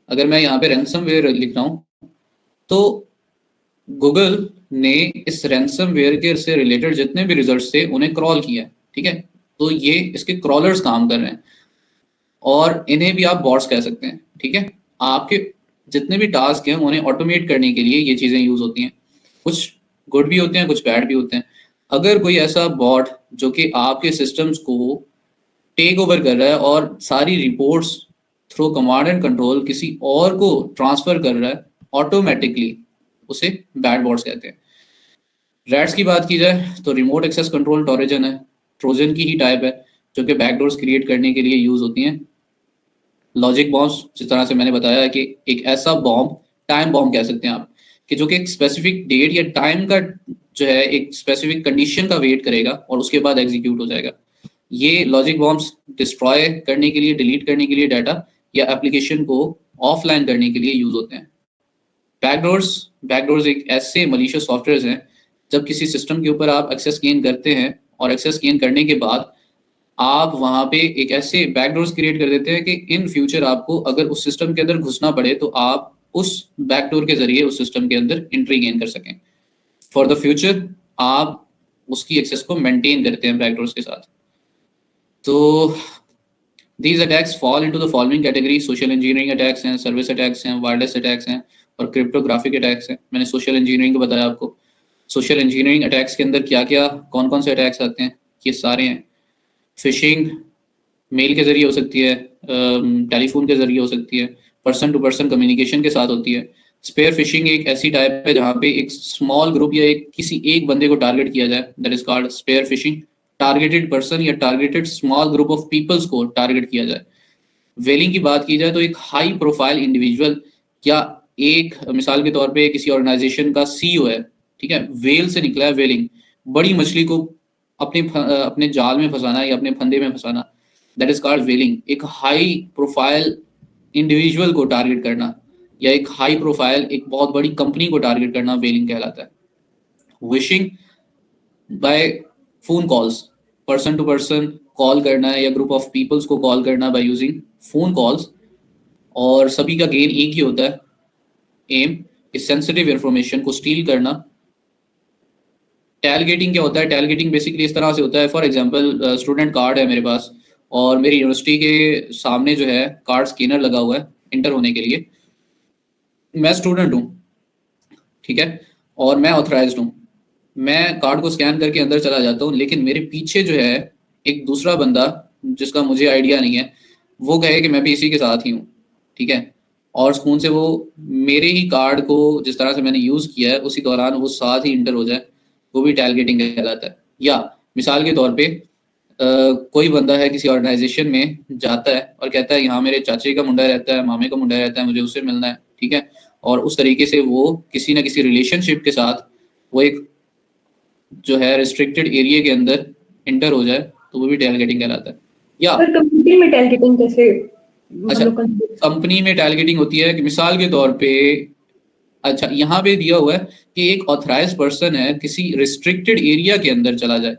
अगर मैं यहाँ पे रैंसमवेयर लिख रहा हूँ तो गूगल ने इस रैंसमवेयर के से रिलेटेड जितने भी रिजल्ट्स थे उन्हें क्रॉल किया है, ठीक है। तो ये इसके क्रॉलर्स काम कर रहे हैं और इन्हें भी आप बॉट्स कह सकते हैं, ठीक है। आपके जितने भी टास्क हैं उन्हें ऑटोमेट करने के लिए ये चीजें यूज होती हैं। कुछ गुड भी होते हैं, कुछ बैड भी होते हैं। अगर कोई ऐसा बॉट जो कि आपके सिस्टम्स को टेक ओवर कर रहा है और सारी reports through command and control किसी और को ट्रांसफर कर रहा है ऑटोमेटिकली, उसे बैड बॉट्स कहते हैं। रैट्स की बात की जाए तो रिमोट एक्सेस कंट्रोल ट्रोजन है, ट्रोजन की ही टाइप है जो कि बैकडोर्स क्रिएट करने के लिए यूज होती हैं। लॉजिक बॉम्ब्स, जिस तरह से मैंने बताया कि एक ऐसा बॉम्ब, टाइम बॉम्ब कह सकते हैं आप, कि जो कि एक स्पेसिफिक डेट या टाइम का जो है एक स्पेसिफिक कंडीशन का वेट करेगा और उसके बाद एग्जीक्यूट हो जाएगा। ये लॉजिक बॉम्ब्स डिस्ट्रॉय करने के लिए, डिलीट करने के लिए डाटा या एप्लीकेशन को ऑफलाइन करने के लिए यूज होते हैं। बैकडोर्स एक ऐसे मलिशियस सॉफ्टवेयर हैं जब किसी सिस्टम के ऊपर आप एक्सेस गेन करते हैं और एक्सेस गेन करने के बाद आप वहां पे एक ऐसे बैकडोर्स क्रिएट कर देते हैं कि इन फ्यूचर आपको अगर उस सिस्टम के अंदर घुसना पड़े तो आप उस बैकडोर के जरिए उस सिस्टम के अंदर एंट्री गेन कर सकें। फॉर द फ्यूचर आप उसकी एक्सेस को मेंटेन करते हैं बैकडोर्स के साथ। तो these attacks fall into the following category: social engineering attacks हैं, सर्विस अटैक्स हैं, वायरलेस अटैक्स हैं और क्रिप्टोग्राफिक अटैक्स हैं। मैंने सोशल इंजीनियरिंग को बताया आपको। सोशल इंजीनियरिंग अटैक्स के अंदर क्या क्या कौन कौन से अटैक्स आते हैं, ये सारे हैं। फिशिंग मेल के जरिए हो सकती है, टेलीफोन के जरिए हो सकती है, पर्सन टू पर्सन कम्युनिकेशन के साथ होती है। स्पेयर फिशिंग एक ऐसी टाइप है जहाँ पे एक स्मॉल ग्रुप या किसी एक बंदे को टारगेट किया जाए, that is called spear phishing. Targeted person या targeted small group of peoples को टारगेट किया जाए। वेलिंग की बात की जाए तो एक हाई प्रोफाइल इंडिविजुअल या एक मिसाल के तौर पे किसी ऑर्गेनाइजेशन का सीईओ है, ठीक है, वेल से निकला है वेलिंग, बड़ी मछली को अपने जाल में फंसाना या अपने फंदे में फंसाना, दैट इज कॉल्ड वेलिंग। एक हाई प्रोफाइल इंडिविजुअल को टारगेट करना या एक हाई प्रोफाइल एक बहुत बड़ी कंपनी को टारगेट करना वेलिंग कहलाता है। Vishing by phone calls, person to person call करना है या ग्रुप ऑफ पीपल्स को कॉल करना बाय यूजिंग फोन कॉल्स, और सभी का गेन एक ही होता है, एम इस सेंसिटिव इंफॉर्मेशन को स्टील करना। टैलगेटिंग क्या होता है? टैलगेटिंग बेसिकली इस तरह से होता है, फॉर एग्जांपल स्टूडेंट कार्ड है मेरे पास और मेरी यूनिवर्सिटी के सामने जो है कार्ड स्कैनर लगा हुआ है इंटर होने के लिए। मैं स्टूडेंट हूँ, ठीक है, और मैं ऑथराइज्ड हूँ। मैं कार्ड को स्कैन करके अंदर चला जाता हूँ, लेकिन मेरे पीछे जो है एक दूसरा बंदा जिसका मुझे आइडिया नहीं है, वो कहे कि मैं भी इसी के साथ ही हूँ, ठीक है, और स्कूल से वो मेरे ही कार्ड को जिस तरह से मैंने यूज किया है उसी दौरान वो साथ ही इंटर हो जाए, वो भी टैलगेटिंग कहलाता है। या मिसाल के तौर पे कोई बंदा है किसी ऑर्गेनाइजेशन में जाता है और कहता है यहाँ मेरे चाचे का मुंडा रहता है, मामे का मुंडा रहता है, मुझे उससे मिलना है, ठीक है, और उस तरीके से वो किसी ना किसी रिलेशनशिप के साथ वो एक जो है रिस्ट्रिक्टेड एरिया के अंदर इंटर हो जाए, तो वो भी टैलगेटिंग कहलाता है। या कंपनी में टैलगेटिंग कैसे? अच्छा, कंपनी में टैलगेटिंग होती है कि मिसाल के तौर पे, अच्छा यहाँ पे दिया हुआ है कि एक ऑथराइज्ड पर्सन है किसी रिस्ट्रिक्टेड एरिया के अंदर चला जाए,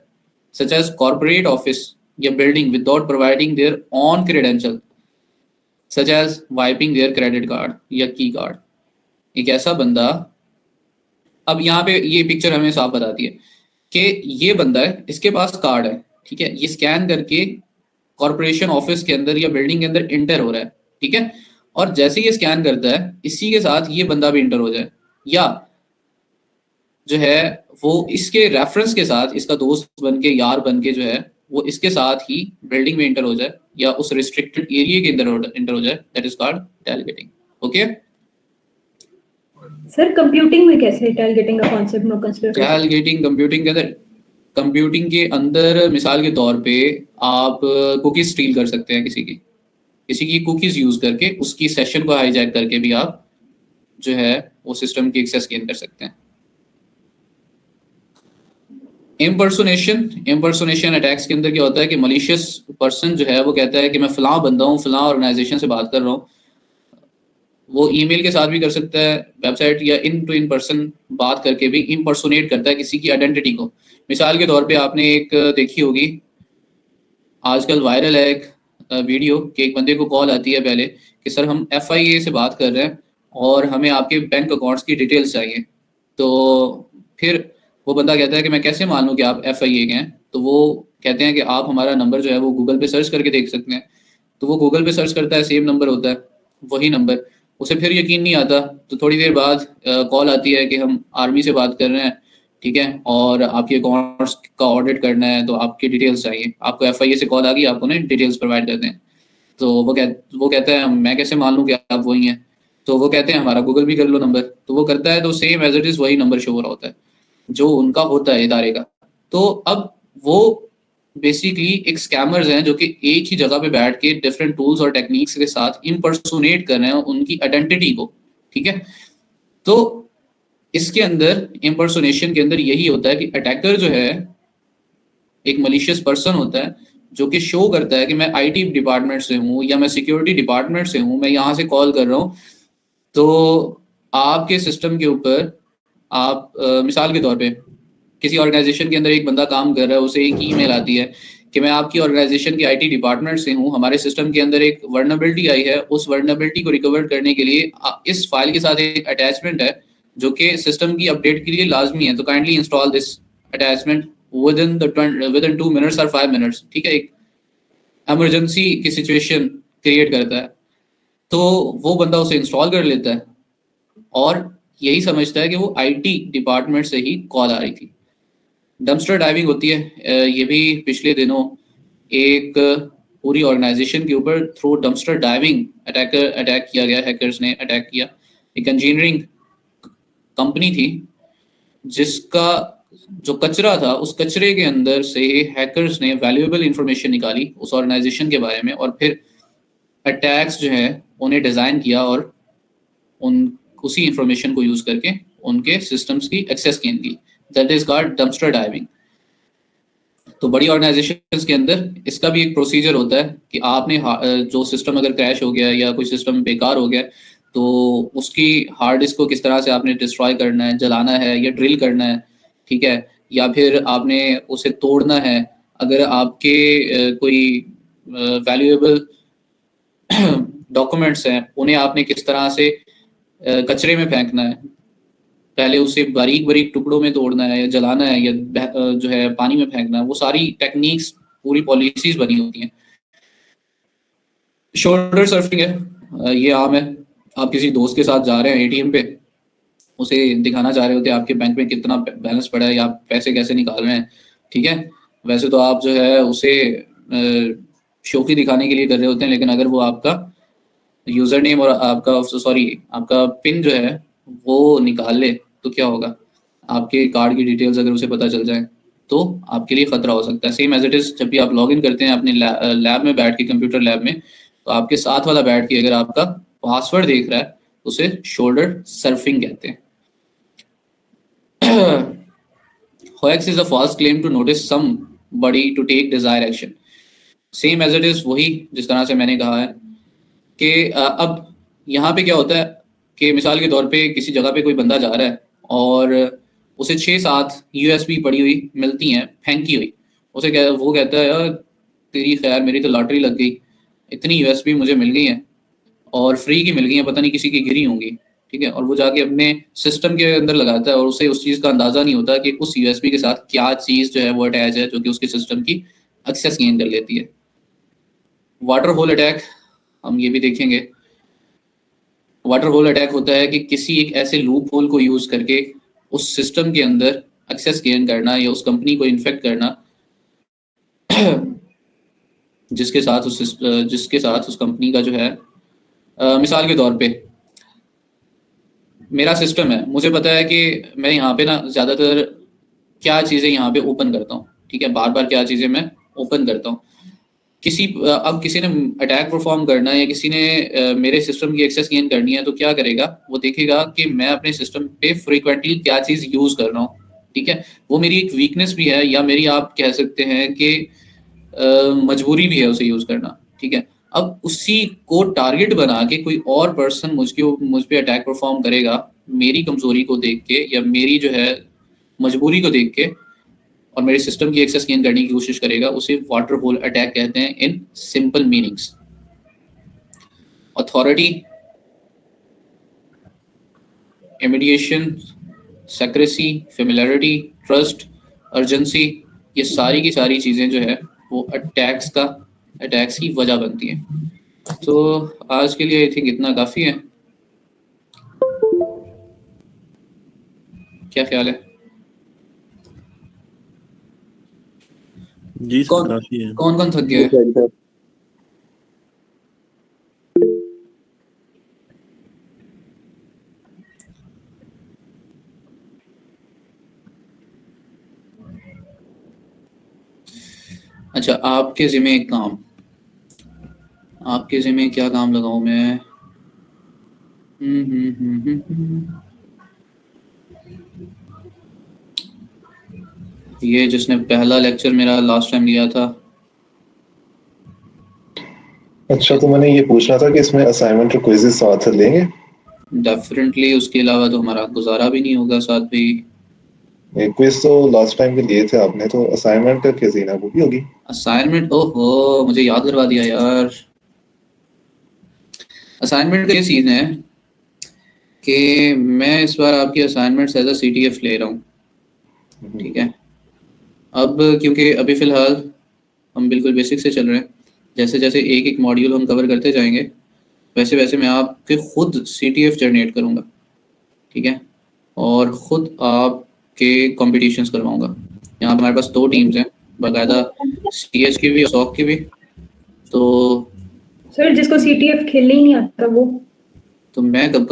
सच एज कॉर्पोरेट ऑफिस या building, without providing their own credential. Such as wiping their credit card या की कार्ड। एक ऐसा बंदा, अब यहाँ पे ये पिक्चर हमें साफ बताती है कि ये बंदा है, इसके पास कार्ड है, ठीक है, ये स्कैन करके कॉर्पोरेशन ऑफिस के अंदर या बिल्डिंग के अंदर इंटर हो रहा है, ठीक है, और जैसे ये स्कैन करता है इसी के साथ ये बंदा भी इंटर हो जाए, या जो है वो इसके रेफरेंस के साथ इसका दोस्त बन के, यार बन के जो है वो इसके साथ ही बिल्डिंग में इंटर हो जाए या उस रिस्ट्रिक्टेड एरिया के अंदर इंटर हो जाए, that is called tailgating. Okay sir computing में कैसे टैलगेटिंग का concept no consider? Tailgating computing के अंदर मिसाल के तौर पे आप कुकीज स्टील कर सकते हैं, किसी की कुकीज यूज करके उसकी सेशन को हाईजैक करके भी आप जो है वो सिस्टम की एक्सेस गेन कर सकते हैं। इम्पर्सोनेशन अटैक्स के अंदर क्या होता है कि मलिशियस पर्सन जो है वो कहता है कि मैं फलां बंदा हूँ, फलां ऑर्गेनाइजेशन से बात कर रहा हूँ। वो ईमेल के साथ भी कर सकता है, वेबसाइट या इन पर्सन बात करके भी इम्पर्सोनेट करता है किसी की आइडेंटिटी को। मिसाल के तौर पे आपने एक देखी होगी, आजकल वायरल है एक वीडियो कि एक बंदे को कॉल आती है पहले कि सर हम FIA से बात कर रहे हैं और हमें आपके बैंक अकाउंट्स की डिटेल्स चाहिए। तो फिर वो बंदा कहता है कि मैं कैसे मान लूँ कि आप FIA के हैं? तो वो कहते हैं कि आप हमारा नंबर जो है वो गूगल पे सर्च करके देख सकते हैं। तो वो गूगल पे सर्च करता है, सेम नंबर होता है, वही नंबर, उसे फिर यकीन नहीं आता। तो थोड़ी देर बाद कॉल आती है कि हम आर्मी से बात कर रहे हैं, ठीक है, और आपके अकाउंट्स का ऑडिट करना है, तो आपकी डिटेल्स चाहिए। आपको FIA से कॉल आ गई, आप उन्हें डिटेल्स प्रोवाइड करते हैं। तो वो कहता है मैं कैसे मान लूँ कि आप वही हैं? तो वो कहते हैं हमारा गूगल भी कर लो नंबर। तो वो करता है, तो सेम एज इट इज़ वही नंबर शो हो रहा होता है जो उनका होता है इदारे का। तो अब वो बेसिकली एक स्कैमर्स हैं जो कि एक ही जगह पे बैठ के डिफरेंट टूल्स और टेक्निक्स के साथ इम्पर्सोनेट कर रहे हैं उनकी आइडेंटिटी को, ठीक है। तो इसके अंदर इम्पर्सोनेशन के अंदर यही होता है कि अटैकर जो है एक मलिशियस पर्सन होता है जो कि शो करता है कि मैं IT डिपार्टमेंट से हूँ या मैं सिक्योरिटी डिपार्टमेंट से हूँ, मैं यहाँ से कॉल कर रहा हूँ। तो आपके सिस्टम के ऊपर आप मिसाल के तौर पे किसी ऑर्गेनाइजेशन के अंदर एक बंदा काम कर रहा है, उसे एक ईमेल आती है कि मैं आपकी ऑर्गेनाइजेशन के IT डिपार्टमेंट से हूँ, हमारे सिस्टम के अंदर एक वर्नबिलिटी आई है, उस वर्नबिलिटी को रिकवर करने के लिए इस फाइल के साथ एक अटैचमेंट है जो कि सिस्टम की अपडेट के लिए लाजमी है, तो kindly install this attachment within 2 minutes और 5 मिनट्स, ठीक है। एक इमरजेंसी की सिचुएशन क्रिएट करता है, तो वो बंदा उसे इंस्टॉल कर लेता है और यही समझता है कि वो IT डिपार्टमेंट से ही कॉल आ रही थी। डम्पस्टर डाइविंग होती है, ये भी पिछले दिनों एक पूरी ऑर्गेनाइजेशन के ऊपर थ्रू डम्पस्टर डाइविंग अटैक किया गया, हैकर्स ने अटैक किया। एक इंजीनियरिंग कंपनी थी जिसका जो कचरा था, उस कचरे के अंदर से हैकर्स ने वैल्यूएबल इंफॉर्मेशन निकाली उस ऑर्गेनाइजेशन के बारे में और फिर अटैक्स जो है उन्हें डिज़ाइन किया और उसी इंफॉर्मेशन को यूज करके उनके सिस्टम्स की एक्सेस गेन की। That is called dumpster diving. तो बड़ी ऑर्गेनाइजेशंस के अंदर इसका भी एक प्रोसीजर होता है कि आपने जो सिस्टम अगर क्रैश हो गया या कोई सिस्टम बेकार हो गया तो उसकी हार्ड डिस्क को किस तरह से आपने डिस्ट्रॉय करना है, जलाना है या ड्रिल करना है, ठीक है, या फिर आपने उसे तोड़ना है। अगर आपके कोई वैल्यूएबल डॉक्यूमेंट्स हैं उन्हें आपने किस तरह से कचरे में फेंकना है, पहले उसे बारीक बारीक टुकड़ों में तोड़ना है या जलाना है या जो है पानी में फेंकना है, वो सारी टेक्निक्स, पूरी पॉलिसीज बनी होती हैं। शोल्डर सर्फिंग है, ये आम है। आप किसी दोस्त के साथ जा रहे हैं ATM पे, उसे दिखाना चाह रहे होते हैं आपके बैंक में कितना बैलेंस पड़ा है या आप पैसे कैसे निकाल रहे हैं, ठीक है। वैसे तो आप जो है उसे शौकी दिखाने के लिए कर रहे होते हैं, लेकिन अगर वो आपका यूजर नेम और आपका पिन जो है वो निकाल ले तो क्या होगा, आपके कार्ड की डिटेल्स अगर उसे पता चल जाए तो आपके लिए खतरा हो सकता है। सेम एज इट इज जब भी आप लॉग इन करते हैं अपने लैब में बैठ के, कंप्यूटर लैब में, तो आपके साथ वाला बैठ के अगर आपका पासवर्ड देख रहा है तो उसे शोल्डर सर्फिंग कहते हैं। Hoax is a false claim to notice somebody to take desire action. Same as it is वही जिस तरह से मैंने कहा है कि अब यहाँ पे क्या होता है कि मिसाल के तौर पे किसी जगह पे कोई बंदा जा रहा है और उसे 6-7 USB पड़ी हुई मिलती हैं फेंकी हुई, वो कहता है यार तेरी खैर मेरी तो लॉटरी लग गई, इतनी USB मुझे मिल गई हैं, और फ्री की मिल गई हैं, पता नहीं किसी की गिरी होंगी, ठीक है, और वो जाके अपने सिस्टम के अंदर लगाता है और उसे उस चीज़ का अंदाज़ा नहीं होता कि उस यूएसबी के साथ क्या चीज़ जो है वो अटैच है जो कि उसके सिस्टम की एक्सेस गेन कर लेती है। वाटर होल अटैक हम ये भी देखेंगे। वाटर होल अटैक होता है कि किसी एक ऐसे लूप होल को यूज़ करके उस सिस्टम के अंदर एक्सेस गेन करना या उस कंपनी को इन्फेक्ट करना जिसके साथ उस कंपनी का जो है मिसाल के तौर पे मेरा सिस्टम है, मुझे पता है कि मैं यहाँ पे ना ज़्यादातर क्या चीज़ें यहाँ पे ओपन करता हूँ, ठीक है, बार बार क्या चीज़ें मैं ओपन करता हूँ। अब किसी ने अटैक परफॉर्म करना है या किसी ने मेरे सिस्टम की एक्सेस गेन करनी है तो क्या करेगा, वो देखेगा कि मैं अपने सिस्टम पे फ्रीक्वेंटली क्या चीज़ यूज़ कर रहा हूँ, ठीक है, वो मेरी एक वीकनेस भी है या मेरी आप कह सकते हैं कि मजबूरी भी है उसे यूज़ करना, ठीक है। अब उसी को टारगेट बना के कोई और पर्सन मुझ पे अटैक परफॉर्म करेगा मेरी कमजोरी को देख के या मेरी जो है मजबूरी को देख के और मेरे सिस्टम की एक्सेस गेन करने की कोशिश करेगा, उसे वाटर होल अटैक कहते हैं in simple meanings. Authority, intimidation, secrecy, familiarity, trust, urgency, ये सारी की सारी चीज़ें जो है वो अटैक्स की वजह बनती है। तो आज के लिए आई थिंक इतना काफ़ी है, क्या ख्याल है? जी सर, काफी है। कौन कौन थक गया है? अच्छा, आपके ज़िम्मे एक काम, आपके ज़िम्मे क्या काम लगाऊं मैं? ये जिसने पहला लेक्चर मेरा लास्ट टाइम लिया था। अच्छा, तो मैंने ये पूछना था कि इसमें असाइनमेंट और क्विज़ेस साथ लेंगे? डेफिनेटली, उसके अलावा तो हमारा गुजारा भी नहीं होगा साथ भी। क्विज तो लास्ट टाइम के लिए थे आपने, तो असाइनमेंट क्या सीन है, वो भी होगी? असाइनमेंट, ओहो मुझे याद करवा दिया यार। असाइनमेंट का ये सीन है कि मैं इस बार आपकी असाइनमेंट्स एज अ CTF ले रहा हूँ, ठीक है। अब क्योंकि अभी फ़िलहाल हम बिल्कुल बेसिक से चल रहे हैं, जैसे जैसे एक एक मॉड्यूल हम कवर करते जाएंगे वैसे वैसे मैं आपके खुद CTF जनरेट करूँगा, ठीक है, और ख़ुद आपके कॉम्पिटिशन्स करवाऊँगा। यहाँ हमारे पास 2 टीम्स हैं, बाकायदा CS की भी और SOC की भी। तो सर जिसको CTF खेलने ही नहीं आता वो, तो मैं कब